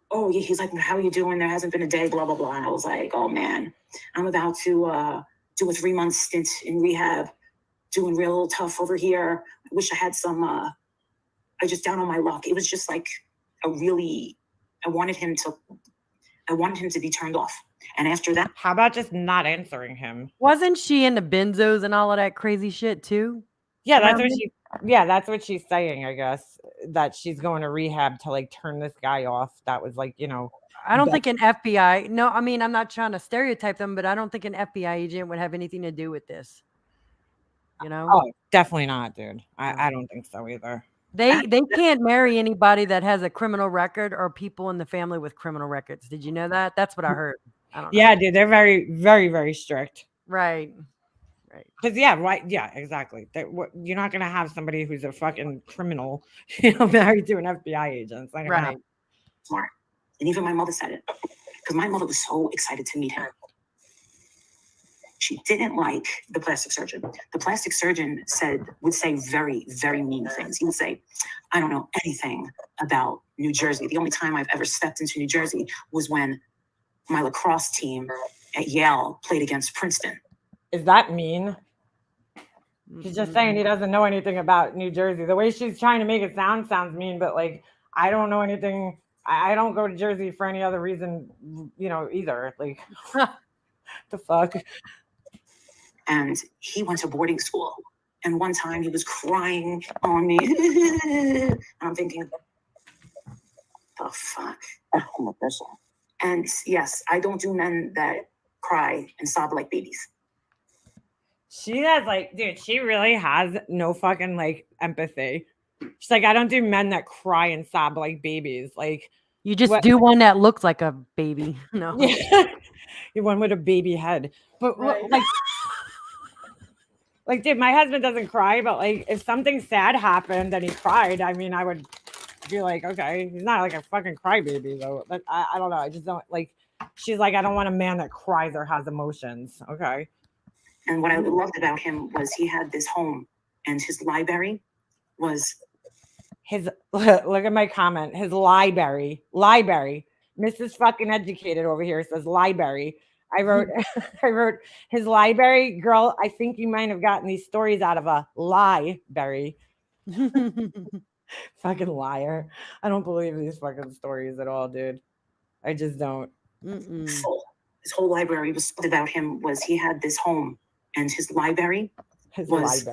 oh, yeah. He's like, how are you doing? There hasn't been a day, blah, blah, blah. And I was like, oh, man, I'm about to do a 3-month stint in rehab, doing real tough over here. I wish I had some, I just down on my luck. It was just like I wanted him to be turned off. And after that, how about just not answering him? Wasn't she in the benzos and all of that crazy shit too? Yeah, that's what she's saying, I guess, that she's going to rehab to like turn this guy off. That was like, I don't think an FBI. No, I mean, I'm not trying to stereotype them, but I don't think an FBI agent would have anything to do with this. Oh, definitely not, dude. I don't think so either. They can't marry anybody that has a criminal record or people in the family with criminal records. Did you know that? That's what I heard. I don't know. Yeah, dude, they're very, very, very strict. Right. Because yeah, exactly. You're not gonna have somebody who's a fucking criminal, married to an FBI agent. It's not gonna happen. Smart. And even my mother said it, because my mother was so excited to meet him. She didn't like the plastic surgeon. The plastic surgeon would say very, very mean things. He would say, I don't know anything about New Jersey. The only time I've ever stepped into New Jersey was when my lacrosse team at Yale played against Princeton. Is that mean? He's just saying he doesn't know anything about New Jersey. The way she's trying to make it sounds mean, but like, I don't know anything. I don't go to Jersey for any other reason, either. Like, the fuck? And he went to boarding school. And one time he was crying on me. And I'm thinking, the fuck? And yes, I don't do men that cry and sob like babies. She has dude, she really has no fucking empathy. She's like, I don't do men that cry and sob like babies. Like, you just do one that looks like a baby. No. Yeah. You're one with a baby head. But right. Dude, my husband doesn't cry, but if something sad happened and he cried, I mean, I would be like, okay, he's not like a fucking crybaby though. But I don't know. I just don't she's like, I don't want a man that cries or has emotions. Okay. And what I loved about him was he had this home, and his library was look at my comment. His library. Mrs. fucking educated over here says library. I wrote his library. Girl, I think you might have gotten these stories out of a library. Fucking liar. I don't believe these fucking stories at all, dude. I just don't. Full. His whole library was about him was he had this home, and his library was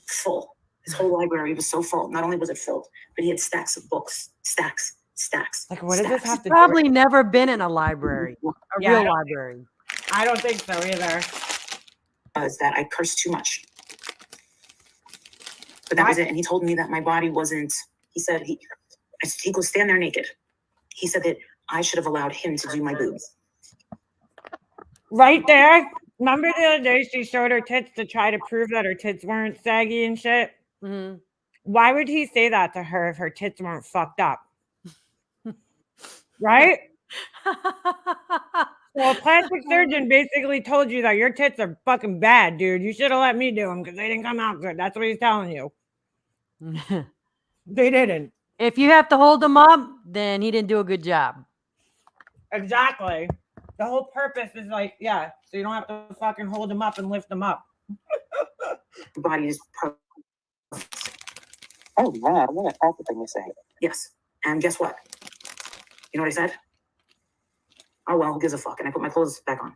full. His whole library was so full. Not only was it filled, but he had stacks of books. Stacks. Like, what does this have to do? Probably never been in a library, real library. I don't think so either. Was that I cursed too much. But that was it. And he told me that my body wasn't, he said, he goes, stand there naked. He said that I should have allowed him to do my boobs. Right there. Remember the other day she showed her tits to try to prove that her tits weren't saggy and shit? Mm-hmm. Why would he say that to her if her tits weren't fucked up? Right? So a plastic surgeon basically told you that your tits are fucking bad, dude. You should have let me do them because they didn't come out good. That's what he's telling you. They didn't. If you have to hold them up, then he didn't do a good job. Exactly. The whole purpose is so you don't have to fucking hold them up and lift them up. The body is perfect. Oh, wow. What an awful thing to say. Yes. And guess what? You know what I said? Oh, well, who gives a fuck? And I put my clothes back on.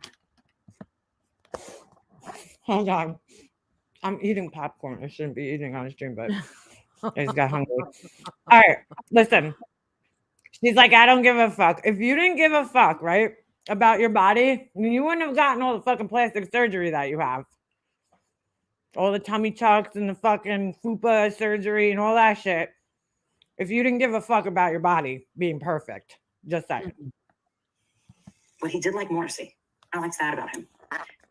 Hold on. I'm eating popcorn. I shouldn't be eating on stream, but I just got hungry. All right, listen. She's like, I don't give a fuck. If you didn't give a fuck, right, about your body, you wouldn't have gotten all the fucking plastic surgery that you have. All the tummy tucks and the fucking fupa surgery and all that shit. If you didn't give a fuck about your body being perfect, just saying. But he did like Morrissey. I liked that about him.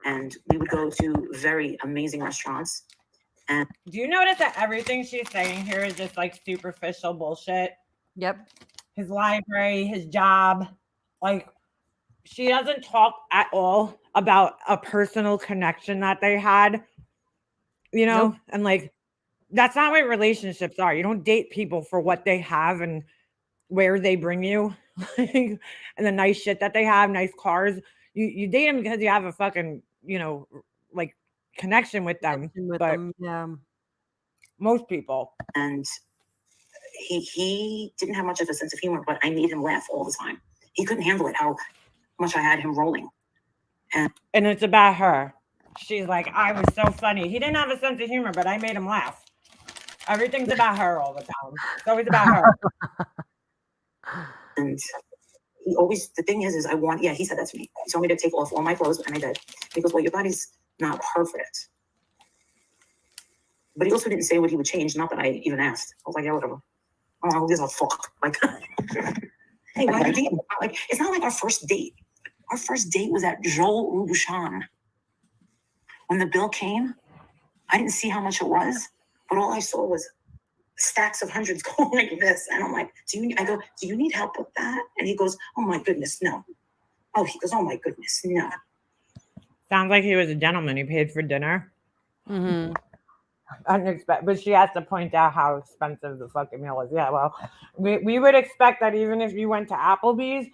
And we would go to very amazing restaurants. And do you notice that everything she's saying here is just like superficial bullshit? Yep. His library, his job. Like, she doesn't talk at all about a personal connection that they had, you know? Nope. And like, that's not what relationships are. You don't date people for what they have and where they bring you and the nice shit that they have, nice cars. You date them because you have a fucking, you know, like connection with them. Yeah. Most people. And he didn't have much of a sense of humor, but I made him laugh all the time. He couldn't handle it, how much I had him rolling. And it's about her. She's like, I was so funny. He didn't have a sense of humor, but I made him laugh. Everything's about her all the time. It's always about her. And he always, the thing is he said that to me. He told me to take off all my clothes, and I did. He goes, well, your body's not perfect. But he also didn't say what he would change, not that I even asked. I was like, yeah, whatever. Oh, who gives a fuck? Like, hey, why are you dating? Like, it's not like our first date. Our first date was at Joel Robuchon. When the bill came, I didn't see how much it was, but all I saw was stacks of hundreds going like this. And I'm like, do you need help with that? And he goes, oh my goodness, no. Oh, he goes, oh my goodness, no. Sounds like he was a gentleman. He paid for dinner. Mm-hmm. But she has to point out how expensive the fucking meal is. Yeah, well, we would expect that even if you went to Applebee's,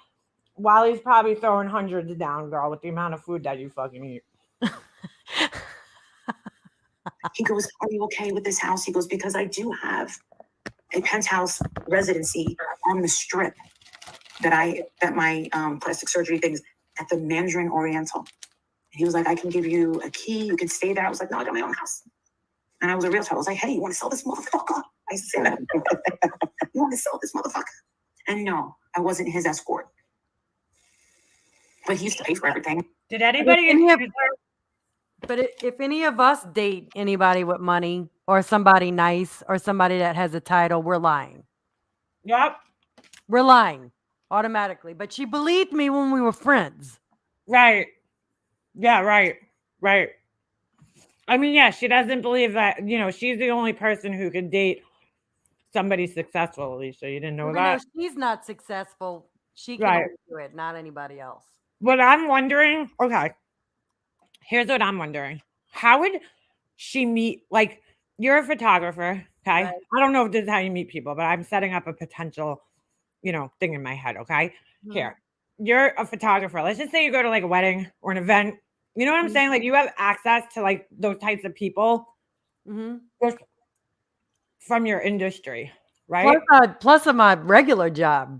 Wally's probably throwing hundreds down, girl, with the amount of food that you fucking eat. He goes, are you okay with this house? He goes, because I do have a penthouse residency on the strip that my plastic surgery things at the Mandarin Oriental. And he was like, I can give you a key. You can stay there. I was like, no, I got my own house. And I was a realtor. I was like, hey, you want to sell this motherfucker? I used to say that. You want to sell this motherfucker? And no, I wasn't his escort. But he used to pay for everything. Did anybody But if any of us date anybody with money or somebody nice or somebody that has a title, we're lying. Yep. We're lying automatically. But she believed me when we were friends. Right. Yeah, right. Right. I mean, yeah, she doesn't believe that, you know, she's the only person who could date somebody successful, Alicia. You didn't know Even that? though she's not successful, she can Right. do it, not anybody else. What I'm wondering, okay, here's what I'm wondering. How would she meet, like, you're a photographer, okay? Right. I don't know if this is how you meet people, but I'm setting up a potential, you know, thing in my head, okay? Mm-hmm. Here, you're a photographer. Let's just say you go to, like, a wedding or an event. You know what I'm saying? Like, you have access to, like, those types of people just from your industry, right? Plus my regular job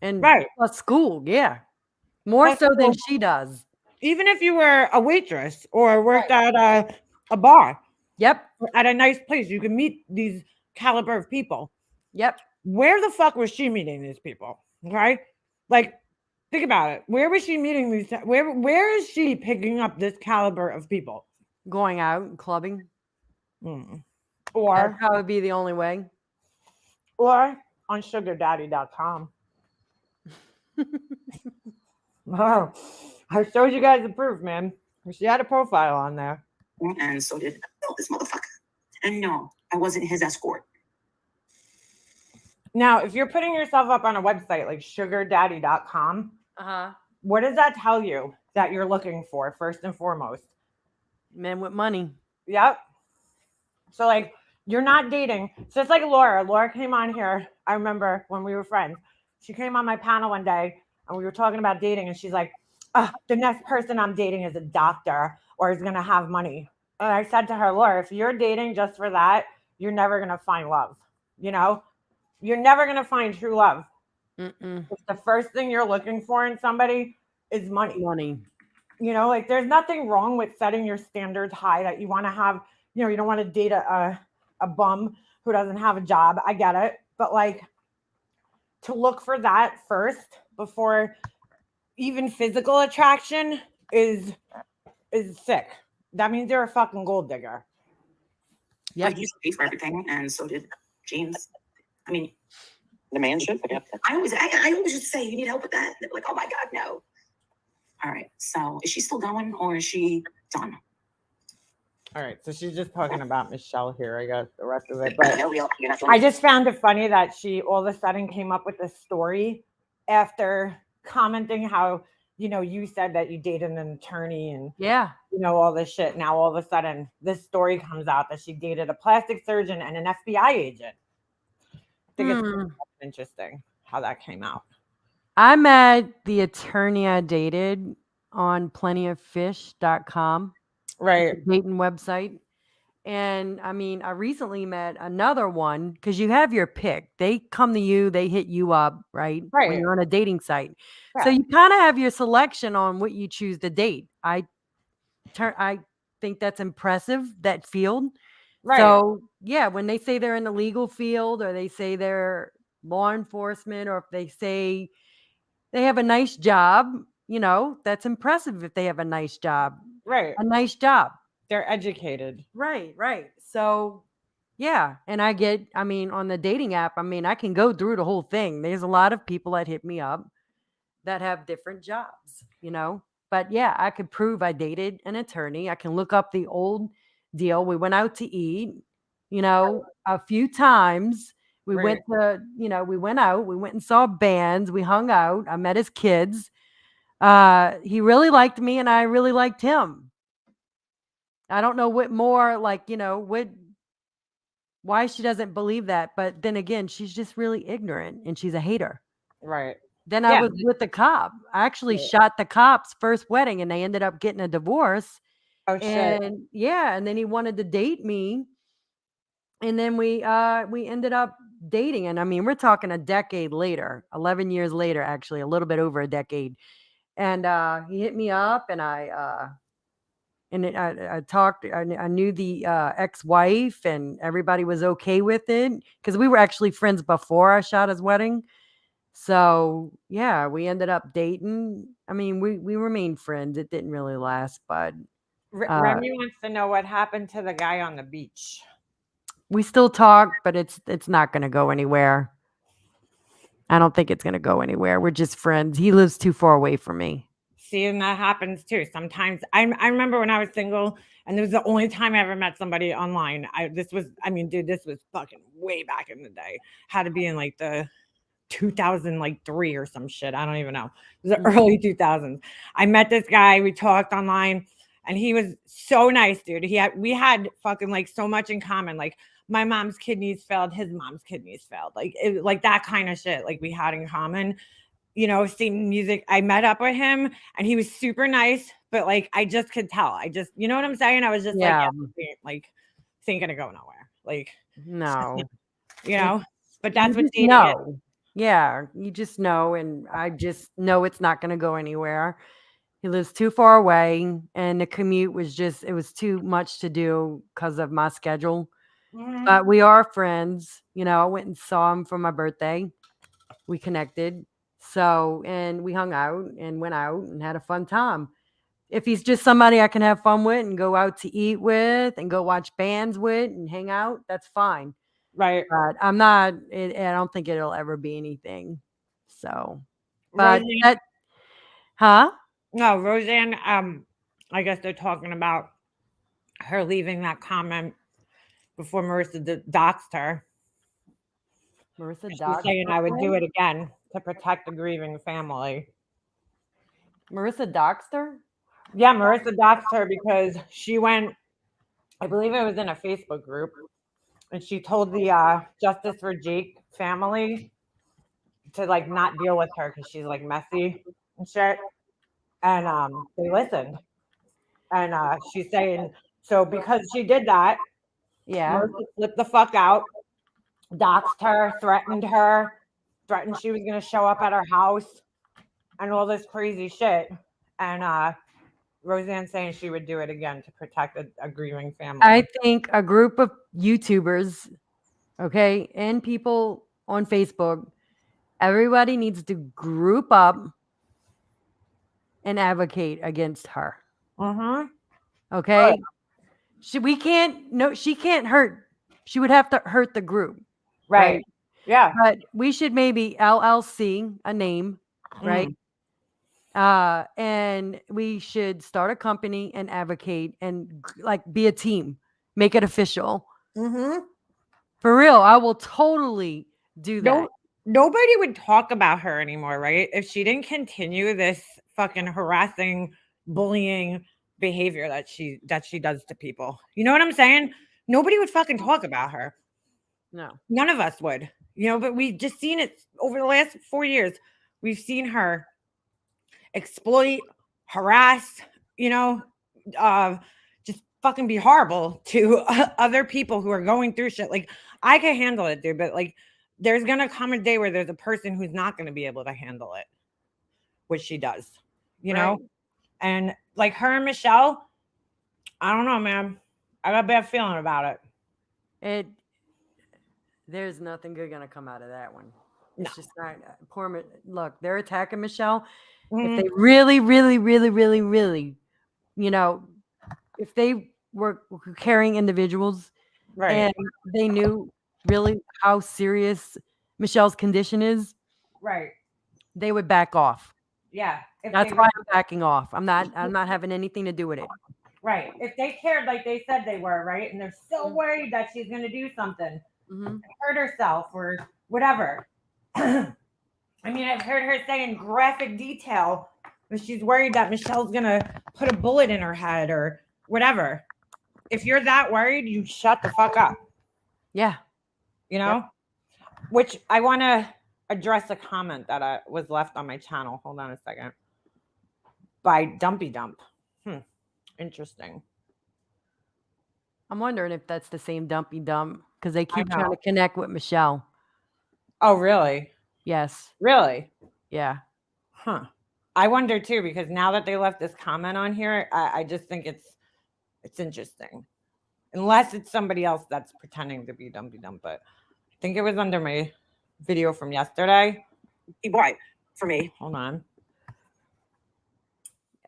and plus school, yeah. More Plus so than school. she does. Even if you were a waitress or worked at a bar. Yep. At a nice place, you can meet these caliber of people. Yep. Where the fuck was she meeting these people? Okay? Like, think about it. Where was she meeting these? Where is she picking up this caliber of people? Going out and clubbing. Or that'd probably be the only way. Or on sugardaddy.com. Oh, I showed you guys the proof, man. She had a profile on there. And so did this motherfucker. And no, I wasn't his escort. Now, if you're putting yourself up on a website like sugardaddy.com, what does that tell you that you're looking for first and foremost? Men with money. Yep. So, like, you're not dating. So it's like Laura. Laura came on here. I remember when we were friends. She came on my panel one day and we were talking about dating. And she's like, the next person I'm dating is a doctor or is going to have money. And I said to her, Laura, if you're dating just for that, you're never going to find love, you know? You're never going to find true love. Mm-mm. If the first thing you're looking for in somebody is money. Money. You know, like there's nothing wrong with setting your standards high that you want to have, you know, you don't want to date a bum who doesn't have a job. I get it. But like to look for that first before even physical attraction is sick. That means you're a fucking gold digger. Yeah, you paid for everything, and so did James. I mean, The man should. I always just say, you need help with that. They're like, oh my God, no. All right, so is she still going or is she done? All right, so she's just talking about Michelle here, I guess, the rest of it. But I just found it funny that she all of a sudden came up with this story after commenting how, you know, you said that you dated an attorney and, Yeah. you know, all this shit. Now all of a sudden this story comes out that she dated a plastic surgeon and an FBI agent. I think it's interesting how that came out. I met the attorney I dated on plentyoffish.com. Right. It's a dating website. And I mean, I recently met another one because you have your pick. They come to you, they hit you up, right? When Right. you're on a dating site. Yeah. So you kind of have your selection on what you choose to date. I think that's impressive, that field. Right. So yeah, when they say they're in the legal field or they say they're law enforcement or if they say they have a nice job, you know, that's impressive if they have a nice job. Right. A nice job. They're educated. Right. So yeah, and I mean, on the dating app, I mean, I can go through the whole thing. There's a lot of people that hit me up that have different jobs, you know. But yeah, I could prove I dated an attorney. I can look up the old deal. We went out to eat, you know, a few times. We went to, you know, we went out, we went and saw bands, we hung out. I met his kids. He really liked me and I really liked him. I don't know what more, like, you know, why she doesn't believe that. But then again, she's just really ignorant and she's a hater. Right. Then I was with the cop. I actually shot the cop's first wedding and they ended up getting a divorce. Oh shit. And yeah, and then he wanted to date me. And then we ended up dating. And I mean, we're talking a decade later, 11 years later, actually, a little bit over a decade. And he hit me up and I talked, I knew the ex-wife and everybody was okay with it because we were actually friends before I shot his wedding. So yeah, we ended up dating. I mean, we remained friends. It didn't really last, but Remy wants to know what happened to the guy on the beach. we still talk, but it's not going to go anywhere. I don't think it's going to go anywhere. We're just friends. He lives too far away from me. See, and that happens too. Sometimes I remember when I was single, and it was the only time I ever met somebody online. This was fucking way back in the day. Had to be in like the 2003 or some shit. I don't even know. It was the early 2000s. I met this guy. We talked online, and he was so nice, dude. We had fucking like so much in common. Like my mom's kidneys failed, his mom's kidneys failed. Like that kind of shit. Like we had in common. You know, same music. I met up with him, and he was super nice. But like, I just could tell. You know what I'm saying? I was just like thinking to go nowhere. Like no, you know. But that's what dating is. Yeah, you just know, and I just know it's not going to go anywhere. He lives too far away, and the commute was it was too much to do because of my schedule. But we are friends. You know, I went and saw him for my birthday. We connected. So, and we hung out and went out and had a fun time. If he's just somebody I can have fun with and go out to eat with and go watch bands with and hang out, that's fine. Right. But I'm not, I don't think it'll ever be anything. So, but No, Roseanne, I guess they're talking about her leaving that comment before Marissa doxed her. She's saying I would do it again to protect the grieving family. Marissa doxed her? Yeah, Marissa doxed her because she went, I believe it was in a Facebook group, and she told the Justice for Jake family to like not deal with her because she's like messy and shit. And they listened. And she's saying, so because she did that, yeah, Marissa flipped the fuck out doxed her, threatened she was going to show up at her house and all this crazy shit. And Roseanne saying she would do it again to protect a grieving family. I think a group of YouTubers, okay, and people on Facebook, everybody needs to group up and advocate against her. Okay? She can't hurt. She would have to hurt the group. Right? Yeah. But we should maybe LLC a name, right? And we should start a company and advocate and like be a team, make it official. For real, I will totally do that. Nobody would talk about her anymore, right? If she didn't continue this fucking harassing, bullying behavior that she does to people. You know what I'm saying? Nobody would fucking talk about her. No. None of us would. But we've just seen it over the last 4 years. We've seen her exploit, harass, just fucking be horrible to other people who are going through shit. Like, I can handle it, dude, but like, there's gonna come a day where there's a person who's not gonna be able to handle it, which she does, you know. And like her and Michelle, I don't know, man. I got a bad feeling about it. There's nothing good gonna come out of that one. No. It's just not look, they're attacking Michelle. If they really, really, really, really, really, if they were caring individuals and they knew really how serious Michelle's condition is, they would back off. Yeah. That's why I'm backing off. I'm not having anything to do with it. Right. If they cared like they said they were, right? And they're so worried that she's going to do something, hurt herself or whatever. I mean, I've heard her say in graphic detail that she's worried that Michelle's going to put a bullet in her head or whatever. If you're that worried, you shut the fuck up. Yeah. Which I want to address a comment that was left on my channel. Hold on a second. By Dumpy Dump. Interesting. I'm wondering if that's the same Dumpy Dump because they keep trying to connect with Michelle. Oh, really? Yes. Really? Yeah. Huh. I wonder too, because now that they left this comment on here, I just think it's interesting. Unless it's somebody else that's pretending to be Dumpy Dump, but I think it was under my video from yesterday. Right. For me. Hold on.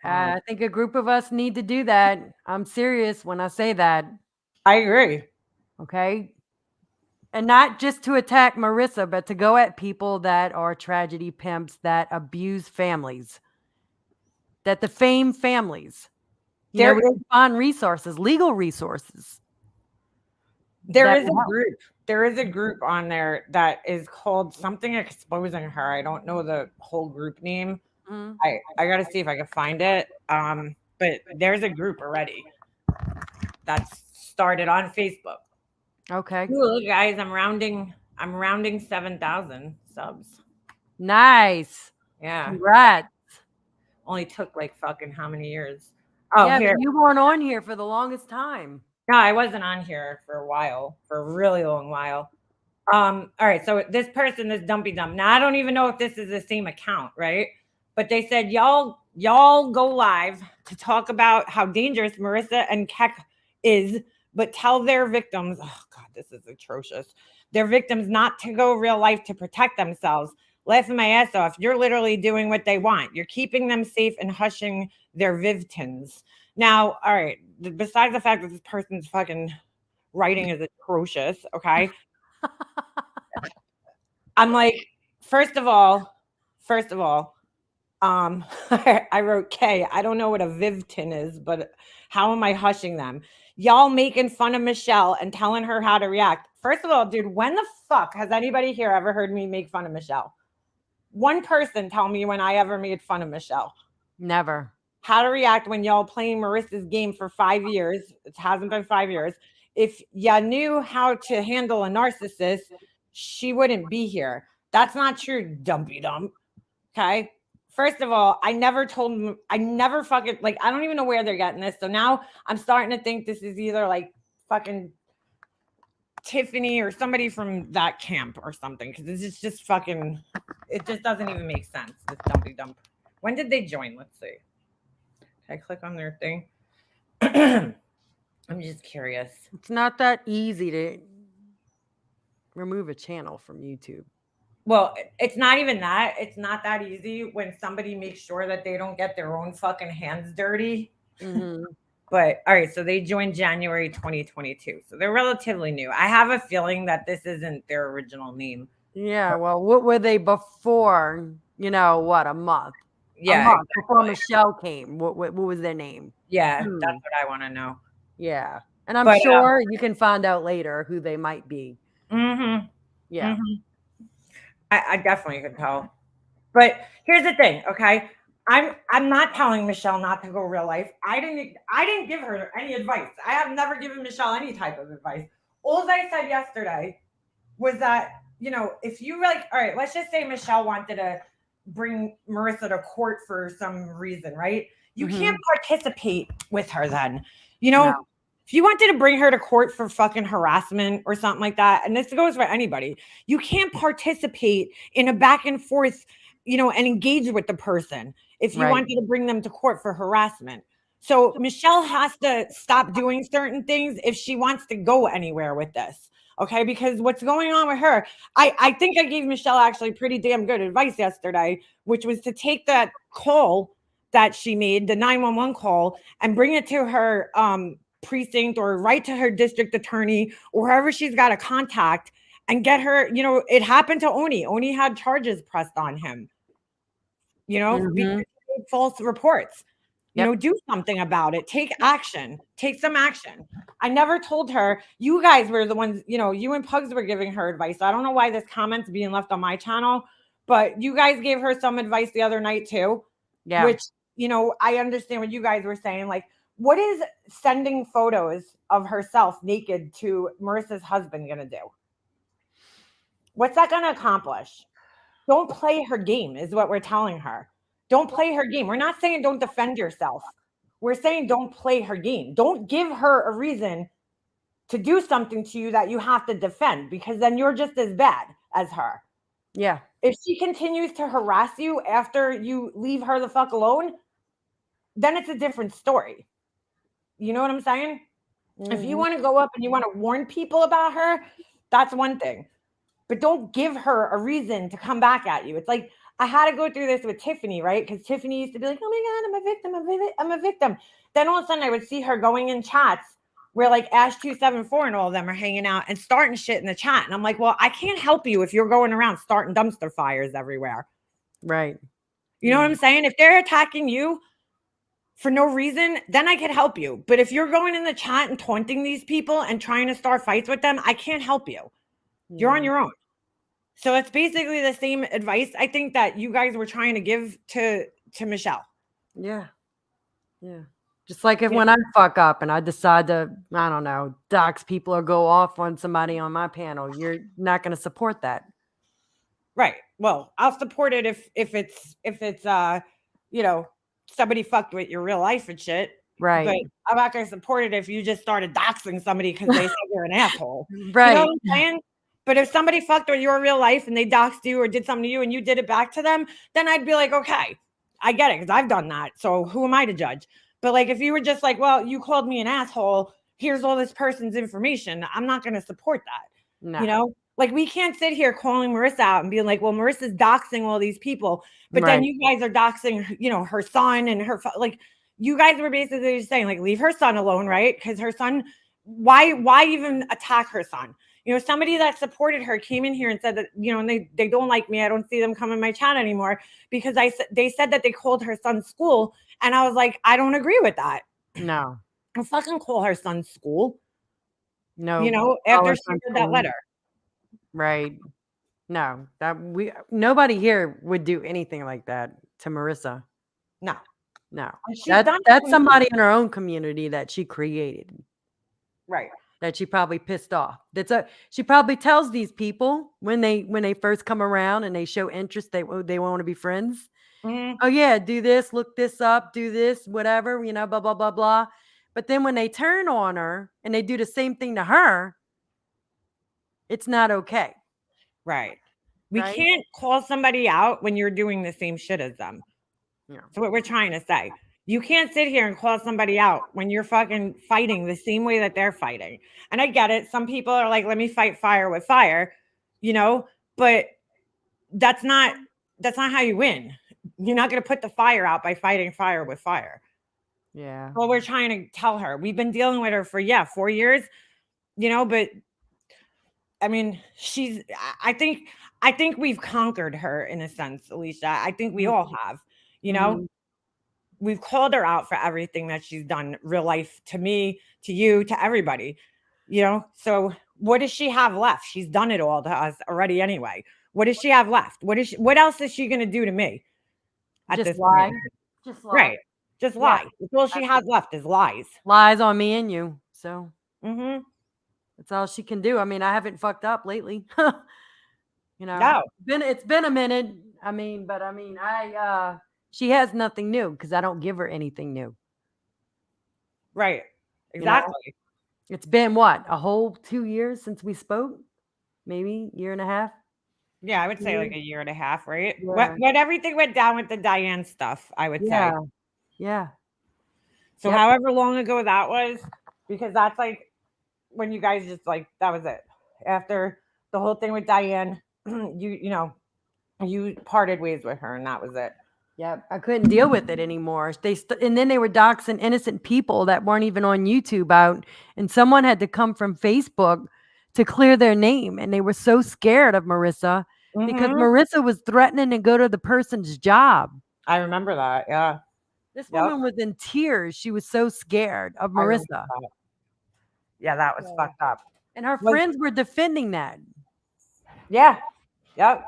I think a group of us need to do that. I'm serious when I say that. I agree. Okay. And not just to attack Marissa, but to go at people that are tragedy pimps that abuse families, that defame families. We find resources, legal resources. There is a group on there that is called something exposing her. I don't know the whole group name. I got to see if I can find it. But there's a group already that's started on Facebook. Okay. Ooh, look, guys, I'm rounding 7,000 subs. Nice. Yeah. Congrats. Only took like fucking how many years? Oh, yeah, but you weren't on here for the longest time. No, I wasn't on here for a really long while. All right, so this person, this Dumpy Dump. Now I don't even know if this is the same account, right? But they said y'all go live to talk about how dangerous Marissa and Keck is, but tell their victims, oh God, this is atrocious. Their victims not to go real life to protect themselves. Laughing my ass off. You're literally doing what they want. You're keeping them safe and hushing their victims. Now, all right, besides the fact that this person's fucking writing is atrocious, okay? I'm like, first of all, I wrote K. I don't know what a Vivtin is, but how am I hushing them? Y'all making fun of Michelle and telling her how to react. First of all, dude, when the fuck has anybody here ever heard me make fun of Michelle? One person tell me when I ever made fun of Michelle. Never. How to react when y'all playing Marissa's game for 5 years. It hasn't been 5 years. If you knew how to handle a narcissist, she wouldn't be here. That's not true, Dumpy Dump. Okay? First of all, I never fucking, like, I don't even know where they're getting this. So now I'm starting to think this is either like fucking Tiffany or somebody from that camp or something, because it's just fucking, it just doesn't even make sense. This dumpy dump. When did they join? Let's see. Can I click on their thing? I'm just curious. It's not that easy to remove a channel from YouTube. Well, it's not even that. It's not that easy when somebody makes sure that they don't get their own fucking hands dirty. Mm-hmm. But all right, so they joined January 2022. So they're relatively new. I have a feeling that this isn't their original name. Yeah, well, what were they before? You know, what, a month? Yeah. A month before Michelle came. What was their name? Yeah, that's what I want to know. Yeah. And I'm But, sure you can find out later who they might be. Mm-hmm. Yeah. Mm-hmm. I definitely could tell. But here's the thing, okay? I'm not telling Michelle not to go real life. I didn't give her any advice. I have never given Michelle any type of advice. All I said yesterday was that, you know, if you like, all right, let's just say Michelle wanted to bring Marissa to court for some reason, right? You can't participate with her then. You know, No. if you wanted to bring her to court for fucking harassment or something like that, and this goes for anybody, you can't participate in a back and forth, you know, and engage with the person if you wanted to bring them to court for harassment. So Michelle has to stop doing certain things if she wants to go anywhere with this. Okay, because what's going on with her, I think I gave Michelle actually pretty damn good advice yesterday, which was to take that call that she made, the 911 call, and bring it to her precinct or write to her district attorney or wherever she's got a contact and get her, you know, it happened to Oni. Oni had charges pressed on him, you know, because he made false reports. You know, do something about it. Take action. Take some action. I never told her. You guys were the ones, you know, you and Pugs were giving her advice. I don't know why this comment's being left on my channel, but you guys gave her some advice the other night too. Yeah. Which, you know, I understand what you guys were saying. Like, what is sending photos of herself naked to Marissa's husband going to do? What's that going to accomplish? Don't play her game, is what we're telling her. Don't play her game. We're not saying don't defend yourself. We're saying don't play her game. Don't give her a reason to do something to you that you have to defend, because then you're just as bad as her. Yeah. If she continues to harass you after you leave her the fuck alone, then it's a different story. You know what I'm saying? If you want to go up and you want to warn people about her, that's one thing. But don't give her a reason to come back at you. It's like, I had to go through this with Tiffany, right? Because Tiffany used to be like, oh my God, I'm a victim. I'm a victim. Then all of a sudden I would see her going in chats where like Ash274 and all of them are hanging out and starting shit in the chat. And I'm like, well, I can't help you if you're going around starting dumpster fires everywhere. Right. You know what I'm saying? If they're attacking you for no reason, then I could help you. But if you're going in the chat and taunting these people and trying to start fights with them, I can't help you. You're on your own. So it's basically the same advice I think that you guys were trying to give to Michelle. Yeah. Yeah. Just like if when I fuck up and I decide to, I don't know, dox people or go off on somebody on my panel, you're not going to support that. Right. Well, I'll support it if it's you know, somebody fucked with your real life and shit. Right. But I'm not going to support it if you just started doxing somebody because they said you're an asshole. Right. You know what I'm saying? But if somebody fucked with your real life and they doxed you or did something to you and you did it back to them, then I'd be like, okay, I get it because I've done that. So who am I to judge? But like, if you were just like, well, you called me an asshole, here's all this person's information, I'm not going to support that. No. You know, like we can't sit here calling Marissa out and being like, well, Marissa's doxing all these people, but then you guys are doxing, you know, her son and her, like you guys were basically just saying like, leave her son alone, right? Because her son, why even attack her son? You know, somebody that supported her came in here and said that, you know, and they don't like me. I don't see them come in my chat anymore because they said that they called her son's school. And I was like, I don't agree with that. No. Don't fucking call her son's school. No. You know, after she read that letter. Right. No. Nobody here would do anything like that to Marissa. No. No. That's somebody in her own community that she created. Right. That she probably pissed off. She probably tells these people when they first come around and they show interest, they want to be friends. Mm-hmm. Oh yeah, do this, look this up, do this, whatever, you know, blah blah blah blah. But then when they turn on her and they do the same thing to her, It's not okay. Right. We Right? can't call somebody out when you're doing the same shit as them. Yeah. That's what we're trying to say. You can't sit here and call somebody out when you're fucking fighting the same way that they're fighting. And I get it. Some people are like, let me fight fire with fire, but that's not how you win. You're not going to put the fire out by fighting fire with fire. Yeah. Well, we're trying to tell her. We've been dealing with her for 4 years, but I mean, I think we've conquered her in a sense, Alicia. I think we all have, Mhm. we've called her out for everything that she's done, real life, to me, to you, to everybody, so what does she have left? She's done it all to us already anyway. What does she have left? What else is she going to do to me at Just this lie. point? Just lie. Right. Just Yeah. lie. That's all she has left is lies. Lies on me and you. So Mm-hmm. that's all she can do. I mean, I haven't fucked up lately. No. It's been a minute. She has nothing new because I don't give her anything new. Right. You know? Exactly. It's been what? A whole 2 years since we spoke? Maybe year and a half? Yeah, I would say like a year and a half, right? Yeah. When everything went down with the Diane stuff, I would say. Yeah. So Yep. however long ago that was, because that's like when you guys just like, that was it. After the whole thing with Diane, you parted ways with her and that was it. Yep. I couldn't deal with it anymore. And then they were doxing innocent people that weren't even on YouTube out. And someone had to come from Facebook to clear their name. And they were so scared of Marissa because Marissa was threatening to go to the person's job. I remember that. Yeah. This woman was in tears. She was so scared of Marissa. Yeah, that was fucked up. And her friends were defending that. Yeah. Yep.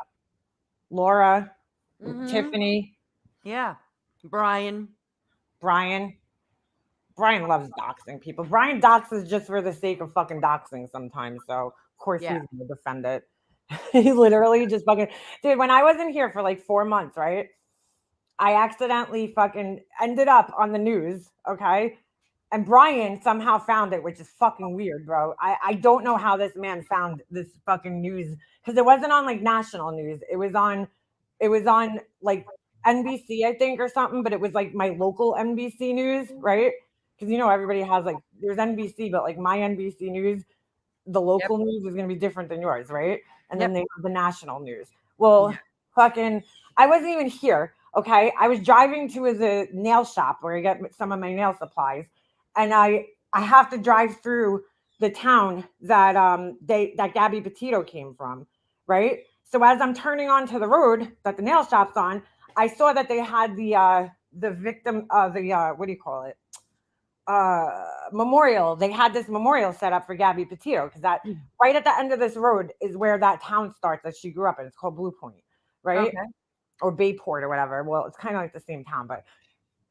Laura, Tiffany. Yeah. Brian loves doxing people. Brian doxes just for the sake of fucking doxing sometimes. So of course he's gonna defend it. He literally just fucking dude. When I wasn't here for like 4 months, right? I accidentally fucking ended up on the news. Okay. And Brian somehow found it, which is fucking weird, bro. I don't know how this man found this fucking news because it wasn't on like national news. It was on like NBC, I think, or something, but it was like my local NBC news, right? Because everybody has like there's NBC, but like my NBC news, the local news is gonna be different than yours, right? And then they have the national news. Well, fucking, I wasn't even here. Okay, I was driving to the nail shop where I get some of my nail supplies, and I have to drive through the town that that Gabby Petito came from, right? So as I'm turning onto the road that the nail shop's on, I saw that they had the victim what do you call it? Memorial. They had this memorial set up for Gabby Petito because that right at the end of this road is where that town starts that she grew up in. It's called Blue Point, right? Okay. Or Bayport or whatever. Well, it's kind of like the same town, but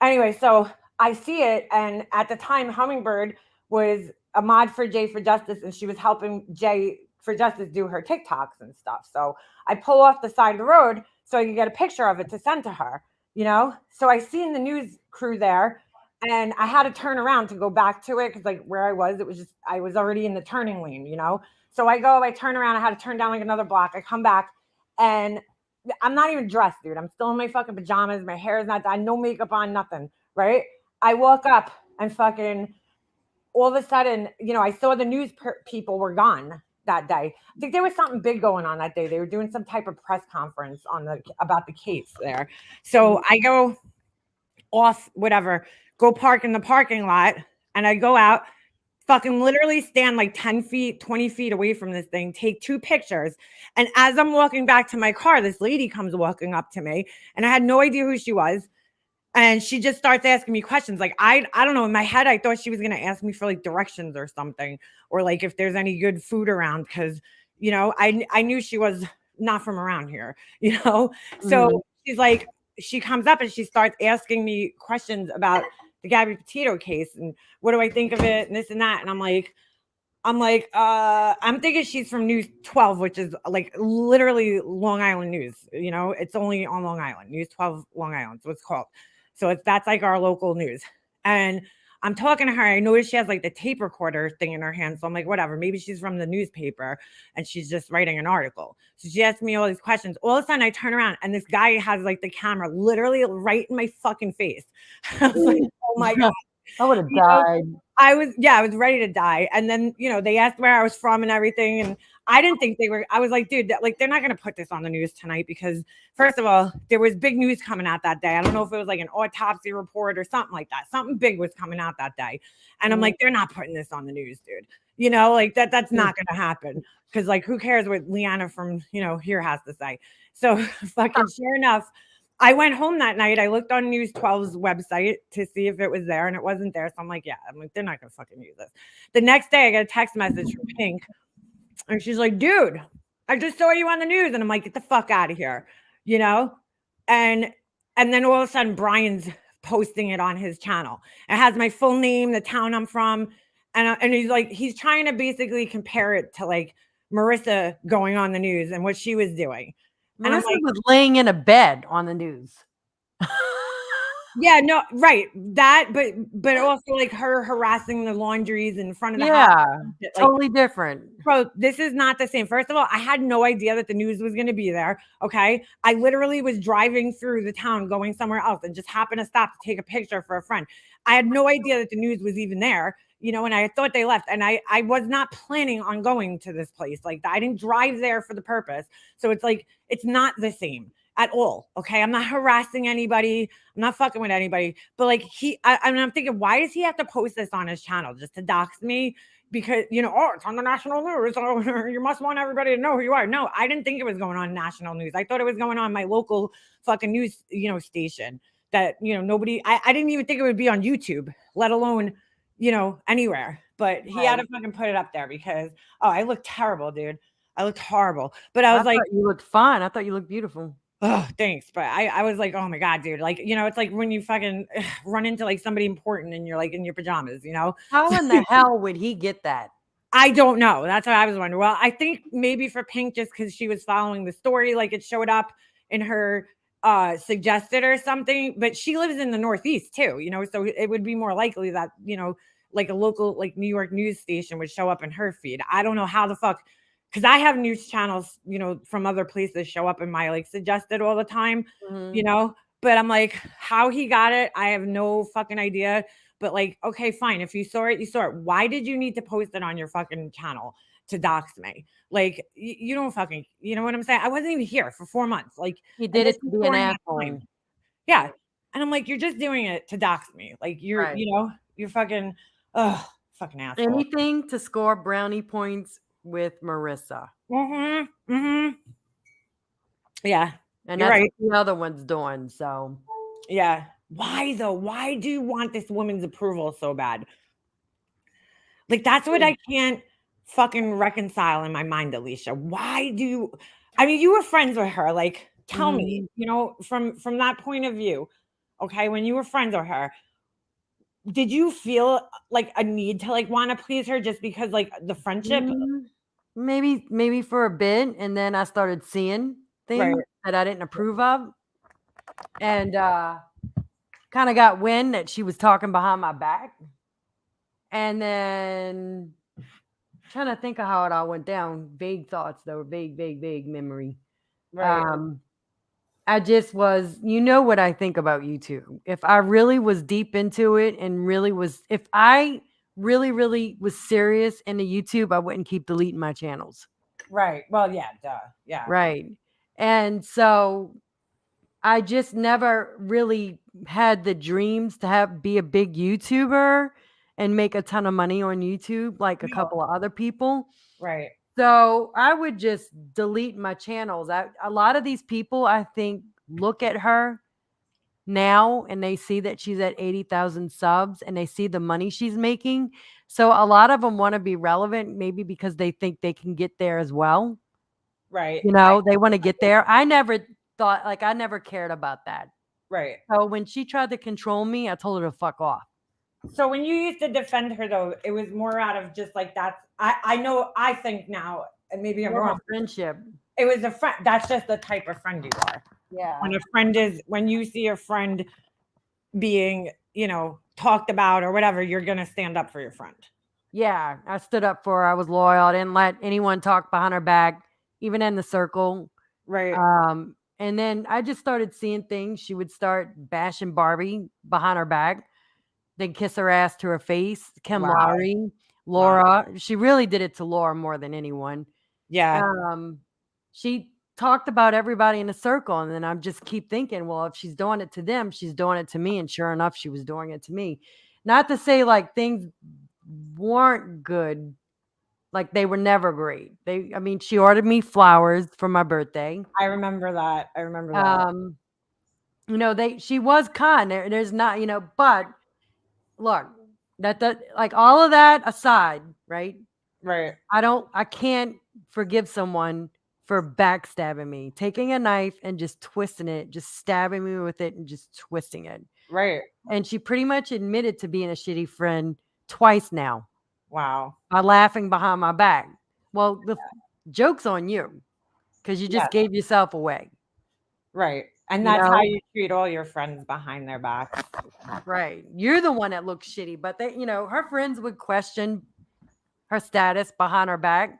anyway, so I see it, and at the time, Hummingbird was a mod for Jay for Justice, and she was helping Jay for Justice do her TikToks and stuff. So I pull off the side of the road so I can get a picture of it to send to her, So I seen the news crew there, and I had to turn around to go back to it because like where I was just I was already in the turning lane, So I turn around, I had to turn down like another block. I come back, and I'm not even dressed, dude. I'm still in my fucking pajamas. My hair is not done. No makeup on, nothing, right? I woke up and fucking all of a sudden, I saw the news people were gone that day. I think there was something big going on that day. They were doing some type of press conference about the case there. So I go off, whatever, go park in the parking lot, and I go out, fucking literally stand like 10 feet, 20 feet away from this thing, take 2 pictures. And as I'm walking back to my car, this lady comes walking up to me, and I had no idea who she was. And she just starts asking me questions. Like, I don't know. In my head, I thought she was going to ask me for like directions or something, or like if there's any good food around. Cause I knew she was not from around here, So she's like, she comes up and she starts asking me questions about the Gabby Petito case and what do I think of it and this and that. And I'm thinking she's from News 12, which is like literally Long Island News. It's only on Long Island, News 12 Long Island, so it's called. So that's like our local news. And I'm talking to her. I noticed she has like the tape recorder thing in her hand. So I'm like, whatever. Maybe she's from the newspaper and she's just writing an article. So she asked me all these questions. All of a sudden I turn around and this guy has like the camera literally right in my fucking face. I was like, oh my God. I would have You know, died. I was ready to die. And then, they asked where I was from and everything. And I didn't think I was like, dude, they're not going to put this on the news tonight because first of all, there was big news coming out that day. I don't know if it was like an autopsy report or something like that. Something big was coming out that day. And I'm like, they're not putting this on the news, dude. Like that's not going to happen. Cause like, who cares what Leanna from, here has to say? So fucking sure enough, I went home that night. I looked on News 12's website to see if it was there, and it wasn't there. So I'm like, they're not gonna fucking use this. The next day, I got a text message from Pink, and she's like, dude, I just saw you on the news. And I'm like, get the fuck out of here, And then all of a sudden, Brian's posting it on his channel. It has my full name, the town I'm from, and he's like, he's trying to basically compare it to like Marissa going on the news and what she was doing. And I'm Marissa like, was laying in a bed on the news. yeah, no, right. That, but also like her harassing the laundries in front of the house. Yeah, totally different. Bro, this is not the same. First of all, I had no idea that the news was going to be there. Okay. I literally was driving through the town going somewhere else and just happened to stop to take a picture for a friend. I had no idea that the news was even there, and I thought they left. And I was not planning on going to this place. Like, I didn't drive there for the purpose. So it's like, it's not the same at all. Okay. I'm not harassing anybody. I'm not fucking with anybody. But like I'm thinking, why does he have to post this on his channel just to dox me? Because, it's on the national news. So you must want everybody to know who you are. No, I didn't think it was going on national news. I thought it was going on my local fucking news, station that, nobody, I didn't even think it would be on YouTube, let alone, anywhere. But he had to fucking put it up there because, I looked terrible, dude. I looked horrible. But I was like, you looked fine. I thought you looked beautiful. Oh, thanks. But I was like, oh my God, dude. Like, it's like when you fucking run into like somebody important and you're like in your pajamas, How in the hell would he get that? I don't know. That's what I was wondering. Well, I think maybe for Pink, just because she was following the story, like it showed up in her suggested or something. But she lives in the Northeast too, so it would be more likely that, like a local like New York news station would show up in her feed. I don't know how the fuck. Because I have news channels, from other places show up in my like suggested all the time, but I'm like, how he got it, I have no fucking idea. But like, okay, fine. If you saw it, you saw it. Why did you need to post it on your fucking channel to dox me? Like, you don't fucking, you know what I'm saying? I wasn't even here for 4 months. Like, he did it to be an asshole. Yeah. And I'm like, you're just doing it to dox me. Like, you're, you're fucking, fucking asshole. Anything to score brownie points with Marissa. Yeah. And that's what the other one's doing. So yeah. Why though? Why do you want this woman's approval so bad? Like, that's what I can't fucking reconcile in my mind, Alicia. Why do you, you were friends with her. Like, tell me, from that point of view, okay, when you were friends with her, did you feel like a need to like want to please her just because like the friendship? Maybe for a bit, and then I started seeing things that I didn't approve of, and kind of got wind that she was talking behind my back, and then trying to think of how it all went down. Vague thoughts, though, vague memory. I just was, what I think about YouTube. If I really was deep into it and if I really was serious into YouTube, I wouldn't keep deleting my channels. Right. Well, yeah, duh. Yeah. Right. And so I just never really had the dreams to be a big YouTuber and make a ton of money on YouTube like a couple of other people. Right. So I would just delete my channels. A lot of these people, I think, look at her now and they see that she's at 80,000 subs and they see the money she's making. So a lot of them want to be relevant, maybe because they think they can get there as well. Right. They want to get there. I never thought, I never cared about that. Right. So when she tried to control me, I told her to fuck off. So when you used to defend her, though, it was more out of just like that's. I think now, and maybe I'm wrong. Friendship. It was a friend. That's just the type of friend you are. Yeah. When you see a friend being talked about or whatever, you're going to stand up for your friend. Yeah, I stood up for her. I was loyal. I didn't let anyone talk behind her back, even in the circle. Right. And then I just started seeing things. She would start bashing Barbie behind her back, then kiss her ass to her face. Kim Wow. Lowry, Laura. She really did it to Laura more than anyone. Yeah. She talked about everybody in the circle, and then I just keep thinking, well, if she's doing it to them, she's doing it to me. And sure enough, she was doing it to me. Not to say like things weren't good, like they were never great. She ordered me flowers for my birthday. I remember that. She was kind. There's not, but look, that like all of that aside, right? Right. I can't forgive someone for backstabbing me, taking a knife and just twisting it, just stabbing me with it and just twisting it. Right. And she pretty much admitted to being a shitty friend twice now. Wow. By laughing behind my back. Well, the joke's on you because you just gave yourself away. Right. And that's how you treat all your friends behind their backs. Right. You're the one that looks shitty, but her friends would question her status behind her back.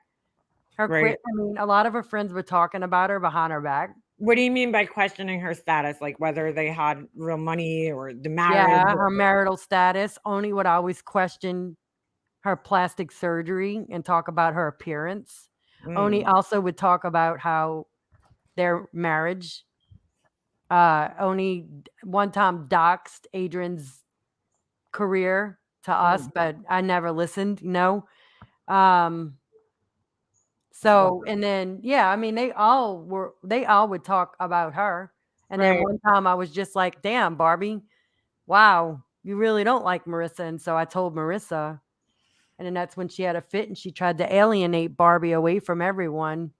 Right. A lot of her friends were talking about her behind her back. What do you mean by questioning her status? Like whether they had real money or the marriage? Yeah, her marital status. Oni would always question her plastic surgery and talk about her appearance. Oni also would talk about how their marriage. Oni one time doxed Adrian's career to us, but I never listened. So, and then, they all would talk about her. And then one time I was just like, damn, Barbie, wow, you really don't like Marissa. And so I told Marissa, and then that's when she had a fit and she tried to alienate Barbie away from everyone.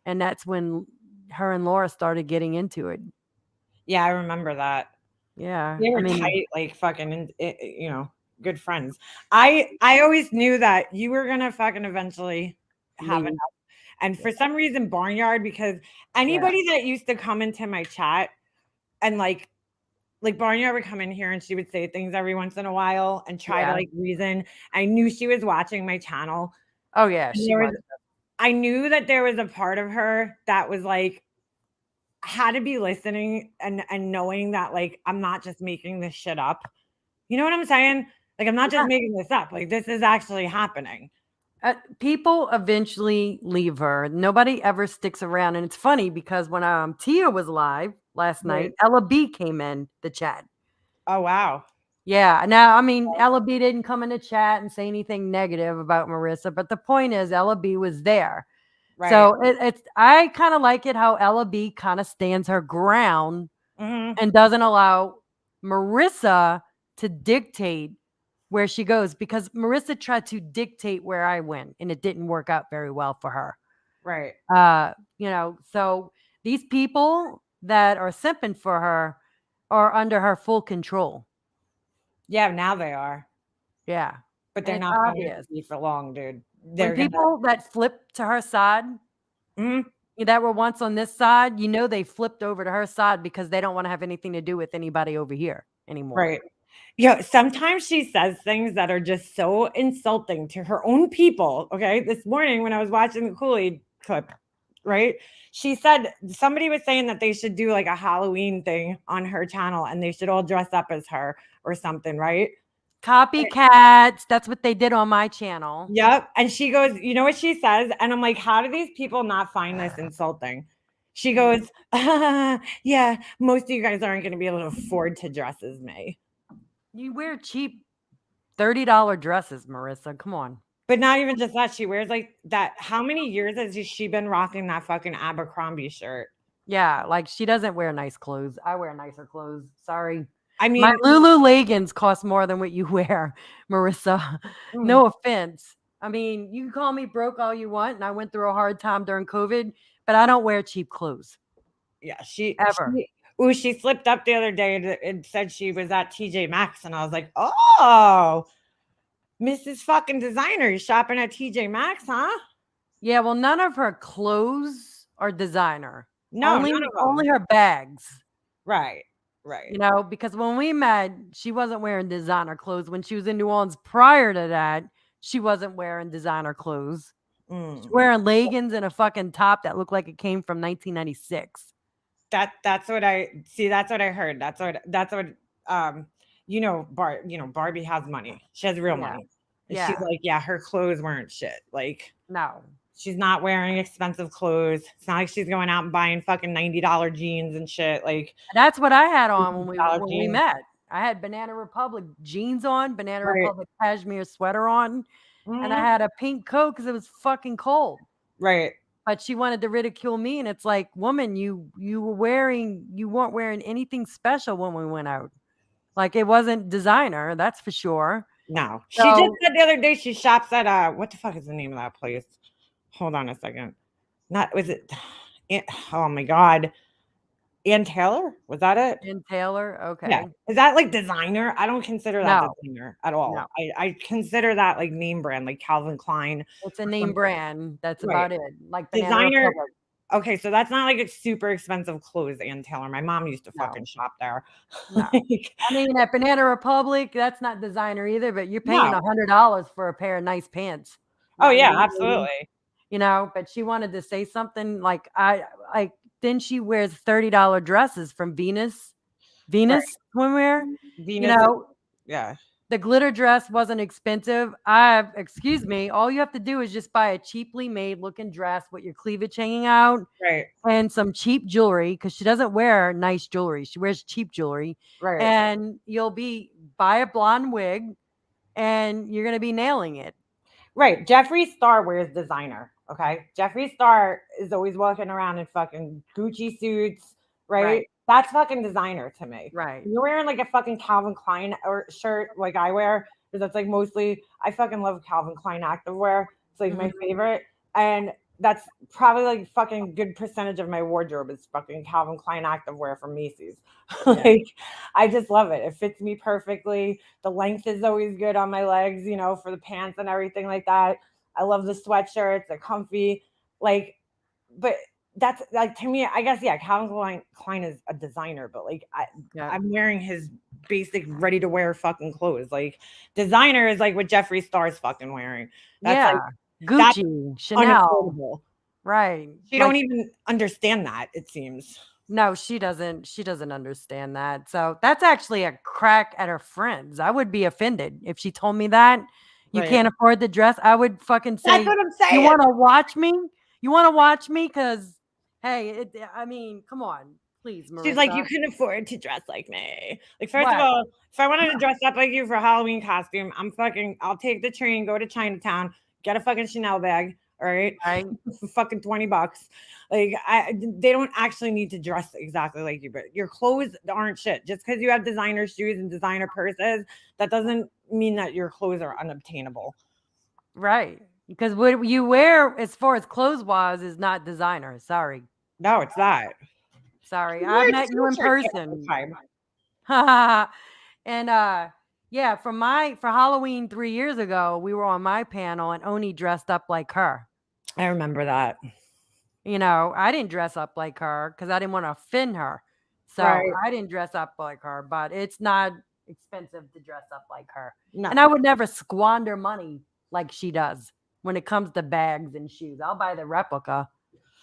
And that's when her and Laura started getting into it. Yeah, I remember that. Yeah. They were tight, like fucking, good friends. I always knew that you were going to fucking eventually have enough. And for some reason, Barnyard, because anybody that used to come into my chat and like Barnyard would come in here and she would say things every once in a while and try to like reason. I knew she was watching my channel. Oh yeah, I knew that there was a part of her that was like had to be listening and knowing that like I'm not just making this shit up. You know what I'm saying? Like I'm not just making this up. Like this is actually happening. People eventually leave her. Nobody ever sticks around. And it's funny because when Tia was live last night, Ella B came in the chat. Oh, wow. Yeah. Now, Ella B didn't come in the chat and say anything negative about Marissa. But the point is, Ella B was there. Right. So I kind of like it how Ella B kind of stands her ground and doesn't allow Marissa to dictate where she goes, because Marissa tried to dictate where I went and it didn't work out very well for her. Right. So these people that are simping for her are under her full control. Yeah, now they are. Yeah. But they're not going to be for long, dude. When people that flip to her side, that were once on this side, they flipped over to her side because they don't want to have anything to do with anybody over here anymore. Right. Yeah, sometimes she says things that are just so insulting to her own people. Okay. This morning when I was watching the Kool-Aid clip, right? She said somebody was saying that they should do like a Halloween thing on her channel and they should all dress up as her or something, right? Copycats. That's what they did on my channel. Yep. And she goes, you know what she says? And I'm like, how do these people not find this insulting? She goes, yeah, most of you guys aren't going to be able to afford to dress as me. You wear cheap $30 dresses, Marissa. Come on. But not even just that. She wears like that. How many years has she been rocking that fucking Abercrombie shirt? Yeah, like she doesn't wear nice clothes. I wear nicer clothes. Sorry. My Lulu leggings cost more than what you wear, Marissa. No offense. You can call me broke all you want, and I went through a hard time during COVID, but I don't wear cheap clothes. Yeah, she slipped up the other day and said she was at TJ Maxx, and I was like, oh, Mrs. fucking designer, you shopping at TJ Maxx, huh? Yeah, well, none of her clothes are designer. No, only her bags. Right. Right. Because when we met, she wasn't wearing designer clothes. When she was in New Orleans prior to that, she wasn't wearing designer clothes. She's wearing leggings and a fucking top that looked like it came from 1996. That's what I see. That's what I heard. That's what Barbie has money. She has real Yeah. money. And she's Yeah. like, yeah, her clothes weren't shit. Like, No. she's not wearing expensive clothes. It's not like she's going out and buying fucking $90 jeans and shit. Like, That's what I had on when $50 we jeans. met. I had Banana Republic jeans on, Banana Right. Republic cashmere sweater on, and I Mhm. had a pink coat because it was fucking cold. Right. But she wanted to ridicule me, and it's like, woman, you weren't wearing anything special when we went out. Like, it wasn't designer, that's for sure. No. She just So said the other day she shops at what the fuck is the name of that place? Hold on a second. Was it oh my god. Ann Taylor? Was that it? in Taylor, okay. Yeah. Is that like designer? I don't consider that No. designer at all. No. I consider that like name brand, like Calvin Klein. It's a name brand. That's Right. about it. Like Banana Designer. Republic. Okay, so that's not like it's super expensive clothes, Ann Taylor. My mom used to No. fucking shop there. No. Like, I mean, at Banana Republic, that's not designer either, but you're paying no. $100 for a pair of nice pants. Oh You yeah, know what I mean? absolutely. But she wanted to say something like then she wears $30 dresses from Venus swimwear. Venus. Yeah. The glitter dress wasn't expensive. Excuse me, all you have to do is just buy a cheaply made looking dress with your cleavage hanging out Right. and some cheap jewelry, because she doesn't wear nice jewelry. She wears cheap jewelry. Right. And buy a blonde wig and you're going to be nailing it. Right. Jeffree Star wears designer. Okay. Jeffree Star is always walking around in fucking Gucci suits. Right. That's fucking designer to me. Right. You're wearing like a fucking Calvin Klein or shirt like I wear, because that's like mostly, I fucking love Calvin Klein activewear. It's like my favorite. And that's probably like fucking good percentage of my wardrobe is fucking Calvin Klein activewear from Macy's. Like, I just love it. It fits me perfectly. The length is always good on my legs, for the pants and everything like that. I love the sweatshirts. They're comfy. Like, but that's like, to me, I guess, yeah, Calvin Klein is a designer, but like I'm wearing his basic ready to wear fucking clothes. Like, designer is like what Jeffree Star's fucking wearing. That's like Gucci, Chanel. unaffordable. Right. She don't even understand that, it seems. No, she doesn't. She doesn't understand that. So that's actually a crack at her friends. I would be offended if she told me that you can't afford the dress. I would fucking say, that's what I'm saying. You want to watch me? You want to watch me? Because, hey, I mean, come on, please, Marissa. She's like, you can afford to dress like me. Like, first of all, if I wanted to dress up like you for a Halloween costume, I'll take the train, go to Chinatown, get a fucking Chanel bag. All right. For fucking $20. Like, they don't actually need to dress exactly like you, but your clothes aren't shit. Just because you have designer shoes and designer purses, that doesn't mean that your clothes are unobtainable. Right. Because what you wear as far as clothes wise is not designer. Sorry. No, it's not. Sorry. I met you in person. And for Halloween 3 years ago, we were on my panel and Oni dressed up like her. I remember that. I didn't dress up like her because I didn't want to offend her. So I didn't dress up like her, but it's not expensive to dress up like her. No. And I would never squander money like she does when it comes to bags and shoes. I'll buy the replica.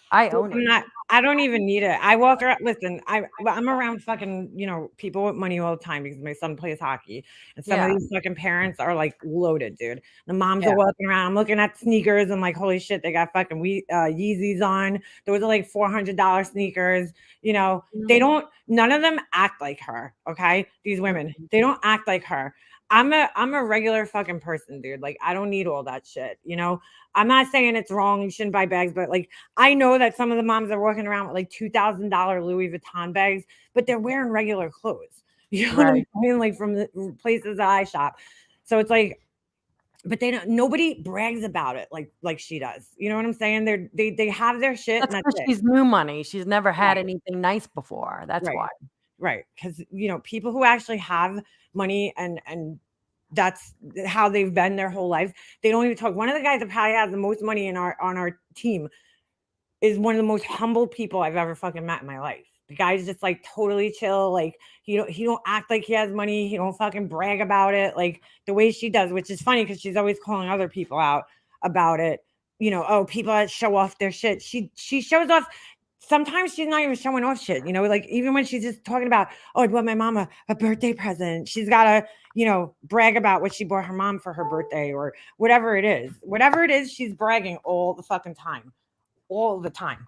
I own it. I don't even need it. I walk around. Listen, I'm around fucking, people with money all the time because my son plays hockey. And some of these fucking parents are like loaded, dude. The moms are walking around. I'm looking at sneakers and like, holy shit, they got fucking Yeezys on. Those are like $400 sneakers. None of them act like her. Okay. These women, they don't act like her. I'm a regular fucking person, dude. Like, I don't need all that shit. I'm not saying it's wrong. You shouldn't buy bags, but like, I know that some of the moms are walking around with like $2,000 Louis Vuitton bags, but they're wearing regular clothes. You know what I mean? Like, from the places that I shop. So it's like, but nobody brags about it like she does. You know what I'm saying? They have their shit. That's because she's new money. She's never had anything nice before. That's why. Right. Because, people who actually have money and that's how they've been their whole life, they don't even talk. One of the guys that probably has the most money on our team is one of the most humble people I've ever fucking met in my life. The guy's just like totally chill. Like he don't act like he has money. He don't fucking brag about it like the way she does, which is funny because she's always calling other people out about it. You know, oh, people that show off their shit. She shows off. Sometimes she's not even showing off shit. You know, like even when she's just talking about, oh, I bought my mom a birthday present. She's got to, you know, brag about what she bought her mom for her birthday or whatever it is. Whatever it is, she's bragging all the fucking time. All the time.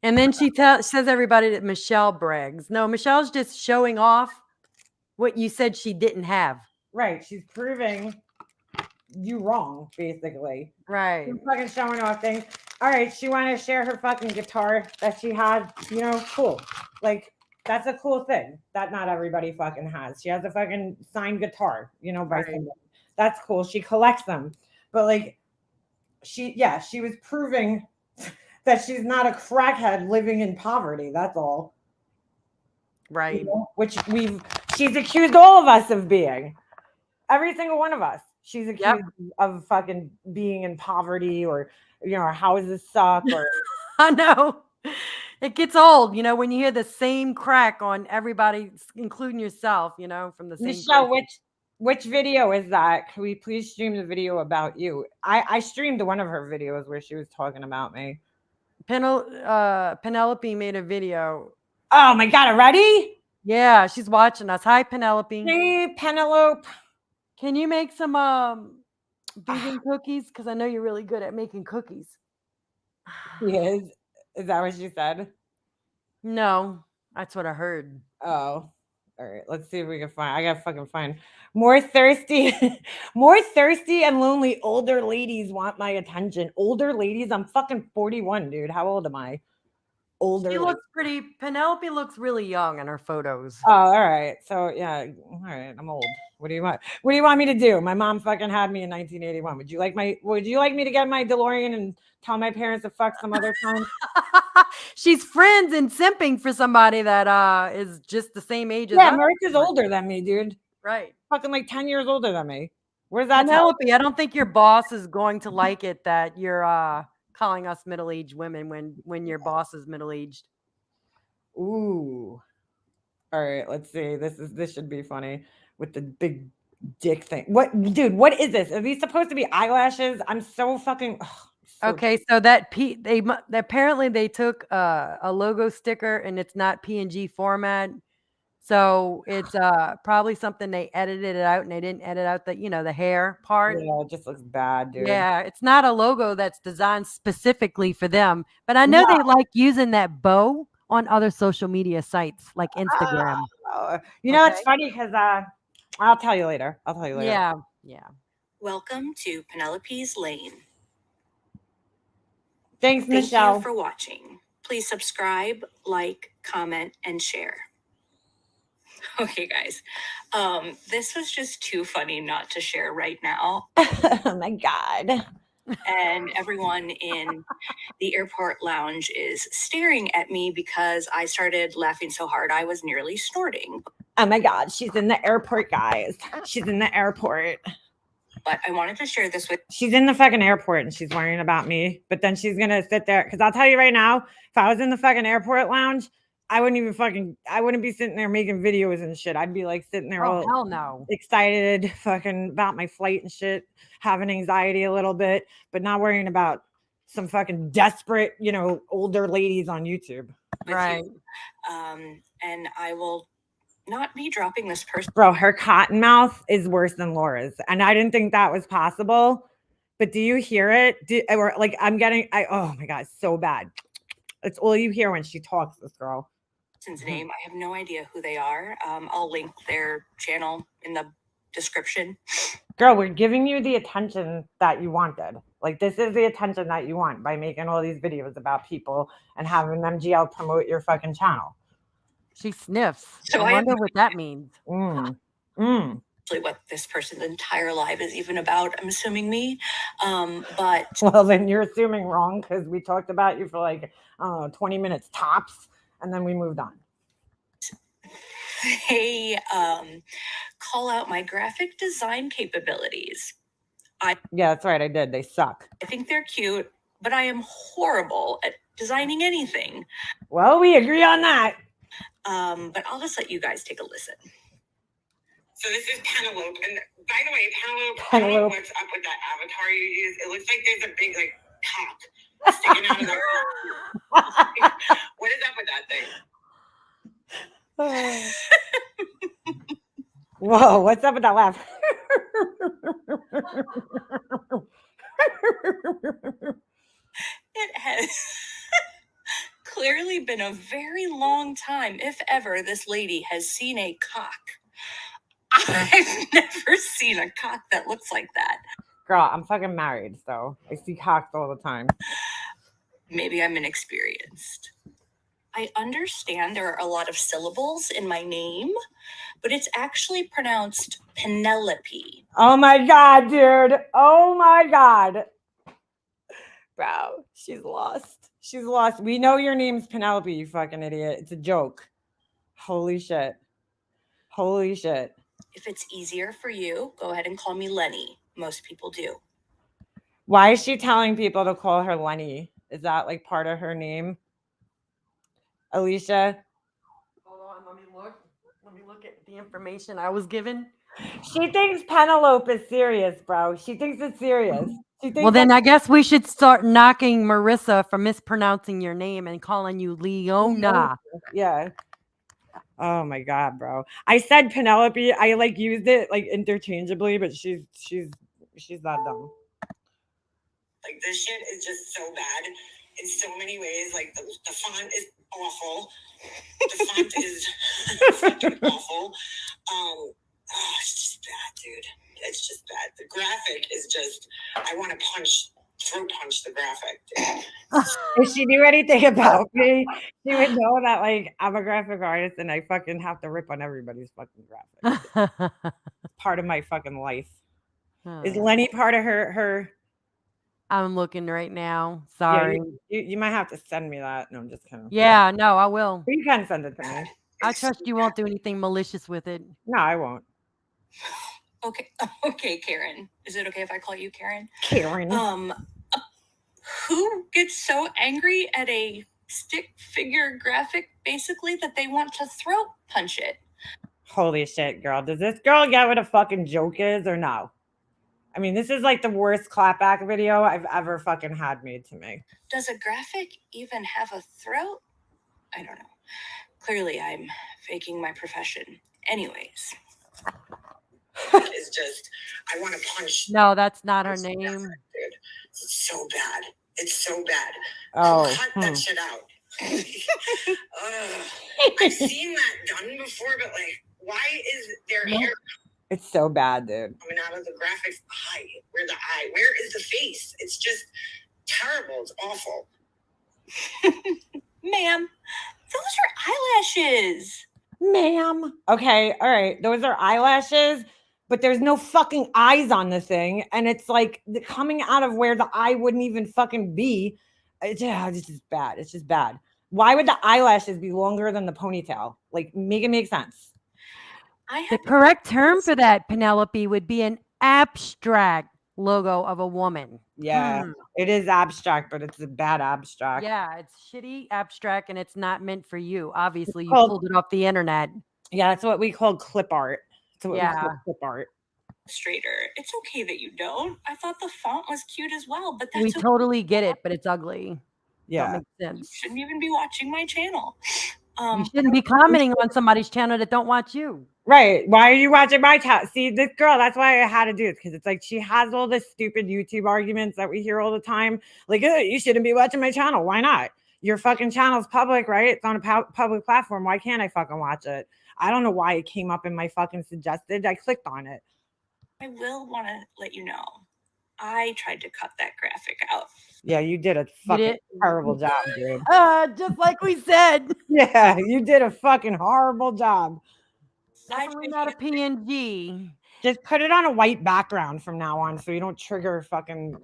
And then she says everybody that Michelle brags. No, Michelle's just showing off what you said she didn't have. Right. She's proving you wrong, basically. Right. She's fucking showing off things. All right. She wanted to share her fucking guitar that she had, you know, cool. Like, that's a cool thing that not everybody fucking has. She has a fucking signed guitar, you know, by somebody. That's cool. She collects them. But like, she was proving that she's not a crackhead living in poverty. That's all. Right. You know? Which she's accused all of us of being. Every single one of us. She's accused of fucking being in poverty or, you know, our houses suck or. I know. It gets old, you know, when you hear the same crack on everybody, including yourself, you know, from the same. Michelle, which video is that? Can we please stream the video about you? I streamed one of her videos where she was talking about me. Penelope made a video. Oh my God, already? Yeah, she's watching us. Hi, Penelope. Hey, Penelope. Can you make some vegan cookies? Because I know you're really good at making cookies. She is. Is that what she said? No, that's what I heard. Oh. All right, let's see if we can find. I gotta fucking find more thirsty, more thirsty and lonely older ladies want my attention. Older ladies, I'm fucking 41, dude. How old am I? Older. She looks pretty. Penelope looks really young in her photos. Oh, all right. So yeah, all right. I'm old. What do you want? What do you want me to do? My mom fucking had me in 1981. Would you like me to get my DeLorean and tell my parents to fuck some other time? She's friends and simping for somebody that is just the same age as Yeah, Merch is older than me, dude. Right. Fucking like 10 years older than me. Where's that? Penelope, I don't think your boss is going to like it that you're calling us middle-aged women when your boss is middle-aged. Ooh. All right, let's see. This should be funny with the big dick thing. What, dude? What is this? Are these supposed to be eyelashes? I'm so fucking. Okay, so that apparently they took a logo sticker and it's not PNG format. So it's probably something they edited it out and they didn't edit out the hair part. Yeah, it just looks bad, dude. Yeah, it's not a logo that's designed specifically for them. But I know they like using that bow on other social media sites like Instagram. You know, it's funny because I'll tell you later. Yeah. Welcome to Penelope's Lane. Thanks, Michelle. Thank you for watching. Please subscribe, like, comment, and share. Okay, guys. This was just too funny not to share right now. Oh my God. And everyone in the airport lounge is staring at me because I started laughing so hard I was nearly snorting. Oh my God, she's in the airport, guys. She's in the airport. But I wanted to share this with. She's in the fucking airport and she's worrying about me. But then she's gonna sit there because I'll tell you right now, if I was in the fucking airport lounge, I wouldn't be sitting there making videos and shit. I'd be like sitting there all hell no. Excited fucking about my flight and shit, having anxiety a little bit, but not worrying about some fucking desperate, older ladies on YouTube. Right. And I will not be dropping this person. Bro, her cotton mouth is worse than Laura's. And I didn't think that was possible. But do you hear it? Oh my God, so bad. It's all you hear when she talks, this girl. Name. I have no idea who they are. I'll link their channel in the description. Girl, we're giving you the attention that you wanted. Like, this is the attention that you want by making all these videos about people and having them GL promote your fucking channel. She sniffs. So I wonder what that means. What this person's entire life is even about. I'm assuming me. But well, then you're assuming wrong because we talked about you for like 20 minutes tops, and then we moved on. They call out my graphic design capabilities. Yeah, that's right. I did. They suck. I think they're cute, but I am horrible at designing anything. Well, we agree on that. But I'll just let you guys take a listen. So this is Penelope, and by the way, Penelope, I don't know Penelope. what's up with that avatar you use. It looks like there's a big like cock sticking out of the What is up with that thing? Whoa, what's up with that laugh? It has clearly been a very long time, if ever, this lady has seen a cock. I've never seen a cock that looks like that. Girl, I'm fucking married, so I see cocks all the time. Maybe I'm inexperienced. I understand there are a lot of syllables in my name, but it's actually pronounced Penelope. Oh my God, dude. Oh my God. Bro, she's lost. She's lost. We know your name's Penelope, you fucking idiot. It's a joke. Holy shit. Holy shit. If it's easier for you, go ahead and call me Lenny. Most people do. Why is she telling people to call her Lenny? Is that like part of her name? Alicia? Hold on, let me look. Let me look at the information I was given. She thinks Penelope is serious, bro. She thinks it's serious. She thinks Well, then I guess we should start knocking Marissa for mispronouncing your name and calling you Leona. Yeah. Oh my God, bro. I said Penelope. I like used it like interchangeably, but she's that dumb. Like this shit is just so bad in so many ways. Like the font is awful. The font is fucking awful. It's just bad, dude. It's just bad. The graphic is just. I want to throat punch the graphic. Dude. If she knew anything about me, she would know that like I'm a graphic artist and I fucking have to rip on everybody's fucking graphics. Part of my fucking life. Is Lenny part of her? I'm looking right now. Sorry. Yeah, you might have to send me that. No, I'm just kidding. Yeah, no, I will. You can send it to me. I trust you won't do anything malicious with it. No, I won't. Okay, Karen. Is it okay if I call you Karen? Karen. Who gets so angry at a stick figure graphic, basically, that they want to throat punch it? Holy shit, girl. Does this girl get what a fucking joke is or no? I mean, this is like the worst clapback video I've ever fucking had made to me. Does a graphic even have a throat? I don't know. Clearly, I'm faking my profession. Anyways. It's just, I want to punch. No, that's not her name. Dude. It's so bad. It's so bad. Oh. Cut that shit out. I've seen that done before, but like, why is their hair It's so bad, dude. coming out of the graphics eye? Where is the face? It's just terrible. It's awful. Ma'am, those are eyelashes. Ma'am. Okay, all right. Those are eyelashes, but there's no fucking eyes on the thing. And it's like coming out of where the eye wouldn't even fucking be. It's just bad. It's just bad. Why would the eyelashes be longer than the ponytail? Like, make it make sense. The correct term for that, Penelope, would be an abstract logo of a woman. Yeah, it is abstract, but it's a bad abstract. Yeah, it's shitty abstract and it's not meant for you. Obviously, you called- pulled it off the internet. Yeah, that's what we call clip art. That's what we call clip art. Straighter. It's okay that you don't. I thought the font was cute as well, but that's We totally get it, but it's ugly. Yeah. That makes sense. You shouldn't even be watching my channel. You shouldn't be commenting on somebody's channel that don't watch you. Right. Why are you watching my channel? See, this girl, that's why I had to do it, because it's like she has all this stupid YouTube arguments that we hear all the time. Like, you shouldn't be watching my channel. Why not? Your fucking channel's public, right? It's on a public platform. Why can't I fucking watch it? I don't know why it came up in my fucking suggested. I clicked on it. I will want to let you know. I tried to cut that graphic out. Yeah, you did a fucking terrible job, dude. Just like we said. Yeah, you did a fucking horrible job. Definitely not a PNG. Just put it on a white background from now on so you don't trigger fucking,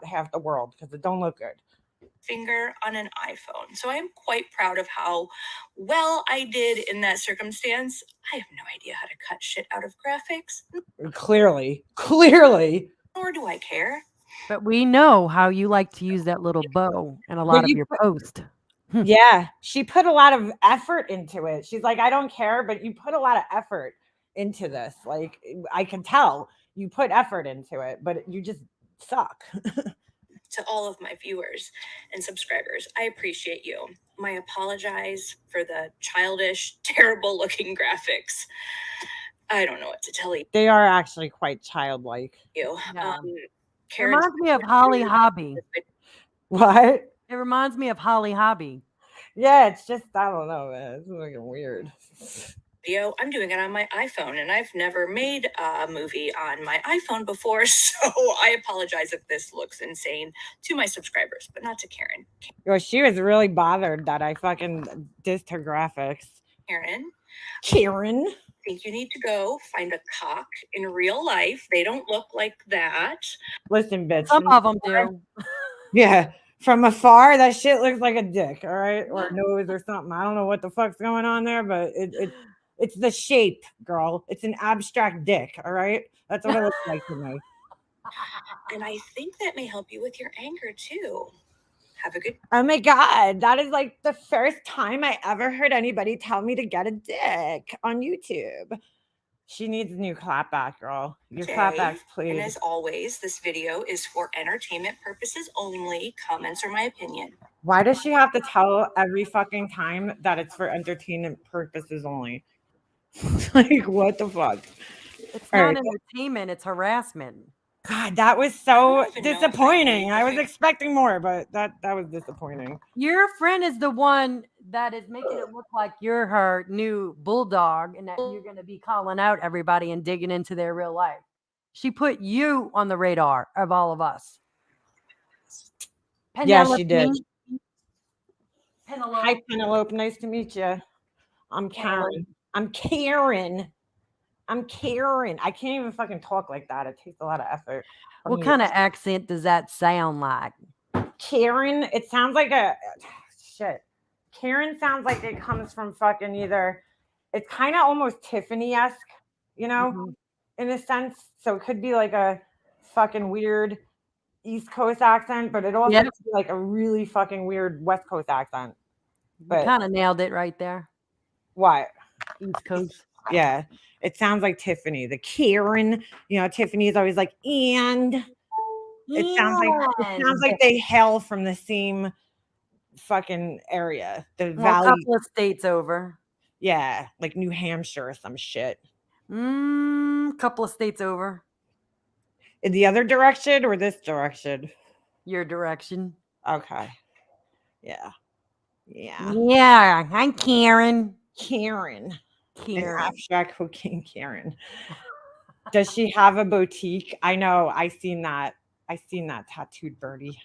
half the world, because it don't look good. Finger on an iPhone. So I am quite proud of how well I did in that circumstance. I have no idea how to cut shit out of graphics. Clearly. Nor do I care. But we know how you like to use that little bow in a lot of your posts. Yeah, she put a lot of effort into it. She's like, I don't care, but you put a lot of effort into this. Like, I can tell you put effort into it, but you just suck. To all of my viewers and subscribers, I appreciate you. I apologize for the childish, terrible looking graphics. I don't know what to tell you. They are actually quite childlike. Yeah. It reminds me of Holly Hobby. What? It reminds me of Holly Hobby. Yeah, it's just, I don't know, man. It's looking weird. Video. I'm doing it on my iPhone, and I've never made a movie on my iPhone before, so I apologize if this looks insane to my subscribers, but not to Karen. Well, she was really bothered that I fucking dissed her graphics. Karen, Karen? I think you need to go find a cock in real life. They don't look like that. Listen, bitch. Some of them do. Yeah. From afar, that shit looks like a dick, all right? Or a nose or something. I don't know what the fuck's going on there, but it's the shape, girl. It's an abstract dick, all right? That's what it looks like to me. And I think that may help you with your anger too. Have a good. Oh my God. That is like the first time I ever heard anybody tell me to get a dick on YouTube. She needs a new clapback, girl. Your clapbacks, please. And as always, this video is for entertainment purposes only. Comments are my opinion. Why does she have to tell every fucking time that it's for entertainment purposes only? Like, what the fuck? It's not entertainment, it's harassment. God, that was so disappointing. I was expecting more, but that was disappointing. Your friend is the one that is making it look like you're her new bulldog and that you're going to be calling out everybody and digging into their real life. She put you on the radar of all of us. Yeah, she did. Penelope. Hi, Penelope. Nice to meet you. I'm Karen. I'm Karen. I'm Karen. I can't even fucking talk like that. It takes a lot of effort. What kind of accent does that sound like? Karen, it sounds like a shit. Karen sounds like it comes from fucking either. It's kind of almost Tiffany-esque, you know, in a sense. So it could be like a fucking weird East Coast accent, but it also could be like a really fucking weird West Coast accent. But you kind of nailed it right there. What? East Coast. Yeah. It sounds like Tiffany. The Karen, you know, Tiffany is always like, and it sounds like they hail from the same fucking area. The valley. A couple of states over. Yeah, like New Hampshire or some shit. Couple of states over. In the other direction or this direction? Your direction. Okay. Yeah. Yeah. Yeah. I'm Karen. Karen. An abstract cocaine Karen. Does she have a boutique? I know. I seen that tattooed birdie.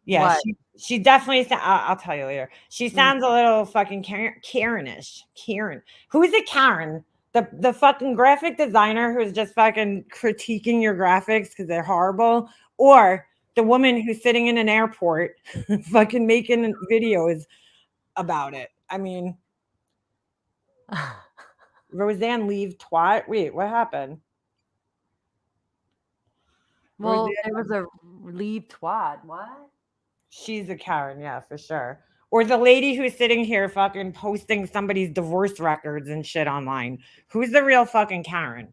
Yeah, she definitely. I'll tell you later. She sounds a little fucking Karenish. Karen. Who is it? Karen, the fucking graphic designer who's just fucking critiquing your graphics because they're horrible, or the woman who's sitting in an airport, fucking making videos about it. I mean. Roseanne leave twat. Wait, what happened? Well, Roseanne, there was a leave twat. What? She's a Karen, yeah, for sure. Or the lady who's sitting here fucking posting somebody's divorce records and shit online. Who's the real fucking Karen?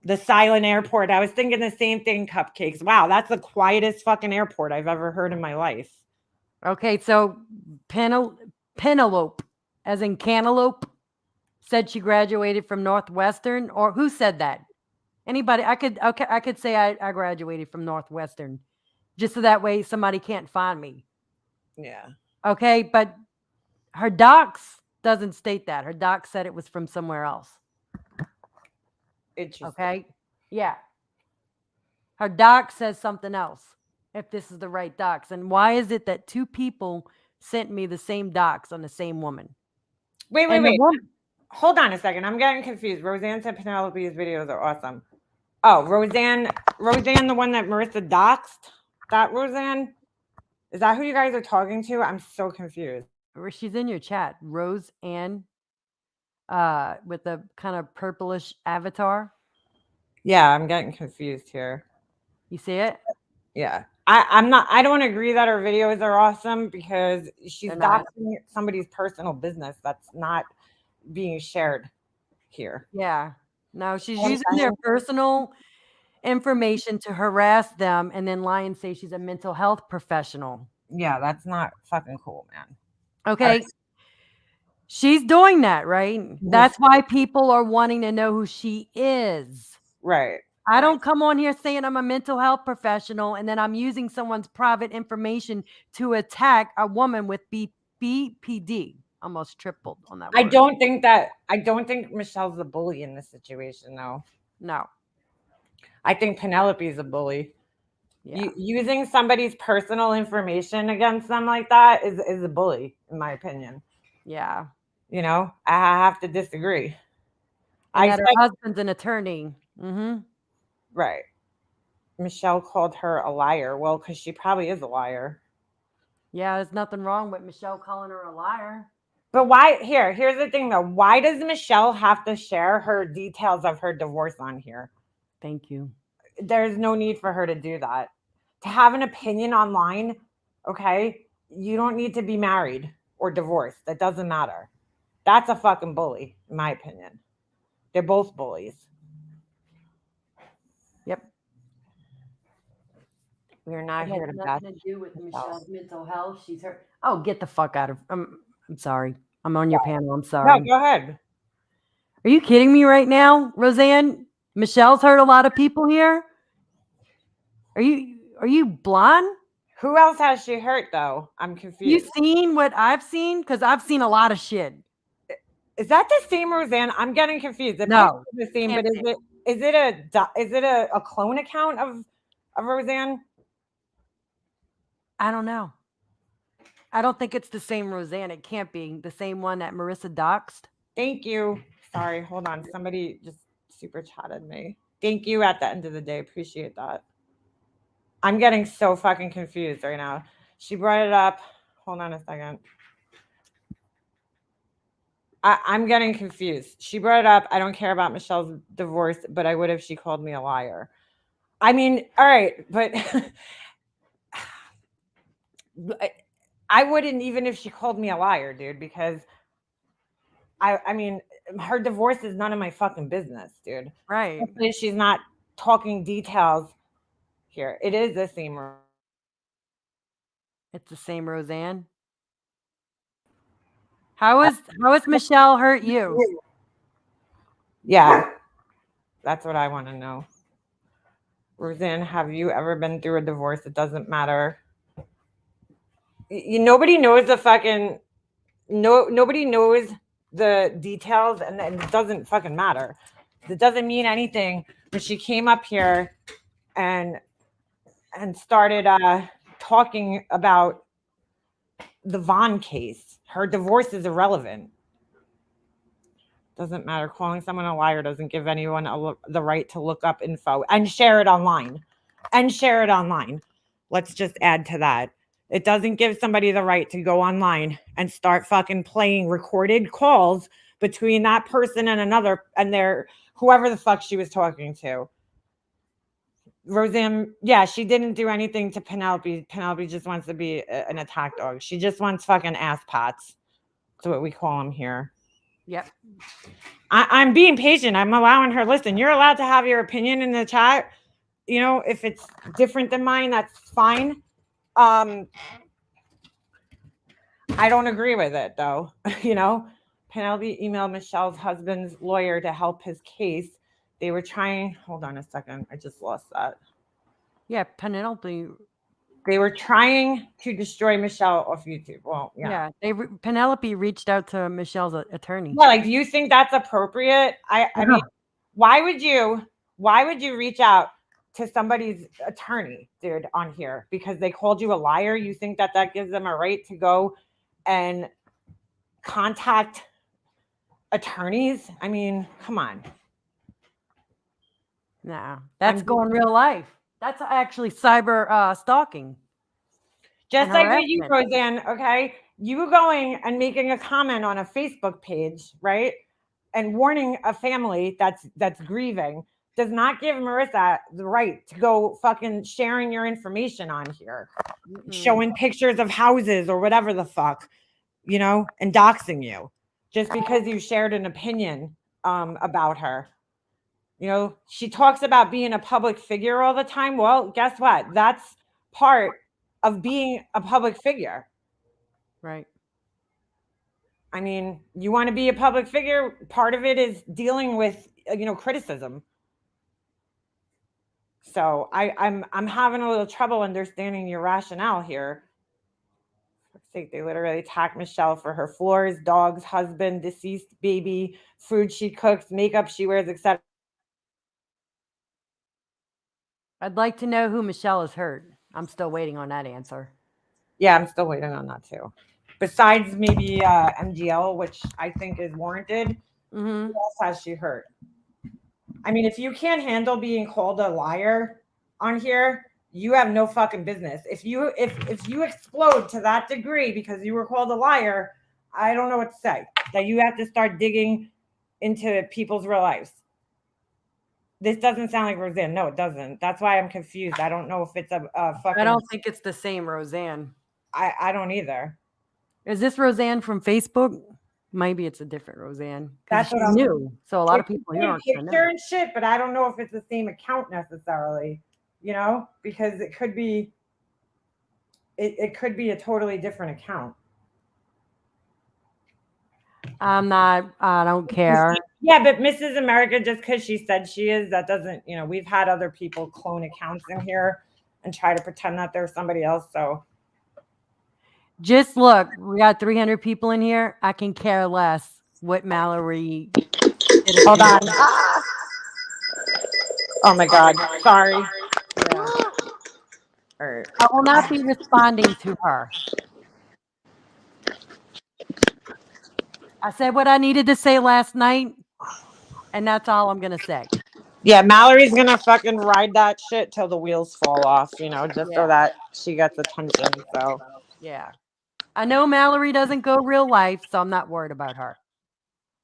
The silent airport. I was thinking the same thing, Cupcakes. Wow, that's the quietest fucking airport I've ever heard in my life. Okay, so Penelope, as in cantaloupe, said she graduated from Northwestern, or who said that? Anybody? I could say I graduated from Northwestern, just so that way somebody can't find me. Yeah. Okay, but her docs doesn't state that. Her docs said it was from somewhere else. Interesting. Okay. Yeah. Her doc says something else. If this is the right docs, and why is it that two people sent me the same docs on the same woman? Wait. Hold on a second. I'm getting confused. Roseanne said Penelope's videos are awesome. Oh, Roseanne, the one that Marissa doxed? That Roseanne? Is that who you guys are talking to? I'm so confused. She's in your chat. Roseanne, with the kind of purplish avatar. Yeah, I'm getting confused here. You see it? Yeah. I don't agree that her videos are awesome because she's They're not. doxing somebody's personal business that's not being shared here. Yeah. No, she's And using their personal information to harass them and then lie and say she's a mental health professional. yeah, that's not fucking cool, man. Okay. She's doing that, right? That's why people are wanting to know who she is. Right. I don't come on here saying I'm a mental health professional and then I'm using someone's private information to attack a woman with BPD. Almost tripled on that I word. don't think Michelle's a bully in this situation, though. No. I think Penelope's a bully. Yeah. Using somebody's personal information against them like that is a bully, in my opinion. Yeah. You know, I have to disagree. And that her husband's an attorney. Mm-hmm. Right. Michelle called her a liar. Well, because she probably is a liar. Yeah, there's nothing wrong with Michelle calling her a liar. But why? Here's the thing, though. Why does Michelle have to share her details of her divorce on here? Thank you. There's no need for her to do that. To have an opinion online, okay, you don't need to be married or divorced. That doesn't matter. That's a fucking bully, in my opinion. They're both bullies. Yep. We're not here to bash. Nothing to do with Michelle's mental health. She's her. Oh, get the fuck out of. I'm sorry. I'm on your panel. I'm sorry. No, go ahead. Are you kidding me right now, Roseanne? Michelle's hurt a lot of people here. Are you blonde? Who else has she hurt, though? I'm confused. You seen what I've seen? Because I've seen a lot of shit. Is that the same Roseanne? I'm getting confused. No, It's the same, but is it a clone account of Roseanne? I don't know. I don't think it's the same Roseanne. It can't be the same one that Marissa doxed. Thank you. Sorry, hold on. Somebody just super chatted me. Thank you at the end of the day. Appreciate that. I'm getting so fucking confused right now. She brought it up. Hold on a second. I'm getting confused. She brought it up. I don't care about Michelle's divorce, but I would if she called me a liar. I mean, all right, but I wouldn't even if she called me a liar, dude, because I mean, her divorce is none of my fucking business, dude. Right. Especially if she's not talking details here. It is the same. It's the same Roseanne. How is Michelle hurt you? Yeah, that's what I want to know. Roseanne, have you ever been through a divorce? It doesn't matter. Nobody knows the fucking nobody knows the details, and it doesn't fucking matter. It doesn't mean anything. When she came up here and started talking about the Vaughn case, her divorce is irrelevant. Doesn't matter. Calling someone a liar doesn't give anyone the right to look up info and share it online. Let's just add to that. It doesn't give somebody the right to go online and start fucking playing recorded calls between that person and another and their whoever the fuck she was talking to. Roseanne, yeah, she didn't do anything to Penelope. Penelope just wants to be an attack dog. She just wants fucking ass pats. That's what we call them here. Yep. I'm being patient. I'm allowing her. Listen, you're allowed to have your opinion in the chat. You know, if it's different than mine, that's fine. I don't agree with it, though. You know, Penelope emailed Michelle's husband's lawyer to help his case. They were trying. Hold on a second. I just lost that. Yeah, Penelope. They were trying to destroy Michelle off YouTube. Well, yeah. Penelope reached out to Michelle's attorney. Yeah, like, do you think that's appropriate? I mean, why would you reach out to somebody's attorney, dude, on here because they called you a liar? You think that gives them a right to go and contact attorneys? I mean, come on. Nah, that's going real life. That's actually cyber stalking. Just like with you, Roseanne, okay? You going and making a comment on a Facebook page, right? And warning a family that's grieving does not give Marissa the right to go fucking sharing your information on here, showing pictures of houses or whatever the fuck, you know, and doxing you just because you shared an opinion about her. You know, she talks about being a public figure all the time. Well, guess what? That's part of being a public figure. Right. I mean, you want to be a public figure, part of it is dealing with, criticism. So I'm having a little trouble understanding your rationale here. For fuck's sake, they literally attacked Michelle for her floors, dogs, husband, deceased baby, food she cooks, makeup she wears, etc. I'd like to know who Michelle has hurt. I'm still waiting on that answer. Yeah, I'm still waiting on that too. Besides maybe MGL, which I think is warranted, who else has she hurt? I mean, if you can't handle being called a liar on here, you have no fucking business. If you explode to that degree because you were called a liar, I don't know what to say. That you have to start digging into people's real lives. This doesn't sound like Roseanne. No, it doesn't. That's why I'm confused. I don't know if it's a fucking. I don't think it's the same Roseanne. I don't either. Is this Roseanne from Facebook? Maybe it's a different Roseanne. That's what she's I'm new. So a lot of It's people the here same aren't gonna picture know. and shit, but I don't know if it's the same account necessarily. You know, because it could be. It could be a totally different account. I don't care. Yeah, but Mrs. America, just because she said she is, that doesn't, we've had other people clone accounts in here and try to pretend that they're somebody else. So Just look, we got 300 people in here. I can care less what Mallory did. hold on. Oh my God. Sorry. Yeah. All right. I will not be responding to her. I said what I needed to say last night, and that's all I'm gonna say. Yeah, Mallory's gonna fucking ride that shit till the wheels fall off, just so that she gets attention. So yeah, I know Mallory doesn't go real life, so I'm not worried about her.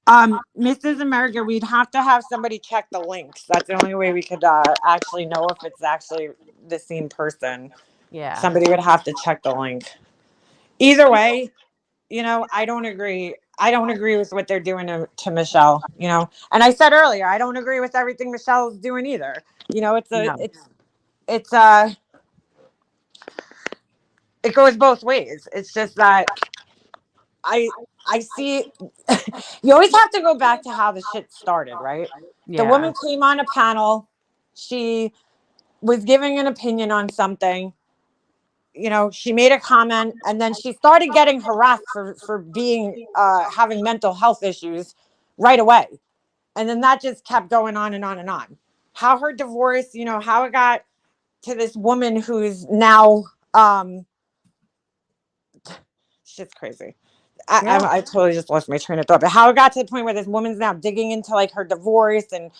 Mrs. America, we'd have to have somebody check the links. That's the only way we could actually know if it's actually the same person. Yeah. Somebody would have to check the link. Either way, I don't agree. I don't agree with what they're doing to Michelle, And I said earlier, I don't agree with everything Michelle's doing either. It goes both ways. It's just that I see you always have to go back to how the shit started, right? Yeah. The woman came on a panel. She was giving an opinion on something. She made a comment, and then she started getting harassed for being having mental health issues right away. And then that just kept going on and on and on. How her divorce, how it got to this woman who's now shit's crazy. I totally just lost my train of thought. But how it got to the point where this woman's now digging into like her divorce and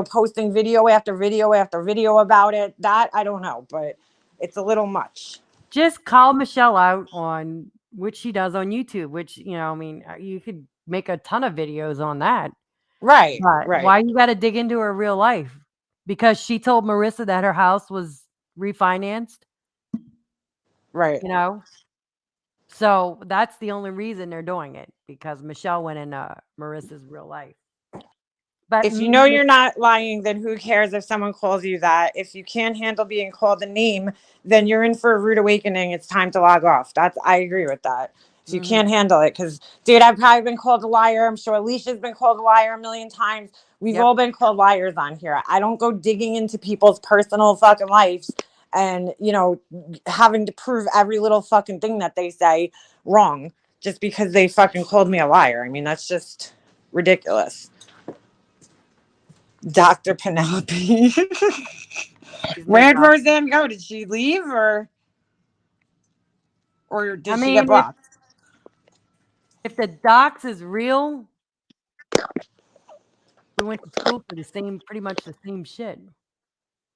posting video after video after video about it. That I don't know, but it's a little much. Just call Michelle out on what she does on YouTube, which you could make a ton of videos on that. Right. But right. why you got to dig into her real life? Because she told Marissa that her house was refinanced. Right. So that's the only reason they're doing it, because Michelle went into Marissa's real life. But if you're not lying, then who cares if someone calls you that? If you can't handle being called a name, then you're in for a rude awakening. It's time to log off. I agree with that. If you can't handle it, because dude, I've probably been called a liar. I'm sure Alicia's been called a liar a million times. We've all been called liars on here. I don't go digging into people's personal fucking lives and having to prove every little fucking thing that they say wrong just because they fucking called me a liar. I mean, that's just ridiculous. Dr. Penelope. Where'd Roseanne go? Did she leave or did she get blocked? If the docs is real, we went to school for pretty much the same shit.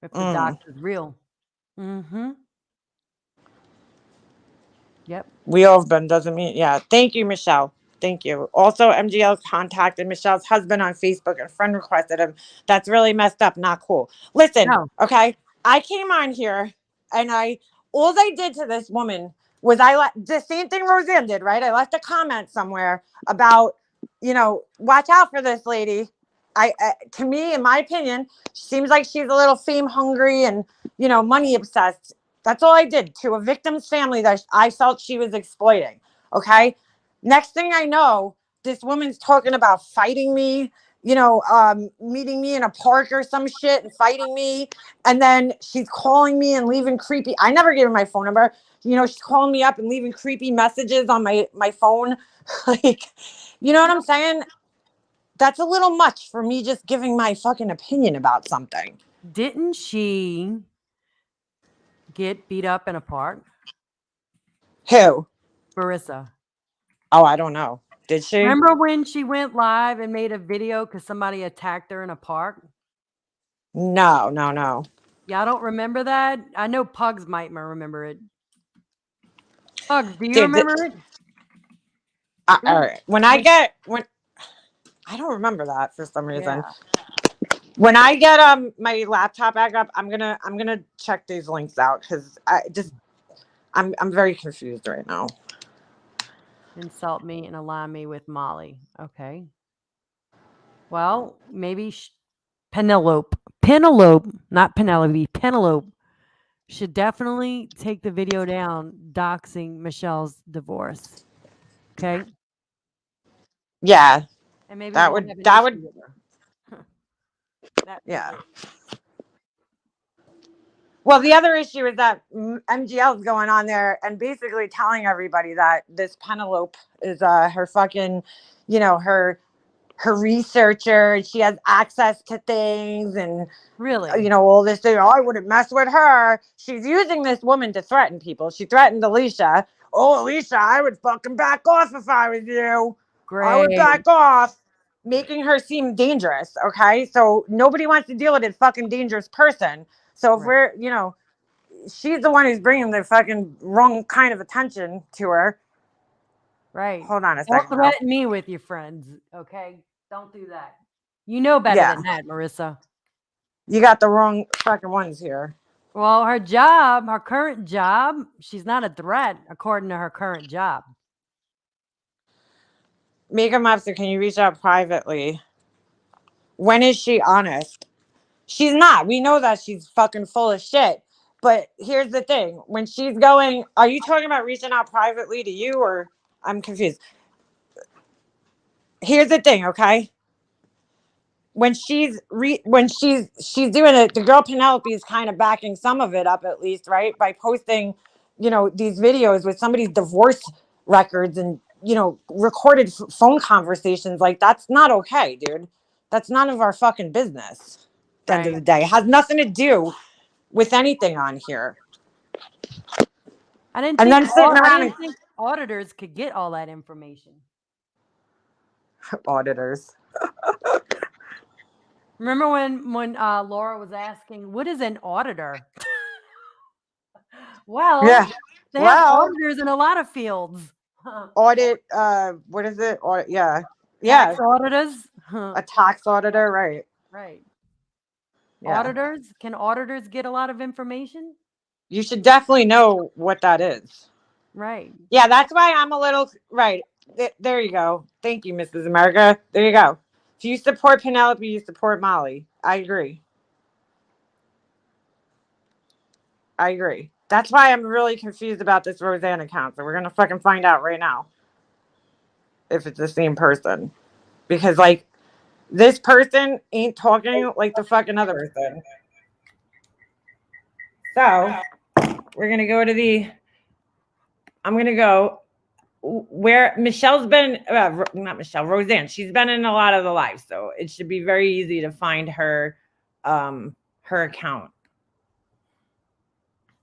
If the docs is real. Yep. We all have been, doesn't mean, yeah. Thank you, Michelle. Thank you. Also, MGL contacted Michelle's husband on Facebook and friend requested him. That's really messed up. Not cool. Listen, No. okay. I came on here and all I did to this woman was the same thing Roseanne did, right? I left a comment somewhere about, watch out for this lady. To me, in my opinion, seems like she's a little fame hungry and, money obsessed. That's all I did to a victim's family that I felt she was exploiting. Okay. Next thing I know, this woman's talking about fighting me, meeting me in a park or some shit and fighting me. And then she's calling me and leaving creepy. I never gave her my phone number. She's calling me up and leaving creepy messages on my phone. Like, you know what I'm saying? That's a little much for me just giving my fucking opinion about something. Didn't she get beat up in a park? Who? Marissa. Oh, I don't know. Did she? Remember when she went live and made a video because somebody attacked her in a park? No. Y'all don't remember that? I know Pugs might remember it. Pugs, do you Dude, remember it? All right. When I don't remember that for some reason. Yeah. When I get my laptop back up, I'm gonna check these links out because I'm very confused right now. Insult me and align me with Molly. Okay. Well, maybe Penelope, not Penelope, Penelope should definitely take the video down doxing Michelle's divorce. Okay. Yeah. And maybe That we'll would- have an that issue would- with her. Yeah. Well, the other issue is that MGL is going on there and basically telling everybody that this Penelope is her fucking, her researcher, and she has access to things and Really? all this thing. Oh, I wouldn't mess with her. She's using this woman to threaten people. She threatened Alicia. Oh, Alicia, I would fucking back off if I was you. Great. I would back off, making her seem dangerous. Okay, so nobody wants to deal with a fucking dangerous person. So if we're, she's the one who's bringing the fucking wrong kind of attention to her. Right. Hold on a Don't second. threaten me with your friends. Okay. Don't do that. You know better than that, Marissa. You got the wrong fucking ones here. Well, her current job, she's not a threat according to her current job. Makeup Mobster, can you reach out privately? When is she honest? She's not. We know that she's fucking full of shit. But here's the thing. When she's going, are you talking about reaching out privately to you or I'm confused? Here's the thing, okay? When she's doing it, the girl Penelope is kind of backing some of it up at least, right? By posting, these videos with somebody's divorce records and, recorded phone conversations. Like, that's not okay, dude. That's none of our fucking business. At the end of the day, it has nothing to do with anything on here. I didn't think auditors could get all that information. Auditors. Remember when Laura was asking, what is an auditor? Well, yeah. They have auditors in a lot of fields. Audit, what is it? Audit, yeah. Tax auditors. A tax auditor, right. Right. Yeah. Auditors? Can auditors get a lot of information? You should definitely know what that is. Right. Yeah, that's why I'm a little, right. There you go. Thank you, Mrs. America. There you go. If you support Penelope, you support Molly. I agree. That's why I'm really confused about this Roseanne account. So we're going to fucking find out right now if it's the same person. Because, like, this person ain't talking like the fucking other person. So, we're going to go to I'm going to go where Michelle's been, not Michelle, Roseanne. She's been in a lot of the lives. So, it should be very easy to find her account.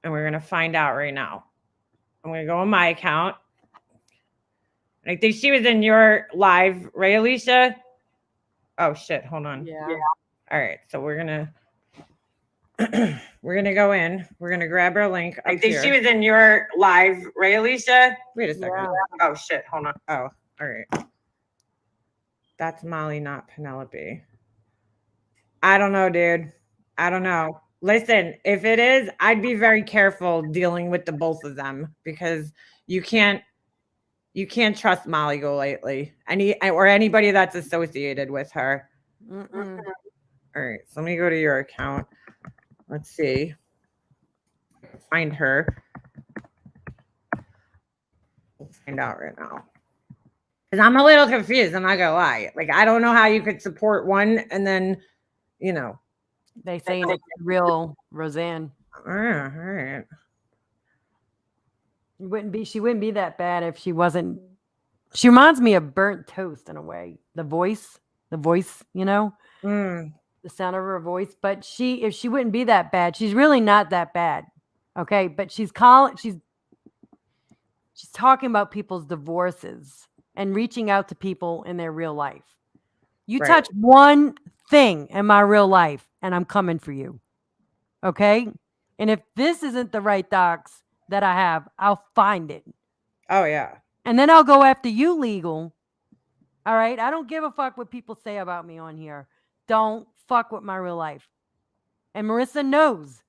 And we're going to find out right now. I'm going to go on my account. I think she was in your live, right, Alicia? Oh, shit. Hold on. Yeah. All right. So we're going to go in. We're going to grab our link. I think she was in your live, right, Alicia? Wait a second. Yeah. Oh, shit. Hold on. Oh, all right. That's Molly, not Penelope. I don't know, dude. I don't know. Listen, if it is, I'd be very careful dealing with the both of them because you can't trust Molly Golightly. Or anybody that's associated with her. Mm-mm. All right, so let me go to your account. Let's see. Find her. We'll find out right now. Because I'm a little confused. I'm not gonna lie. Like, I don't know how you could support one and then, you know. They saying it's the real Roseanne. All right. She wouldn't be that bad if she wasn't. She reminds me of burnt toast in a way. The voice, you know, Mm. the sound of her voice. But if she wouldn't be that bad, she's really not that bad. Okay, but she's talking about people's divorces and reaching out to people in their real life. You Right. touch one thing in my real life, and I'm coming for you. Okay, and if this isn't the right docs that I have, I'll find it. Oh yeah. And then I'll go after you legal. All right. I don't give a fuck what people say about me on here. Don't fuck with my real life. And Marissa knows.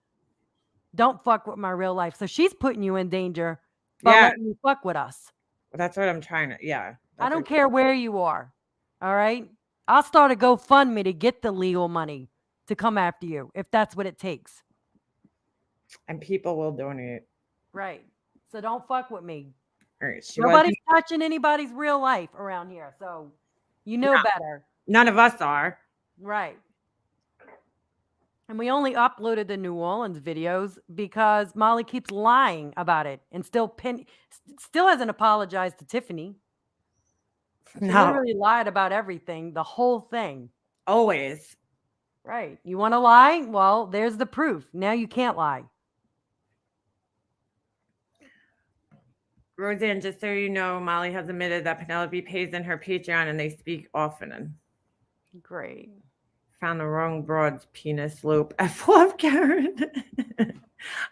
Don't fuck with my real life. So she's putting you in danger by letting you fuck with us. That's what I'm trying to. Yeah. I don't care where you are. All right. I'll start a GoFundMe to get the legal money to come after you if that's what it takes. And people will donate. Right. So don't fuck with me. All right. Nobody's touching anybody's real life around here. So you know better. None of us are. Right. And we only uploaded the New Orleans videos because Molly keeps lying about it and still hasn't apologized to Tiffany. She literally lied about everything, the whole thing. Always. Right. You want to lie? Well, there's the proof. Now you can't lie. Roseanne, just so you know, Molly has admitted that Penelope pays in her Patreon and they speak often. Great. Found the wrong broad's penis loop. F love Karen.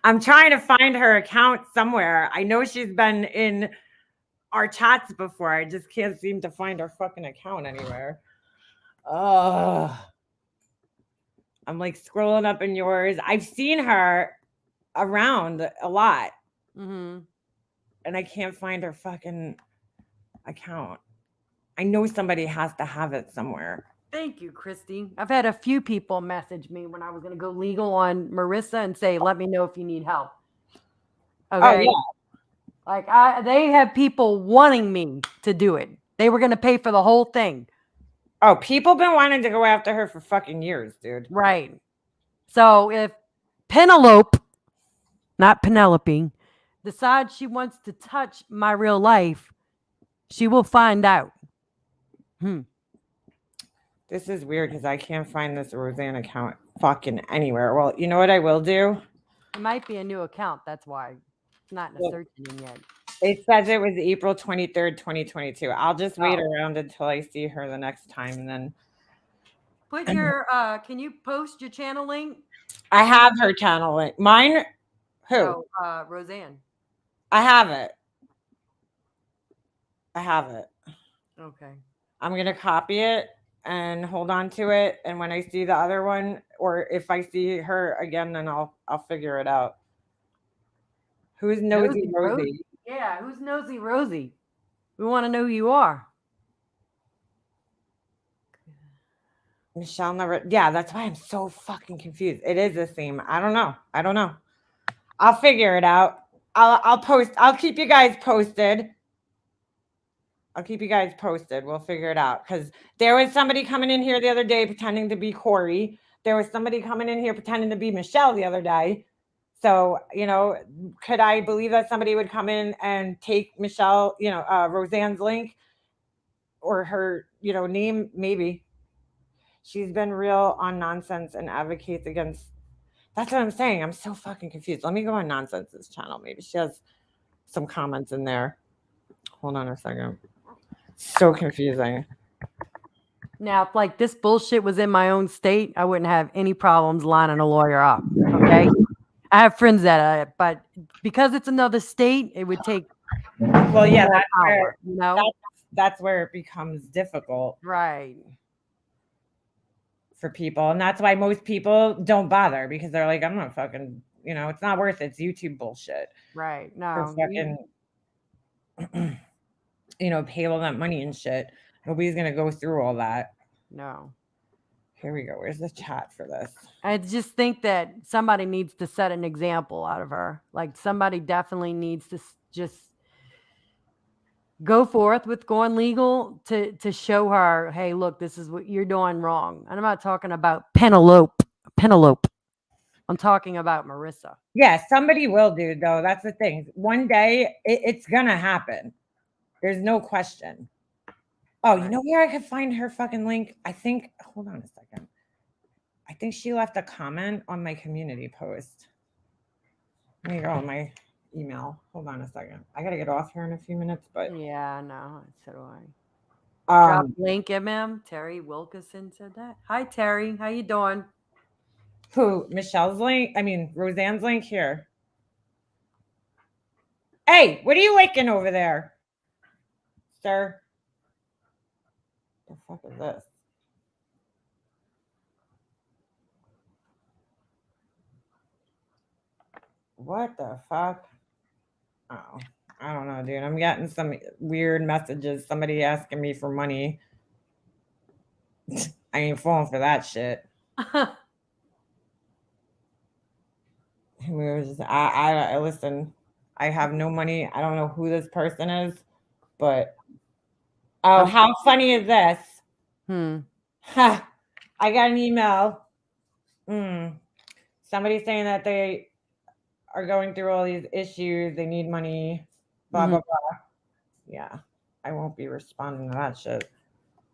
I'm trying to find her account somewhere. I know she's been in our chats before. I just can't seem to find her fucking account anywhere. I'm like scrolling up in yours. I've seen her around a lot. Mm-hmm. And I can't find her fucking account. I know somebody has to have it somewhere. Thank you, Christy. I've had a few people message me when I was going to go legal on Marissa and say, let me know if you need help. Okay. Oh, yeah. Like they have people wanting me to do it. They were going to pay for the whole thing. Oh, people been wanting to go after her for fucking years, dude. Right. So if Penelope, not Penelope, decides she wants to touch my real life, she will find out. This is weird because I can't find this Roseanne account fucking anywhere. Well, you know what I will do? It might be a new account. That's why it's not in a search engine yet. It says it was April 23rd, 2022. I'll just wait around until I see her the next time and then. Put your, can you post your channel link? I have her channel link. Mine? Who? Oh, Roseanne. I have it. Okay. I'm going to copy it and hold on to it. And when I see the other one, or if I see her again, then I'll figure it out. Who's Nosy Rosie? Yeah, who's Nosy Rosie? We want to know who you are. Michelle never. Yeah, that's why I'm so fucking confused. It is the same. I don't know. I'll figure it out. I'll post. I'll keep you guys posted. We'll figure it out. Because there was somebody coming in here the other day pretending to be Corey. There was somebody coming in here pretending to be Michelle the other day. So, could I believe that somebody would come in and take Michelle, Roseanne's link or her, name? Maybe. She's been real on Nonsense and advocates against. That's what I'm saying. I'm so fucking confused. Let me go on Nonsense's channel. Maybe she has some comments in there. Hold on a second. So confusing. Now, if like this bullshit was in my own state, I wouldn't have any problems lining a lawyer up. Okay. I have friends that, but because it's another state, it would take. Well, yeah, that's power, that's where it becomes difficult Right. for people. And that's why most people don't bother, because they're like, I'm not fucking, it's not worth it. It's YouTube bullshit. Right. For No. fucking, pay all that money and shit. Nobody's going to go through all that. No. Here we go. Where's the chat for this? I just think that somebody needs to set an example out of her. Like, somebody definitely needs to just go forth with going legal to show her, hey, look, this is what you're doing wrong. And I'm not talking about Penelope. I'm talking about Marissa. Yeah, somebody will, dude, though. That's the thing. One day, it's going to happen. There's no question. Oh, you know where I could find her fucking link? I think, hold on a second. I think she left a comment on my community post. Let me go on my email. Hold on a second. I got to get off here in a few minutes, but. Yeah, no, so do I. Drop Um, link, MM. Terry Wilkinson said that. Hi, Terry. How you doing? who? Michelle's link? I mean, Roseanne's link here. Hey, what are you licking over there, sir? The fuck is this? What the fuck? Oh, I don't know, dude. I'm getting some weird messages. Somebody asking me for money. I ain't falling for that shit. I listen. I have no money. I don't know who this person is, but how funny is this? Ha! I got an email. Somebody saying that they are going through all these issues. They need money. Blah blah blah. Yeah, I won't be responding to that shit.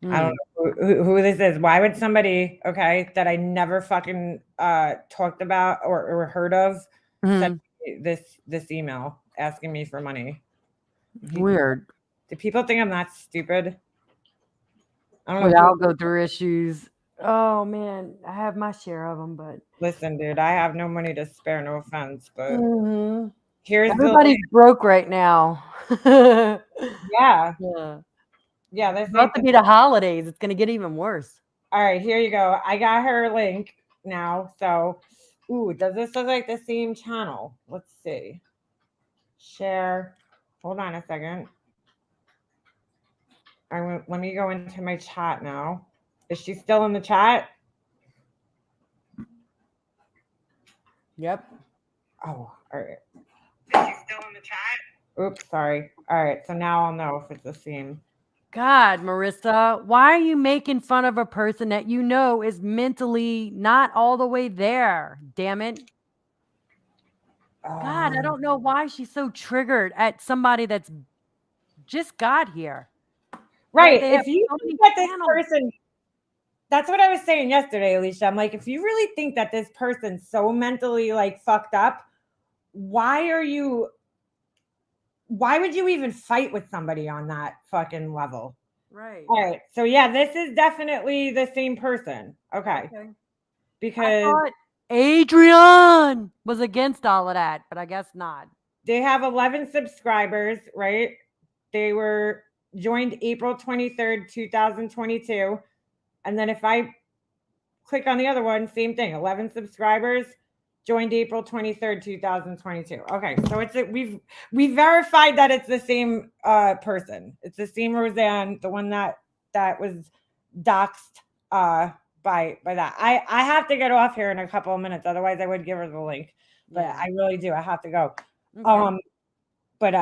I don't know who this is. Why would somebody, that I never fucking talked about or heard of send me this email asking me for money? Weird. Do people think I'm that stupid? I don't know. We all go through issues. Oh man, I have my share of them, but listen, dude, I have no money to spare. No offense, but here's everybody's broke right now. Yeah. It's about to be the holidays. It's gonna get even worse. All right, here you go. I got her link now. So, does this look like the same channel? Let's see. Share. Hold on a second. Let me go into my chat now. Is she still in the chat? Yep. Oh, all right. Is she still in the chat? Oops, sorry. All right, so now I'll know if it's the same. God, Marissa, why are you making fun of a person that you know is mentally not all the way there? Damn it. God, I don't know why she's so triggered at somebody that's just got here. Right. If you think that this person, that's what I was saying yesterday, Alicia. I'm like, if you really think that this person's so mentally like fucked up, why would you even fight with somebody on that fucking level? Right. All right. So yeah, this is definitely the same person. Okay. Because I thought Adrian was against all of that, but I guess not. They have 11 subscribers, right? They were joined April 23rd, 2022. And then if I click on the other one, same thing, 11 subscribers, joined April 23rd, 2022. Okay, so we verified that it's the same person. It's the same Roseanne, the one that was doxxed by that. I have to get off here in a couple of minutes, otherwise I would give her the link. But I really do. I have to go. Okay. But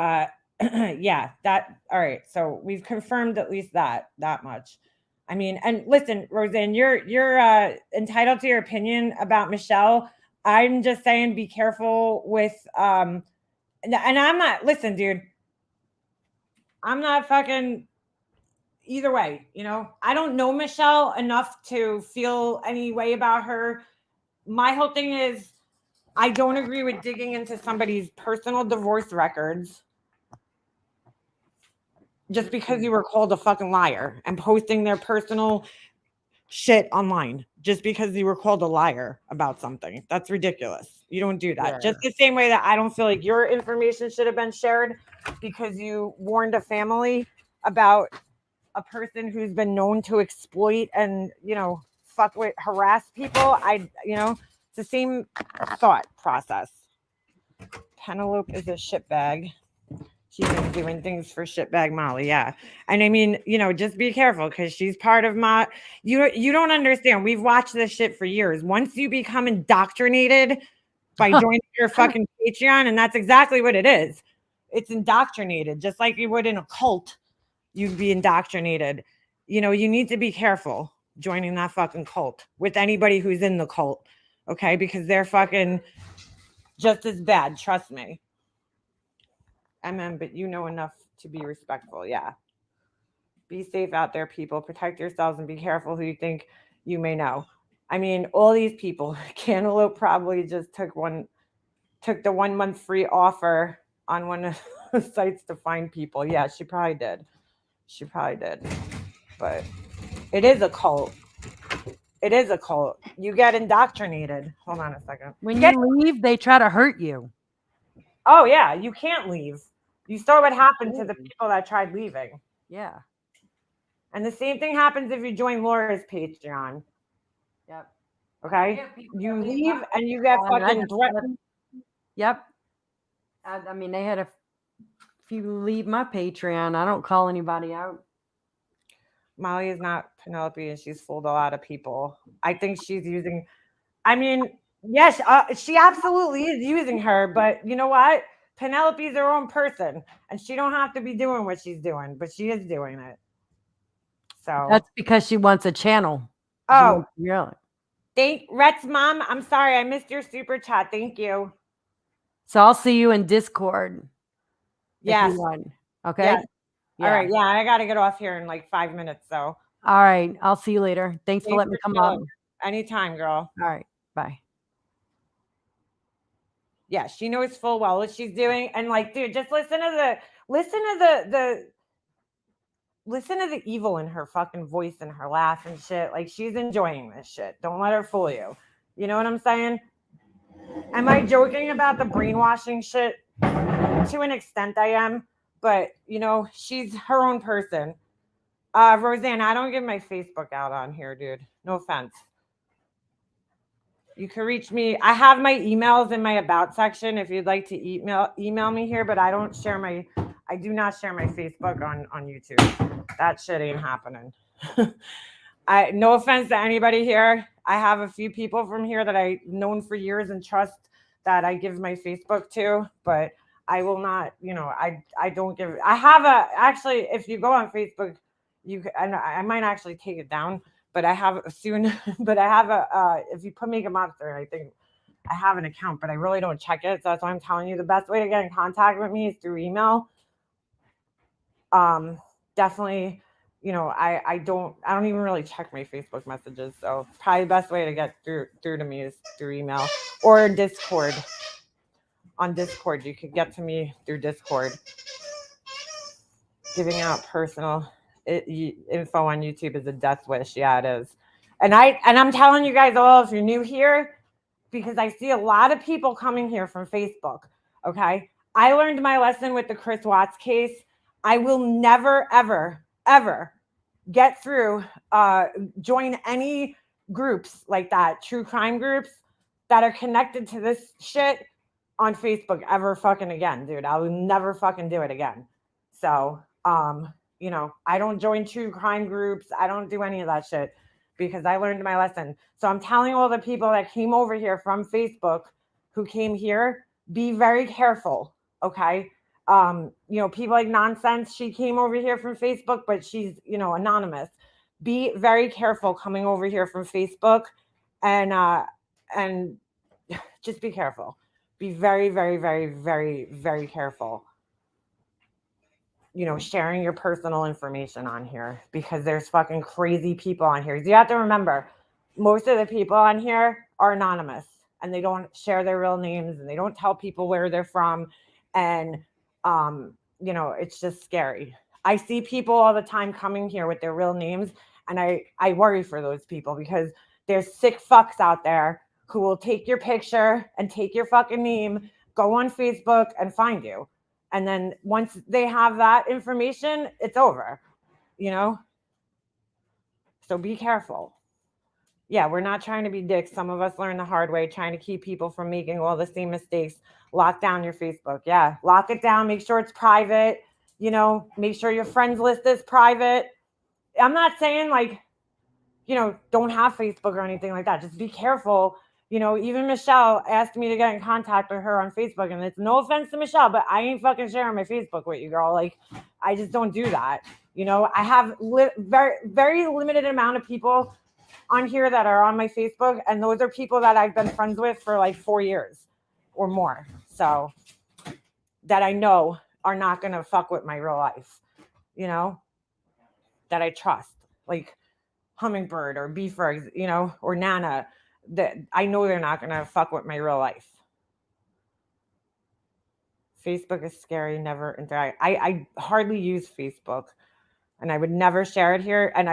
yeah, that all right. So we've confirmed at least that much. I mean, and listen, Roseanne, you're entitled to your opinion about Michelle. I'm just saying, be careful with and I'm not. Listen, dude, I'm not fucking either way. I don't know Michelle enough to feel any way about her. My whole thing is, I don't agree with digging into somebody's personal divorce records just because you were called a fucking liar and posting their personal shit online just because you were called a liar about something. That's ridiculous. You don't do that. Yeah. Just the same way that I don't feel like your information should have been shared because you warned a family about a person who's been known to exploit and, fuck with, harass people, it's the same thought process. Penelope is a shitbag. She's been doing things for shitbag Molly, yeah. And I mean, just be careful because she's part of my. You don't understand. We've watched this shit for years. Once you become indoctrinated by joining your fucking Patreon, and that's exactly what it is. It's indoctrinated, just like you would in a cult. You'd be indoctrinated. You need to be careful joining that fucking cult with anybody who's in the cult, okay? Because they're fucking just as bad. Trust me. But you know enough to be respectful. Yeah. Be safe out there, people. Protect yourselves and be careful who you think you may know. I mean, all these people, Cantaloupe probably just took the 1 month free offer on one of the sites to find people. Yeah, she probably did. But it is a cult. You get indoctrinated. Hold on a second. When you leave, they try to hurt you. Oh, yeah. You can't leave. You saw what happened to the people that tried leaving. Yeah. And the same thing happens if you join Laura's Patreon. Yep. Okay? You leave and you get fucking threatened. Yep. I mean, they had if you leave my Patreon, I don't call anybody out. Molly is not Penelope, and she's fooled a lot of people. I think she's using. I mean, yes, she absolutely is using her, but you know what? Penelope's her own person, and she don't have to be doing what she's doing, but she is doing it. So that's because she wants a channel. Oh, really? Thank Rhett's mom. I'm sorry, I missed your super chat. Thank you. So I'll see you in Discord. Yes. Okay. Yes. Yeah. All right. Yeah, I got to get off here in like 5 minutes. So. All right. I'll see you later. Thanks for letting me come up. Anytime, girl. All right. Bye. Yeah, she knows full well what she's doing, and like, dude, just listen to the evil in her fucking voice and her laugh and shit. Like, she's enjoying this shit. Don't let her fool you. You know what I'm saying? Am I joking about the brainwashing shit? To an extent, I am, but she's her own person. Roseanne, I don't give my Facebook out on here, dude. No offense. You can reach me. I have my emails in my about section if you'd like to email me here, but I do not share my Facebook on YouTube. That shit ain't happening. No offense to anybody here. I have a few people from here that I've known for years and trust that I give my Facebook to, but I will not, I don't give. I have actually, if you go on Facebook, I might actually take it down. But I have soon. But I have if you make a monster, I think I have an account, but I really don't check it. So that's why I'm telling you the best way to get in contact with me is through email. Definitely, I don't even really check my Facebook messages. So probably the best way to get through to me is through email or Discord. On Discord, you could get to me through Discord. Giving out personal info on YouTube is a death wish. Yeah, it is. And I'm telling you guys all, if you're new here, because I see a lot of people coming here from Facebook. Okay. I learned my lesson with the Chris Watts case. I will never, ever, ever get through, join any groups like that, true crime groups that are connected to this shit on Facebook ever fucking again, dude. I will never fucking do it again. So, I don't join true crime groups. I don't do any of that shit because I learned my lesson. So I'm telling all the people that came over here from Facebook who came here, be very careful. Okay. People like Nonsense, she came over here from Facebook, but she's, anonymous. Be very careful coming over here from Facebook and just be careful. Be very, very, very, very, very careful. Sharing your personal information on here because there's fucking crazy people on here. You have to remember, most of the people on here are anonymous and they don't share their real names and they don't tell people where they're from. And, it's just scary. I see people all the time coming here with their real names and I worry for those people because there's sick fucks out there who will take your picture and take your fucking name, go on Facebook and find you. And then once they have that information, it's over. you know? So be careful. Yeah, we're not trying to be dicks. Some of us learn the hard way, trying to keep people from making all the same mistakes. Lock down your Facebook. Yeah, lock it down. Make sure it's private. You know, make sure your friends list is private. I'm not saying like, you know, don't have Facebook or anything like that. Just be careful. You know, even Michelle asked me to get in contact with her on Facebook, and it's no offense to Michelle, but I ain't fucking sharing my Facebook with you, girl. Like, I just don't do that. You know, I have very, very limited amount of people on here that are on my Facebook, and those are people that I've been friends with for like 4 years or more. So that I know are not going to fuck with my real life, you know, that I trust, like Hummingbird or Beefers, you know, or Nana, that I know they're not going to fuck with my real life. Facebook is scary. Never interact. I hardly use Facebook, and I would never share it here. And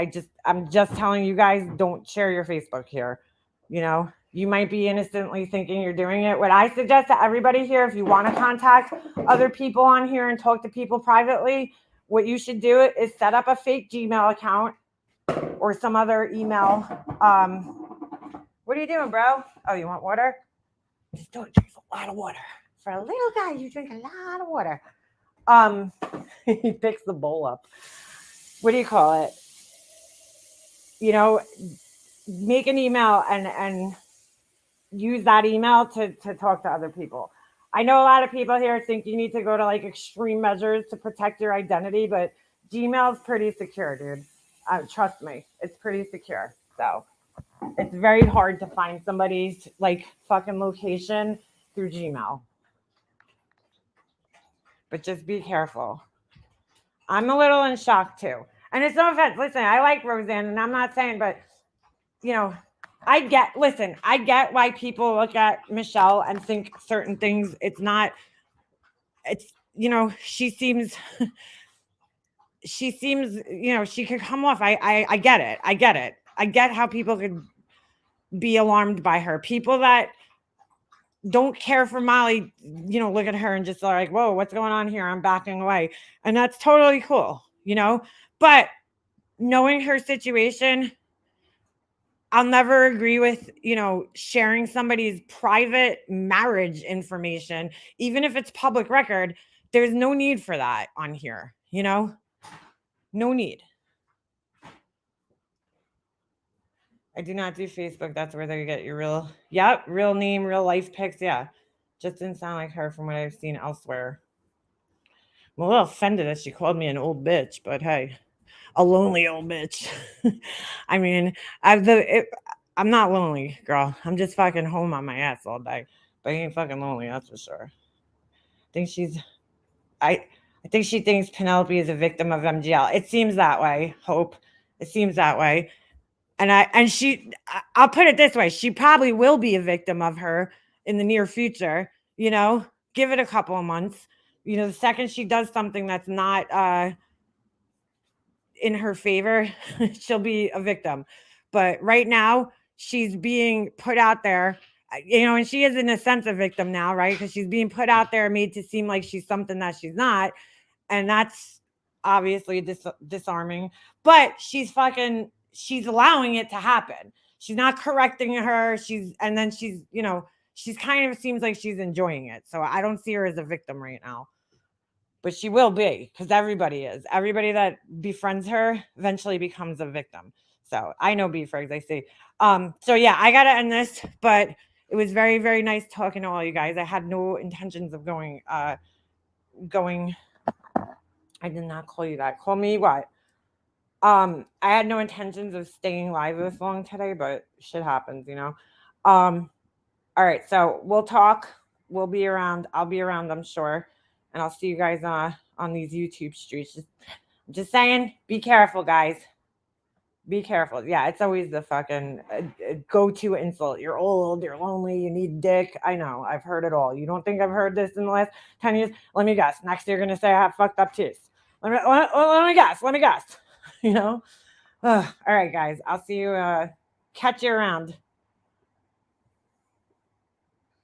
I'm just telling you guys, don't share your Facebook here. You know, you might be innocently thinking you're doing it. What I suggest to everybody here, if you want to contact other people on here and talk to people privately, what you should do is set up a fake Gmail account or some other email. What are you doing, bro? Oh, you want water? Just don't drink a lot of water. For a little guy, you drink a lot of water. He picks the bowl up. What do you call it? You know, make an email and use that email to talk to other people. I know a lot of people here think you need to go to like extreme measures to protect your identity, but Gmail is pretty secure, dude. Trust me, it's pretty secure. So it's very hard to find somebody's like fucking location through Gmail. But just be careful. I'm a little in shock too. And it's no offense. Listen, I like Roseanne, and I'm not saying, but you know, I get why people look at Michelle and think certain things. It's, you know, she seems, you know, she could come off. I get it. I get how people could be alarmed by her. People that don't care for Molly, you know, look at her and just like, whoa, what's going on here? I'm backing away. And that's totally cool, you know, but knowing her situation, I'll never agree with, you know, sharing somebody's private marriage information, even if it's public record. There's no need for that on here, you know, no need. I do not do Facebook. That's where they get your real name, real life pics. Yeah. Just didn't sound like her from what I've seen elsewhere. I'm a little offended that she called me an old bitch, but hey, a lonely old bitch. I mean, I'm not lonely, girl. I'm just fucking home on my ass all day. But I ain't fucking lonely, that's for sure. I think she thinks Penelope is a victim of MGL. It seems that way, Hope. It seems that way. I'll put it this way, she probably will be a victim of her in the near future, you know, give it a couple of months. You know, the second she does something that's not in her favor, she'll be a victim. But right now, she's being put out there, you know, and she is in a sense a victim now, right? Because she's being put out there, made to seem like she's something that she's not. And that's obviously disarming. But she's allowing it to happen. She's not correcting her. She's you know, she's kind of seems like she's enjoying it. So I don't see her as a victim right now. But she will be, because everybody is. Everybody that befriends her eventually becomes a victim. So I know beefers, I see. So yeah, I gotta end this, but it was very, very nice talking to all you guys. I had no intentions of going. I did not call you that. Call me what? I had no intentions of staying live this long today, but shit happens, you know. All right, so we'll talk. We'll be around. I'll be around, I'm sure. And I'll see you guys on these YouTube streets. Just saying, be careful, guys. Be careful. Yeah, it's always the fucking go-to insult. You're old, you're lonely, you need dick. I know, I've heard it all. You don't think I've heard this in the last 10 years? Let me guess. Next you're going to say I have fucked up teeth. Let me guess. You know? All right, guys. I'll see you. Catch you around.